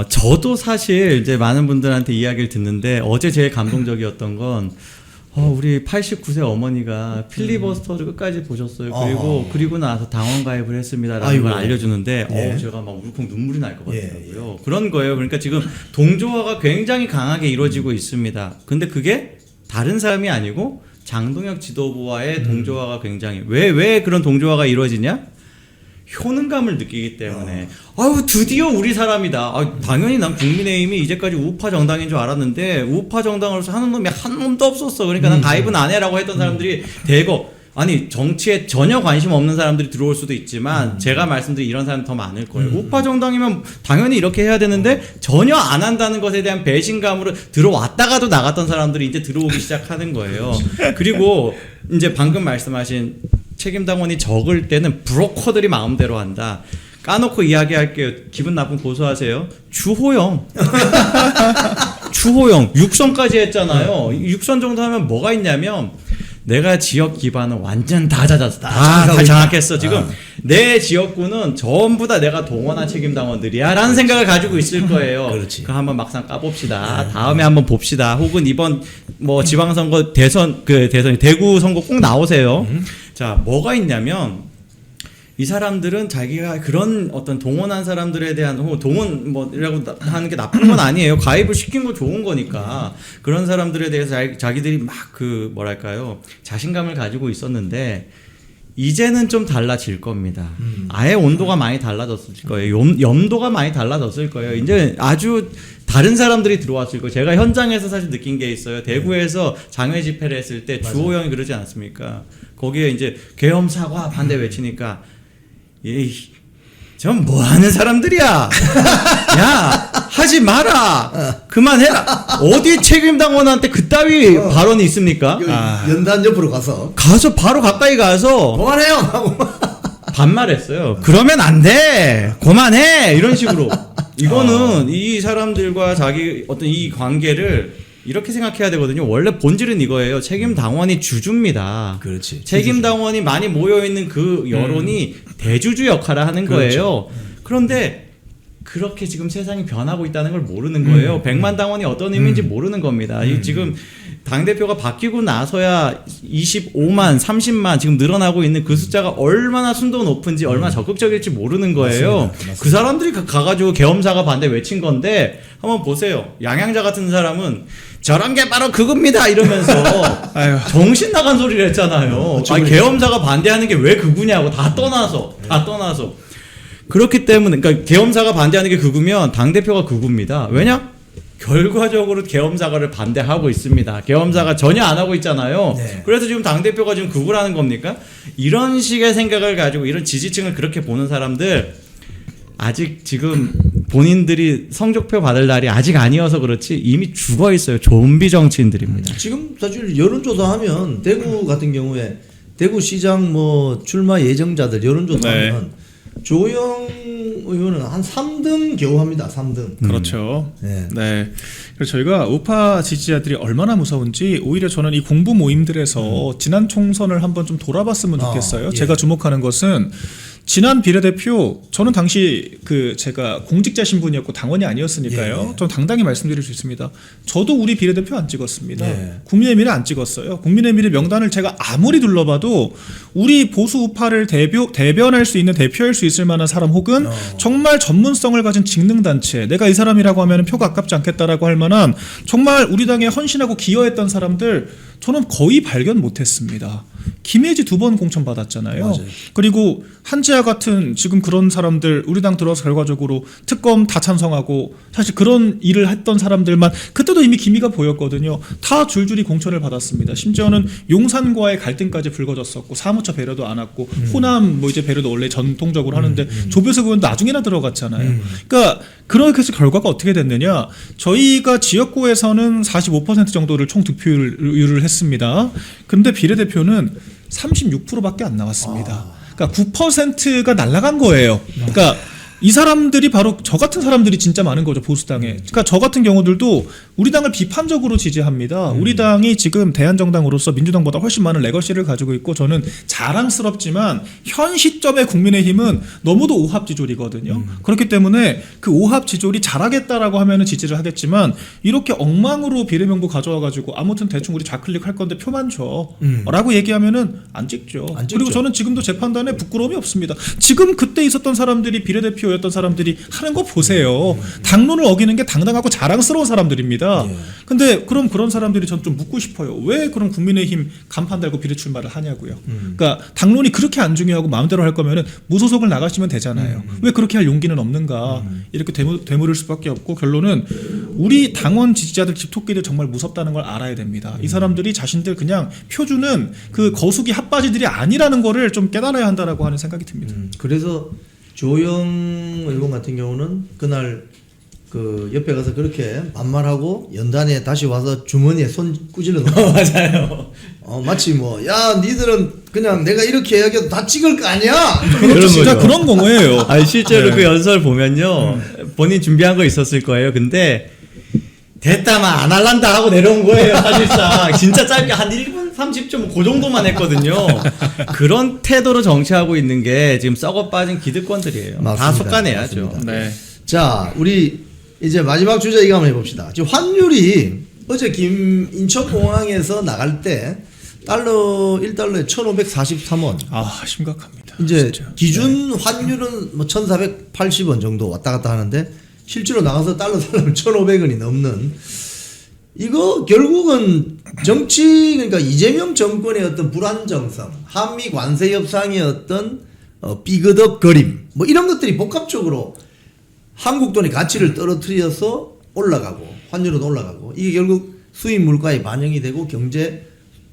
저도 사실 이제 많은 분들한테 이야기를 듣는데 어제 제일 감동적이었던 건 우리 89세 어머니가 필리버스터를 끝까지 보셨어요. 그리고 나서 당원 가입을 했습니다라는 걸 알려주는데 제가 막 울컥 눈물이 날 것 같더라고요. 그런 거예요. 그러니까 지금 동조화가 굉장히 강하게 이루어지고 있습니다. 근데 그게 다른 사람이 아니고 장동혁 지도부와의 동조화가 굉장히 왜 그런 동조화가 이루어지냐? 효능감을 느끼기 때문에 아유 드디어 우리 사람이다. 당연히 난 국민의힘이 이제까지 우파 정당인 줄 알았는데 우파 정당으로서 하는 놈이 한 놈도 없었어. 그러니까 난 가입은 안 해라고 했던 사람들이 대거 아니 정치에 전혀 관심 없는 사람들이 들어올 수도 있지만 제가 말씀드린 이런 사람 더 많을 거예요. 우파 정당이면 당연히 이렇게 해야 되는데 전혀 안 한다는 것에 대한 배신감으로 들어왔다가도 나갔던 사람들이 이제 들어오기 시작하는 거예요. 그리고 이제 방금 말씀하신 책임당원이 적을 때는 브로커들이 마음대로 한다. 까놓고 이야기할게요. 기분 나쁜 고소하세요. 주호영 6선까지 했잖아요. 6선 정도 하면 뭐가 있냐면 내가 지역 기반은 완전 다 잦았어. 다 장악했어. 지금 내 지역구는 전부 다 내가 동원한 책임당원들이야 라는 생각을 가지고 있을 거예요. 그렇지. 그 한번 막상 까봅시다. 다음에 한번 봅시다. 혹은 이번 뭐 지방선거 대구 선거 꼭 나오세요. 자, 뭐가 있냐면 이 사람들은 자기가 그런 어떤 동원한 사람들에 대한 동원 뭐라고 하는 게 나쁜 건 아니에요. 가입을 시킨 거 좋은 거니까. 그런 사람들에 대해서 자기들이 막 그 뭐랄까요 자신감을 가지고 있었는데 이제는 좀 달라질 겁니다. 아예 온도가 많이 달라졌을 거예요. 염도가 많이 달라졌을 거예요. 이제 아주 다른 사람들이 들어왔을 거예요. 제가 현장에서 사실 느낀 게 있어요. 대구에서 장외 집회를 했을 때 주호영이 그러지 않습니까? 거기에 이제 계엄 사과 반대 외치니까 전 뭐 하는 사람들이야? 야, 하지 마라. 그만해라. 어디 책임당원한테 그따위 발언이 있습니까? 연단 옆으로 가서 바로 가까이 가서 그만해요 하고 반말했어요. 그러면 안 돼. 그만해. 이런 식으로. 이거는 이 사람들과 자기 어떤 이 관계를 이렇게 생각해야 되거든요. 원래 본질은 이거예요. 책임당원이 주주입니다. 그렇지. 책임당원이 많이 모여있는 그 여론이 대주주 역할을 하는 거예요. 그런데 그렇게 지금 세상이 변하고 있다는 걸 모르는 거예요. 100만 당원이 어떤 의미인지 모르는 겁니다. 지금 당대표가 바뀌고 나서야 25만, 30만 지금 늘어나고 있는 그 숫자가 얼마나 순도가 높은지 얼마나 적극적일지 모르는 거예요. 맞습니다. 그 사람들이 가가지고 계엄사가 반대 외친 건데 한번 보세요. 양양자 같은 사람은 저런 게 바로 그겁니다 이러면서 아유. 정신 나간 소리를 했잖아요. 아니, 계엄사가 반대하는 게 왜 그구냐고 다 떠나서 그렇기 때문에 그러니까 계엄사가 반대하는 게 그구면 당대표가 그구입니다. 왜냐? 결과적으로 계엄사가를 반대하고 있습니다. 계엄사가 전혀 안 하고 있잖아요. 네. 그래서 지금 당대표가 지금 그구라는 겁니까? 이런 식의 생각을 가지고 이런 지지층을 그렇게 보는 사람들 아직 지금 본인들이 성적표 받을 날이 아직 아니어서 그렇지 이미 죽어 있어요. 좀비 정치인들입니다. 지금 사실 여론조사하면 대구 같은 경우에 대구시장 뭐 출마 예정자들 여론조사하면 조영 의원은 한 3등 겨우 합니다. 3등. 그렇죠. 네. 네. 그래서 저희가 우파 지지자들이 얼마나 무서운지 오히려 저는 이 공부 모임들에서 지난 총선을 한번 좀 돌아봤으면 좋겠어요. 예. 제가 주목하는 것은 지난 비례대표 저는 당시 제가 공직자 신분이었고 당원이 아니었으니까요. 예. 좀 당당히 말씀드릴 수 있습니다. 저도 우리 비례대표 안 찍었습니다. 예. 국민의 미래 안 찍었어요. 국민의 미래 명단을 제가 아무리 둘러봐도 우리 보수 우파를 대변할 수 있는 대표할 수 있을 만한 사람 혹은 정말 전문성을 가진 직능단체 내가 이 사람이라고 하면 표가 아깝지 않겠다라고 할 만한 정말 우리 당에 헌신하고 기여했던 사람들 저는 거의 발견 못했습니다. 김혜지 2번 공천 받았잖아요. 맞아요. 그리고 한지아 같은 지금 그런 사람들 우리 당 들어서 결과적으로 특검 다 찬성하고 사실 그런 일을 했던 사람들만 그때도 이미 기미가 보였거든요. 다 줄줄이 공천을 받았습니다. 심지어는 용산과의 갈등까지 불거졌었고 사무처 배려도 안 왔고 호남 뭐 이제 배려도 원래 전통적으로 하는데 조배석 의원 나중에나 들어갔잖아요. 그러니까 그렇게 해서 결과가 어떻게 됐느냐? 저희가 지역구에서는 45% 정도를 총 득표율을 했습니다. 근데 비례대표는 36%밖에 안 나왔습니다. 그러니까 9%가 날아간 거예요. 그러니까 이 사람들이 바로 저 같은 사람들이 진짜 많은 거죠, 보수당에. 그러니까 저 같은 경우들도 우리 당을 비판적으로 지지합니다. 우리 당이 지금 대한정당으로서 민주당보다 훨씬 많은 레거시를 가지고 있고 저는 자랑스럽지만 현 시점의 국민의힘은 너무도 오합지졸이거든요. 그렇기 때문에 그 오합지졸이 잘하겠다라고 하면은 지지를 하겠지만 이렇게 엉망으로 비례명부 가져와가지고 아무튼 대충 우리 좌클릭 할 건데 표만 줘 라고 얘기하면은 안 찍죠. 안 찍죠. 그리고 저는 지금도 제 판단에 부끄러움이 없습니다. 지금 그때 있었던 사람들이 비례대표였던 사람들이 하는 거 보세요. 당론을 어기는 게 당당하고 자랑스러운 사람들입니다. 근데 그럼 그런 사람들이 전 좀 묻고 싶어요. 왜 그럼 국민의힘 간판 달고 비례 출마를 하냐고요. 그러니까 당론이 그렇게 안 중요하고 마음대로 할 거면은 무소속을 나가시면 되잖아요. 왜 그렇게 할 용기는 없는가. 이렇게 되물을 수밖에 없고 결론은 우리 당원 지지자들 집토끼들 정말 무섭다는 걸 알아야 됩니다. 이 사람들이 자신들 그냥 표주는 그 거수기 핫바지들이 아니라는 거를 좀 깨달아야 한다라고 하는 생각이 듭니다. 그래서 조영 의원 같은 경우는 그날 그 옆에 가서 그렇게 반말하고 연단에 다시 와서 주머니에 손 꾸질러 놓고 맞아요. 마치 뭐 야 니들은 그냥 내가 이렇게 이야기해도 다 찍을 거 아니야. 그런 진짜 그런 거예요. 아니 실제로 그 연설 보면요. 본인 준비한 거 있었을 거예요. 근데 됐다만 안 할란다 하고 내려온 거예요. 사실상 진짜 짧게 한 1분 30초 그 정도만 했거든요. 그런 태도로 정치하고 있는 게 지금 썩어 빠진 기득권들이에요. 다 맞습니다. 솎아내야죠. 맞습니다. 네. 자, 우리 이제 마지막 주제 이거 한번 해봅시다. 지금 환율이 어제 인천공항에서 나갈 때 달러 1달러에 1,543원. 아 심각합니다. 이제 진짜. 기준 환율은 뭐 1,480원 정도 왔다 갔다 하는데 실제로 나가서 달러 살려면 1,500원이 넘는 이거 결국은 정치 그러니까 이재명 정권의 어떤 불안정성, 한미 관세 협상의 어떤 삐그덕거림 뭐 이런 것들이 복합적으로 한국 돈의 가치를 떨어뜨려서 올라가고 환율은 올라가고 이게 결국 수입 물가에 반영이 되고 경제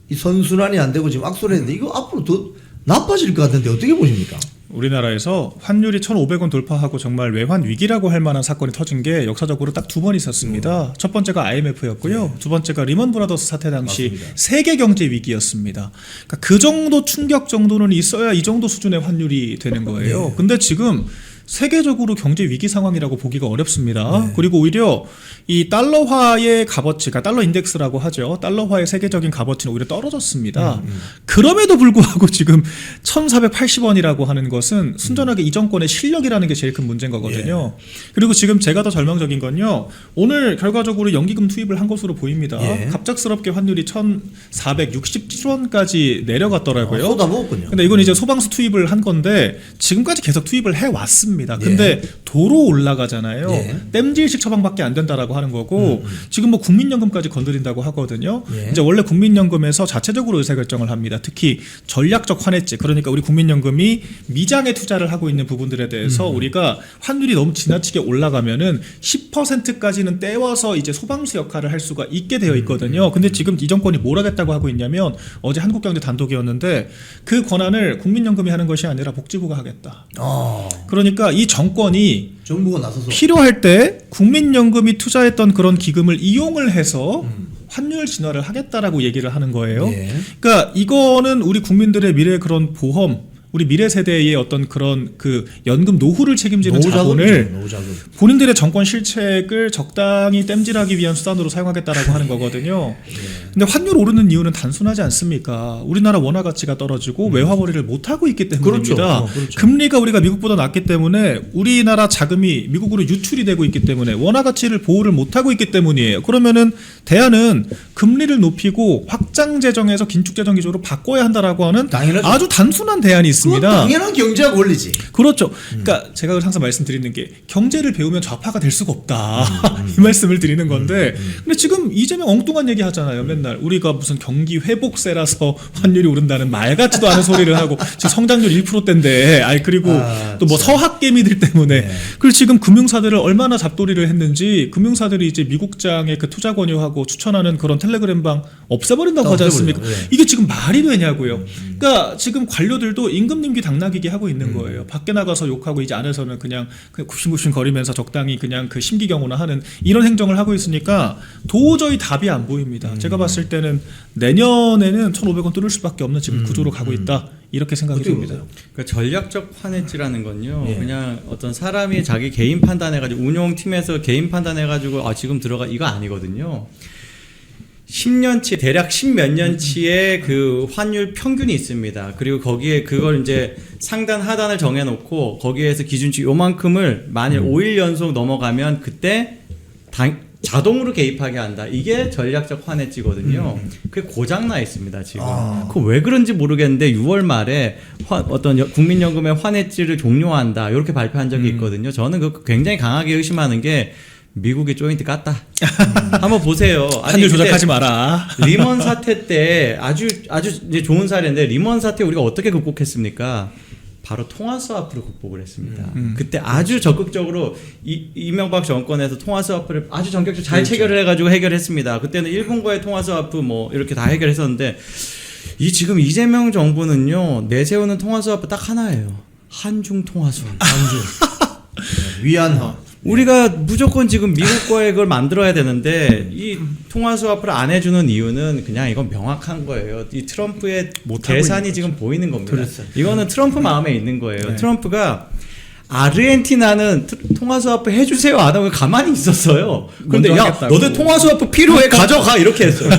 이 선순환이 안 되고 지금 악순환인데 이거 앞으로 더 나빠질 것 같은데 어떻게 보십니까? 우리나라에서 환율이 1,500원 돌파하고 정말 외환 위기라고 할 만한 사건이 터진 게 역사적으로 딱 2번 있었습니다. 첫 번째가 IMF였고요. 두 번째가 리먼 브라더스 사태 당시 맞습니다. 세계 경제 위기였습니다. 그러니까 그 정도 충격 정도는 있어야 이 정도 수준의 환율이 되는 거예요. 근데 지금 세계적으로 경제 위기 상황이라고 보기가 어렵습니다. 그리고 오히려 이 달러화의 값어치가 달러 인덱스라고 하죠. 달러화의 세계적인 값어치는 오히려 떨어졌습니다. 그럼에도 불구하고 지금 1,480원이라고 하는 것은 순전하게 이 정권의 실력이라는 게 제일 큰 문제인 거거든요. 그리고 지금 제가 더 절망적인 건요. 오늘 결과적으로 연기금 투입을 한 것으로 보입니다. 예. 갑작스럽게 환율이 1,467원까지 내려갔더라고요. 쏟아부었군요. 근데 이건 이제 소방수 투입을 한 건데 지금까지 계속 투입을 해 왔습니다. 근데 도로 올라가잖아요. 예. 땜질식 처방밖에 안 된다라고 하는 거고 지금 뭐 국민연금까지 건드린다고 하거든요. 예. 이제 원래 국민연금에서 자체적으로 의사결정을 합니다. 특히 전략적 환해지 그러니까 우리 국민연금이 미장에 투자를 하고 있는 부분들에 대해서 우리가 환율이 너무 지나치게 올라가면은 10%까지는 떼워서 이제 소방수 역할을 할 수가 있게 되어 있거든요. 근데 지금 이 정권이 뭘 하겠다고 하고 있냐면 어제 한국경제 단독이었는데 그 권한을 국민연금이 하는 것이 아니라 복지부가 하겠다. 그러니까 이 정권이 정부가 나서서 필요할 때 국민연금이 투자했던 그런 기금을 이용을 해서 환율 진화를 하겠다라고 얘기를 하는 거예요. 예. 그러니까 이거는 우리 국민들의 미래 그런 보험, 우리 미래 세대의 어떤 그런 그 연금 노후를 책임지는 자본을 노후자금. 본인들의 정권 실책을 적당히 땜질하기 위한 수단으로 사용하겠다라고 하는 거거든요. 근데 환율 오르는 이유는 단순하지 않습니까? 우리나라 원화 가치가 떨어지고 외화 벌이를 못 하고 있기 때문입니다. 그렇죠. 그렇죠. 금리가 우리가 미국보다 낮기 때문에 우리나라 자금이 미국으로 유출이 되고 있기 때문에 원화 가치를 보호를 못 하고 있기 때문이에요. 그러면은 대안은 금리를 높이고 확장 재정에서 긴축 재정 기조로 바꿔야 한다라고 하는 당연하죠. 아주 단순한 대안이 있습니다. 그건 당연한 경제학 원리지. 그렇죠. 그러니까 제가 항상 말씀드리는 게 경제를 배우면 좌파가 될 수가 없다. 이 말씀을 드리는 건데 근데 지금 이재명 엉뚱한 얘기 하잖아요. 맨날 우리가 무슨 경기 회복세라서 환율이 오른다는 말 같지도 않은 소리를 하고 지금 성장률 1%대인데 그리고 또 뭐 서학개미들 때문에 그리고 지금 금융사들을 얼마나 잡돌이를 했는지 금융사들이 이제 미국장의 그 투자 권유하고 추천하는 그런 텔레그램방 없애버린다고 하지 않습니까? 없애버려요. 이게 지금 말이 되냐고요. 그러니까 지금 관료들도 임금님기 당나귀기 하고 있는 거예요. 밖에 나가서 욕하고 이제 안에서는 그냥 굽신굽신 거리면서 적당히 그냥 그 심기경호나 하는 이런 행정을 하고 있으니까 도저히 답이 안 보입니다. 제가 봤을 때는 내년에는 1,500원 뚫을 수밖에 없는 지금 구조로 가고 있다. 이렇게 생각이 듭니다. 그러니까 전략적 환해지라는 건요. 예. 그냥 어떤 사람이 자기 개인 판단해가지고 운용팀에서 개인 판단해가지고 지금 들어가 이거 아니거든요. 10년치 대략 10몇 년치의 그 환율 평균이 있습니다. 그리고 거기에 그걸 이제 상단 하단을 정해놓고 거기에서 기준치 요만큼을 만일 5일 연속 넘어가면 그때 자동으로 개입하게 한다. 이게 전략적 환해지거든요. 그게 고장나 있습니다, 지금. 그 왜 그런지 모르겠는데 6월 말에 어떤 국민연금의 환해지를 종료한다. 이렇게 발표한 적이 있거든요. 저는 그 굉장히 강하게 의심하는 게 미국이 조인트 깠다. 한번 보세요. 환율 조작하지 마라. 리먼 사태 때 아주 이제 좋은 사례인데 리먼 사태 우리가 어떻게 극복했습니까? 바로 통화스와프를 극복을 했습니다. 그때 아주 적극적으로 이명박 정권에서 통화스와프를 아주 전격적으로 잘 체결을 해가지고 해결했습니다. 그때는 일본과의 통화스와프 뭐 이렇게 다 해결했었는데 지금 이재명 정부는요 내세우는 통화스와프 딱 하나예요. 한중 통화스와프. 위안화. 우리가 무조건 지금 미국과의 그걸 만들어야 되는데 이 통화스와프를 안 해주는 이유는 그냥 이건 명확한 거예요. 이 트럼프의 계산이 지금 보이는 겁니다. 그렇죠. 이거는 트럼프 마음에 있는 거예요. 트럼프가 아르헨티나는 통화스와프 해주세요 안 하고 가만히 있었어요. 그런데 야 하겠다고. 너네 통화스와프 필요해 가져가 이렇게 했어요.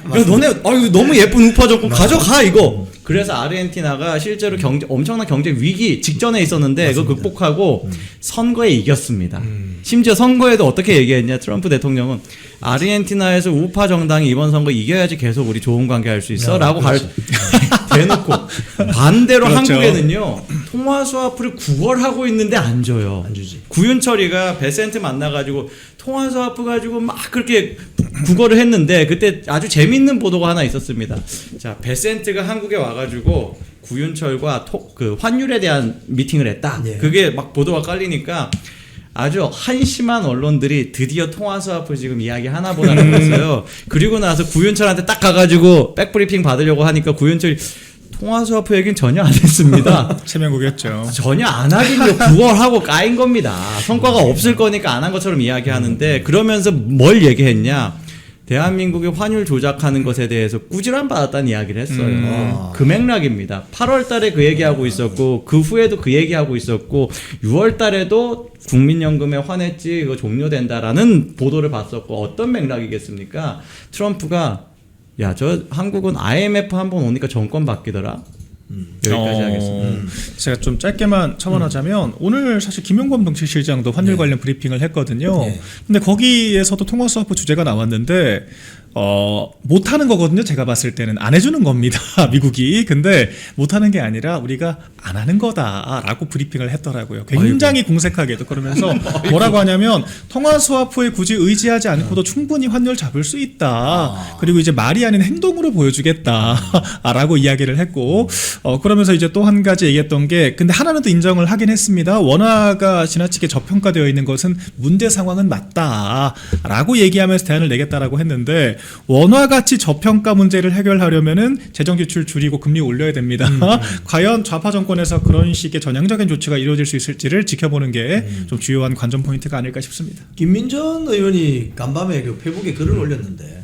그래서 너네 이거 너무 예쁜 우파 정권 가져가 이거. 그래서 아르헨티나가 실제로 엄청난 경제 위기 직전에 있었는데 그거 극복하고 선거에 이겼습니다. 심지어 선거에도 어떻게 얘기했냐 트럼프 대통령은 아르헨티나에서 우파 정당이 이번 선거 이겨야지 계속 우리 좋은 관계 할 수 있어 라고 대놓고 반대로 그렇죠. 한국에는요 통화스와프를 9월 하고 있는데 안 줘요. 안 주지. 구윤철이가 베센트 만나가지고 통화스와프 가지고 막 그렇게 국어를 했는데 그때 아주 재밌는 보도가 하나 있었습니다. 자 베센트가 한국에 와가지고 구윤철과 그 환율에 대한 미팅을 했다. 예. 그게 막 보도가 깔리니까 아주 한심한 언론들이 드디어 통화스와프 지금 이야기 하나 보다는 거였어요. 그리고 나서 구윤철한테 딱 가가지고 백브리핑 받으려고 하니까 구윤철이 통화스와프 얘기는 전혀 안 했습니다. 체면국이었죠. 전혀 안 하긴요. 9월 하고 까인 겁니다. 성과가 없을 거니까 안 한 것처럼 이야기하는데 그러면서 뭘 얘기했냐. 대한민국이 환율 조작하는 것에 대해서 꾸지람 받았다는 이야기를 했어요. 그 맥락입니다. 8월 달에 그 얘기하고 있었고 그 후에도 그 얘기하고 있었고 6월 달에도 국민연금에 환했지 이거 종료된다라는 보도를 봤었고 어떤 맥락이겠습니까? 트럼프가 야, 저 한국은 IMF 한번 오니까 정권 바뀌더라. 여기까지 하겠습니다. 제가 좀 짧게만 첨언하자면 오늘 사실 김용범 정책실장도 환율 네. 관련 브리핑을 했거든요. 네. 근데 거기에서도 통화스와프 주제가 나왔는데 못하는 거거든요. 제가 봤을 때는 안 해주는 겁니다. 미국이. 근데 못하는 게 아니라 우리가 안 하는 거다라고 브리핑을 했더라고요. 굉장히 공색하게도. 그러면서 뭐라고 하냐면 통화스와프에 굳이 의지하지 않고도 충분히 환율 잡을 수 있다. 그리고 이제 말이 아닌 행동으로 보여주겠다라고 이야기를 했고 그러면서 이제 또 한 가지 얘기했던 게 근데 하나는 또 인정을 하긴 했습니다. 원화가 지나치게 저평가되어 있는 것은 문제 상황은 맞다라고 얘기하면서 대안을 내겠다라고 했는데 원화 가치 저평가 문제를 해결하려면은 재정 지출 줄이고 금리 올려야 됩니다. 과연 좌파 정권에서 그런 식의 전향적인 조치가 이루어질 수 있을지를 지켜보는 게 좀 주요한 관전 포인트가 아닐까 싶습니다. 김민전 의원이 간밤에 그 페북에 글을 올렸는데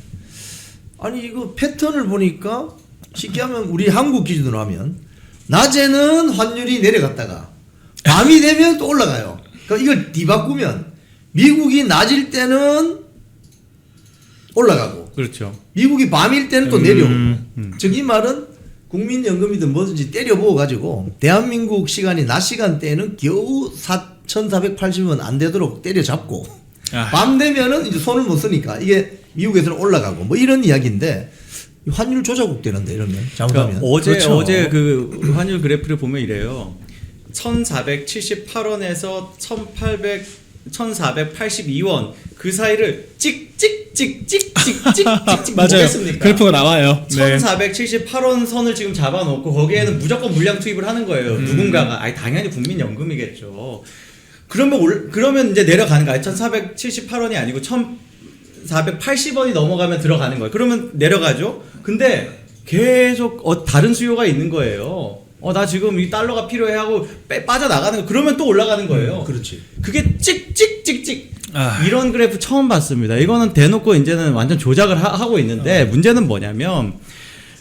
아니 이거 패턴을 보니까 쉽게 하면 우리 한국 기준으로 하면 낮에는 환율이 내려갔다가 밤이 되면 또 올라가요. 그러니까 이걸 뒤바꾸면 미국이 낮일 때는 올라가고 그렇죠. 미국이 밤일 때는 또 내려오고 즉 이 말은 국민연금이든 뭐든지 때려 부어가지고 대한민국 시간이 낮 시간대에는 겨우 4,480원 안 되도록 때려잡고 밤 되면은 이제 손을 못 쓰니까 이게 미국에서는 올라가고 뭐 이런 이야기인데 환율 조작국 되는데 이러면 잘못하면 그러니까 어제 그 환율 그래프를 보면 이래요. 1,478원에서 1,482원 그 사이를 찍찍찍찍찍찍찍 맞아요. 뭐겠습니까? 그래프가 나와요. 네. 1,478원 선을 지금 잡아놓고 거기에는 무조건 물량 투입을 하는 거예요. 누군가가 아니 당연히 국민연금이겠죠. 그러면 이제 내려가는 거야. 1,478원이 아니고 1,480원이 넘어가면 들어가는 거예요. 그러면 내려가죠. 근데 계속 다른 수요가 있는 거예요. 나 지금 이 달러가 필요해 하고 빠져나가는 거 그러면 또 올라가는 거예요. 그렇지. 그게 찍찍찍찍 이런 그래프 처음 봤습니다. 이거는 대놓고 이제는 완전 조작을 하고 있는데 문제는 뭐냐면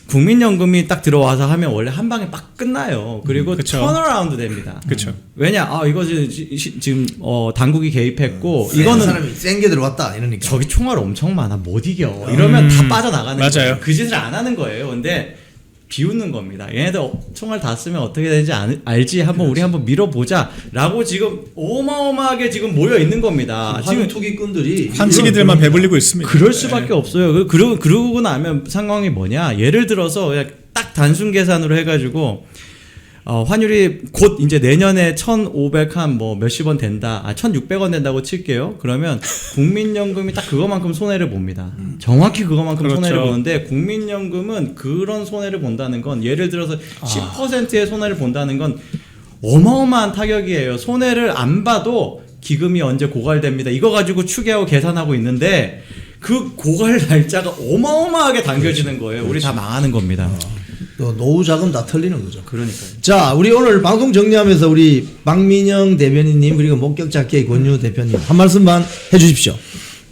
국민연금이 딱 들어와서 하면 원래 한 방에 빡 끝나요. 그리고 그쵸. 턴어라운드 됩니다. 그렇죠. 왜냐? 이거 지금 당국이 개입했고 이거는 이거는 사람이 센 게 들어왔다 이러니까 저기 총알 엄청 많아 못 이겨. 이러면 다 빠져나가는 맞아요. 거예요. 그 짓을 안 하는 거예요. 근데 비웃는 겁니다. 얘네들 총알 다 쓰면 어떻게 되는지 알지? 한번 우리 한번 밀어보자라고 지금 어마어마하게 지금 모여 있는 겁니다. 지금 투기꾼들이 환치기들만 배불리고 있습니다. 그럴 수밖에 없어요. 그러고 나면 상황이 뭐냐? 예를 들어서 그냥 딱 단순 계산으로 해가지고 환율이 곧 이제 내년에 1,500 한 뭐 몇십 원 된다. 1,600원 된다고 칠게요. 그러면 국민연금이 딱 그거만큼 손해를 봅니다. 정확히 그거만큼 그렇죠. 손해를 보는데 국민연금은 그런 손해를 본다는 건 예를 들어서 10%의 손해를 본다는 건 어마어마한 타격이에요. 손해를 안 봐도 기금이 언제 고갈됩니다. 이거 가지고 추계하고 계산하고 있는데 그 고갈 날짜가 어마어마하게 당겨지는 거예요. 우리 다 망하는 겁니다. 또 노후 자금 다 털리는 거죠. 그러니까요. 자, 우리 오늘 방송 정리하면서 우리 박민영 대변인님 그리고 목격자 K 권유 대표님 한 말씀만 해주십시오.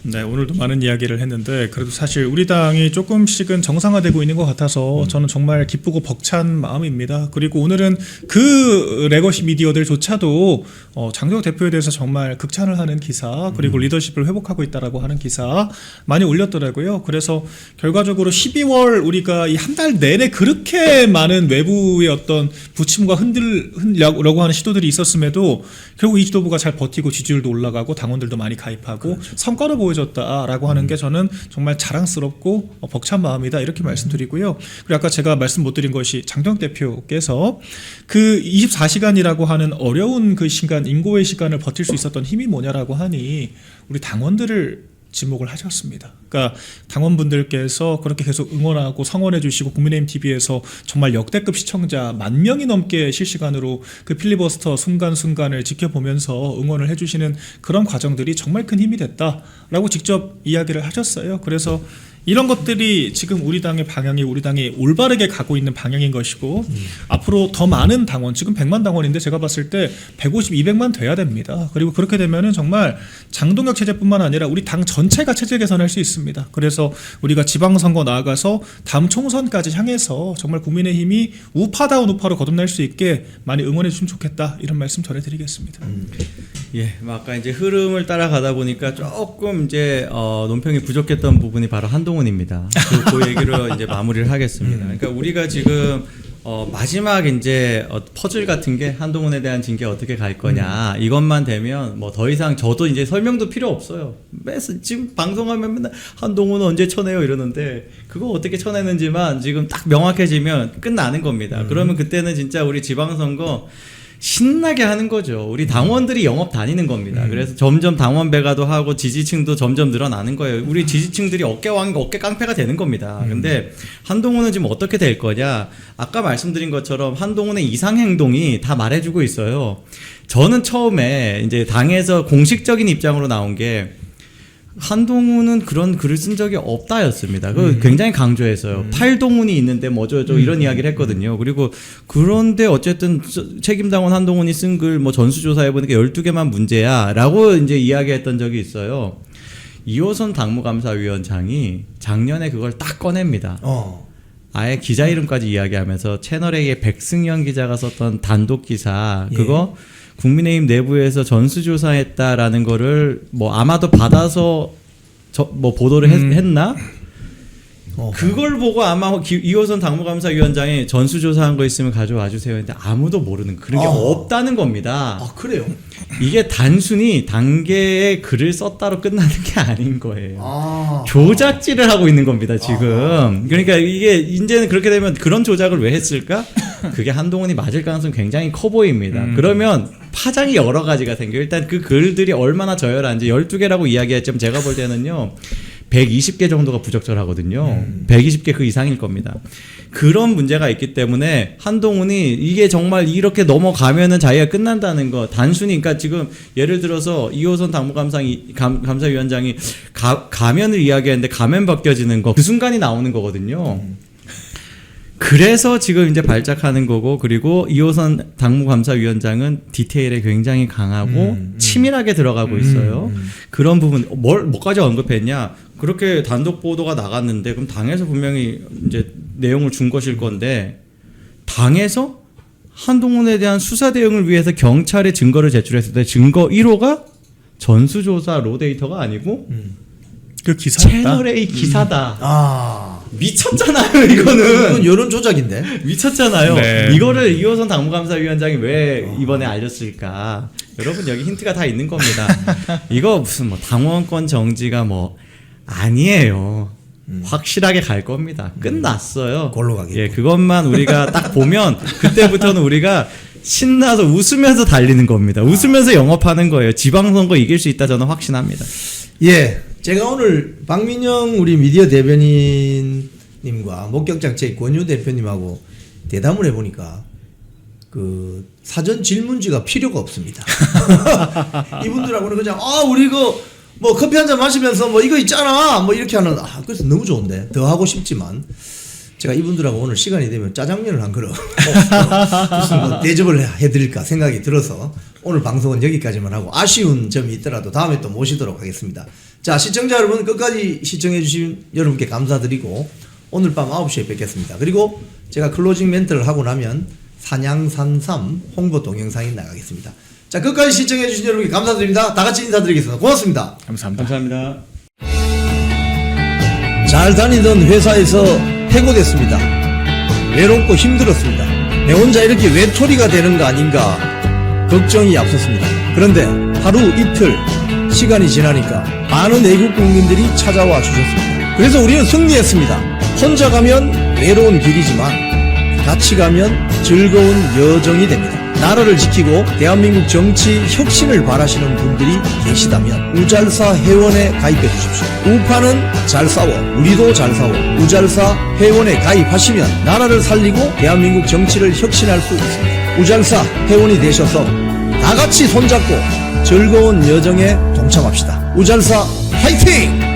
네, 오늘도 많은 이야기를 했는데 그래도 사실 우리 당이 조금씩은 정상화되고 있는 것 같아서 저는 정말 기쁘고 벅찬 마음입니다. 그리고 오늘은 그 레거시 미디어들조차도 장동혁 대표에 대해서 정말 극찬을 하는 기사 그리고 리더십을 회복하고 있다라고 하는 기사 많이 올렸더라고요. 그래서 결과적으로 12월 우리가 이 한 달 내내 그렇게 많은 외부의 어떤 부침과 흔들려고 하는 시도들이 있었음에도 결국 이 지도부가 잘 버티고 지지율도 올라가고 당원들도 많이 가입하고 성과를 보여줬다라고 하는 게 저는 정말 자랑스럽고 벅찬 마음이다 이렇게 말씀드리고요. 그리고 아까 제가 말씀 못 드린 것이 장동혁 대표께서 그 24시간이라고 하는 어려운 그 시간 인고의 시간을 버틸 수 있었던 힘이 뭐냐라고 하니 우리 당원들을 지목을 하셨습니다. 그러니까 당원분들께서 그렇게 계속 응원하고 성원해 주시고 국민의힘 TV에서 정말 역대급 시청자 10,000명이 넘게 실시간으로 그 필리버스터 순간순간을 지켜보면서 응원을 해주시는 그런 과정들이 정말 큰 힘이 됐다라고 직접 이야기를 하셨어요. 그래서 이런 것들이 지금 우리 당의 방향이 우리 당이 올바르게 가고 있는 방향인 것이고 앞으로 더 많은 당원 지금 100만 당원인데 제가 봤을 때 150, 200만 돼야 됩니다. 그리고 그렇게 되면은 정말 장동혁 체제뿐만 아니라 우리 당 전 전체가 체질 개선할 수 있습니다. 그래서 우리가 지방선거 나아가서 다음 총선까지 향해서 정말 국민의힘이 우파다운 우파로 거듭날 수 있게 많이 응원해 주시면 좋겠다, 이런 말씀 전해드리겠습니다. 예, 뭐 아까 이제 흐름을 따라가다 보니까 조금 이제 논평이 부족했던 부분이 바로 한동훈입니다. 그 얘기로 이제 마무리를 하겠습니다. 그러니까 우리가 지금 마지막 이제 퍼즐 같은 게 한동훈에 대한 징계 어떻게 갈 거냐, 이것만 되면 뭐 더 이상 저도 이제 설명도 필요 없어요. 지금 방송하면 맨날 한동훈은 언제 쳐내요 이러는데, 그거 어떻게 쳐내는지만 지금 딱 명확해지면 끝나는 겁니다. 그러면 그때는 진짜 우리 지방선거 신나게 하는 거죠. 우리 당원들이 영업 다니는 겁니다. 그래서 점점 당원 배가도 하고 지지층도 점점 늘어나는 거예요. 우리 지지층들이 어깨 깡패가 되는 겁니다. 근데 한동훈은 지금 어떻게 될 거냐? 아까 말씀드린 것처럼 한동훈의 이상 행동이 다 말해주고 있어요. 저는 처음에 이제 당에서 공식적인 입장으로 나온 게 한동훈은 그런 글을 쓴 적이 없다였습니다. 그 굉장히 강조했어요. 팔동훈이 있는데 뭐죠 이런 이야기를 했거든요. 그리고 그런데 어쨌든 책임당원 한동훈이 쓴 글 뭐 전수조사해 보니까 12개만 문제야라고 이제 이야기했던 적이 있어요. 이호선 당무감사위원장이 작년에 그걸 딱 꺼냅니다. 아예 기자 이름까지 이야기하면서 채널A의 백승현 기자가 썼던 단독 기사, 그거 국민의힘 내부에서 전수조사했다라는 거를 뭐 아마도 받아서 뭐 보도를 했나? 그걸 보고 아마 이호선 당무감사위원장이 전수조사한 거 있으면 가져와 주세요 했는데 아무도 모르는 그런 게 없다는 겁니다. 아, 그래요? 이게 단순히 단계의 글을 썼다로 끝나는 게 아닌 거예요. 조작질을 하고 있는 겁니다, 지금. 그러니까 이게 이제는 그렇게 되면 그런 조작을 왜 했을까? 그게 한동훈이 맞을 가능성이 굉장히 커 보입니다. 그러면 파장이 여러 가지가 생겨요. 일단 그 글들이 얼마나 저열한지 12개라고 이야기했지만 제가 볼 때는요, 120개 정도가 부적절하거든요. 120개 그 이상일 겁니다. 그런 문제가 있기 때문에 한동훈이 이게 정말 이렇게 넘어가면은 자기가 끝난다는 거, 단순히 그러니까 지금 예를 들어서 이호선 당무감사위원장이 가면을 이야기했는데 가면 벗겨지는 거, 그 순간이 나오는 거거든요. 그래서 지금 이제 발작하는 거고, 그리고 이호선 당무감사위원장은 디테일에 굉장히 강하고 치밀하게 들어가고 있어요. 그런 부분 뭐까지 언급했냐? 그렇게 단독 보도가 나갔는데 그럼 당에서 분명히 이제 내용을 준 것일 건데, 당에서 한동훈에 대한 수사 대응을 위해서 경찰에 증거를 제출했을 때 증거 1호가 전수조사 로데이터가 아니고 그 기사였다. 채널A 기사다. 미쳤잖아요, 이건 여론 조작인데. 미쳤잖아요. 네. 이거를 이호선 당무감사위원장이 왜 이번에 알렸을까? 여러분, 여기 힌트가 다 있는 겁니다. 이거 무슨 뭐 당원권 정지가 뭐 아니에요. 확실하게 갈 겁니다. 끝났어요. 골로 가겠고. 예, 그것만 우리가 딱 보면 그때부터는 우리가 신나서 웃으면서 달리는 겁니다. 웃으면서 영업하는 거예요. 지방선거 이길 수 있다, 저는 확신합니다. 예, 제가 오늘 박민영 우리 미디어 대변인님과 목격장체 권유 대표님하고 대담을 해보니까 그 사전 질문지가 필요가 없습니다. 이분들하고는 그냥 우리 뭐 커피 한잔 마시면서 뭐 이거 있잖아 뭐 이렇게 하는, 그래서 너무 좋은데 더 하고 싶지만 제가 이분들하고 오늘 시간이 되면 짜장면을 한 그릇 무슨 뭐 대접을 해드릴까 생각이 들어서 오늘 방송은 여기까지만 하고, 아쉬운 점이 있더라도 다음에 또 모시도록 하겠습니다. 자, 시청자 여러분, 끝까지 시청해 주신 여러분께 감사드리고 오늘 밤 9시에 뵙겠습니다. 그리고 제가 클로징 멘트를 하고 나면 산양산삼 홍보 동영상이 나가겠습니다. 자, 끝까지 시청해 주신 여러분께 감사드립니다. 다 같이 인사드리겠습니다. 고맙습니다. 감사합니다. 감사합니다. 잘 다니던 회사에서 해고됐습니다. 외롭고 힘들었습니다. 내 혼자 이렇게 외톨이가 되는 거 아닌가 걱정이 앞섰습니다. 그런데 하루 이틀 시간이 지나니까 많은 애국 국민들이 찾아와 주셨습니다. 그래서 우리는 승리했습니다. 혼자 가면 외로운 길이지만 같이 가면 즐거운 여정이 됩니다. 나라를 지키고 대한민국 정치 혁신을 바라시는 분들이 계시다면 우잘사 회원에 가입해 주십시오. 우파는 잘 싸워, 우리도 잘 싸워. 우잘사 회원에 가입하시면 나라를 살리고 대한민국 정치를 혁신할 수 있습니다. 우잘사 회원이 되셔서 다 같이 손잡고 즐거운 여정에 동참합시다. 우잘사 화이팅!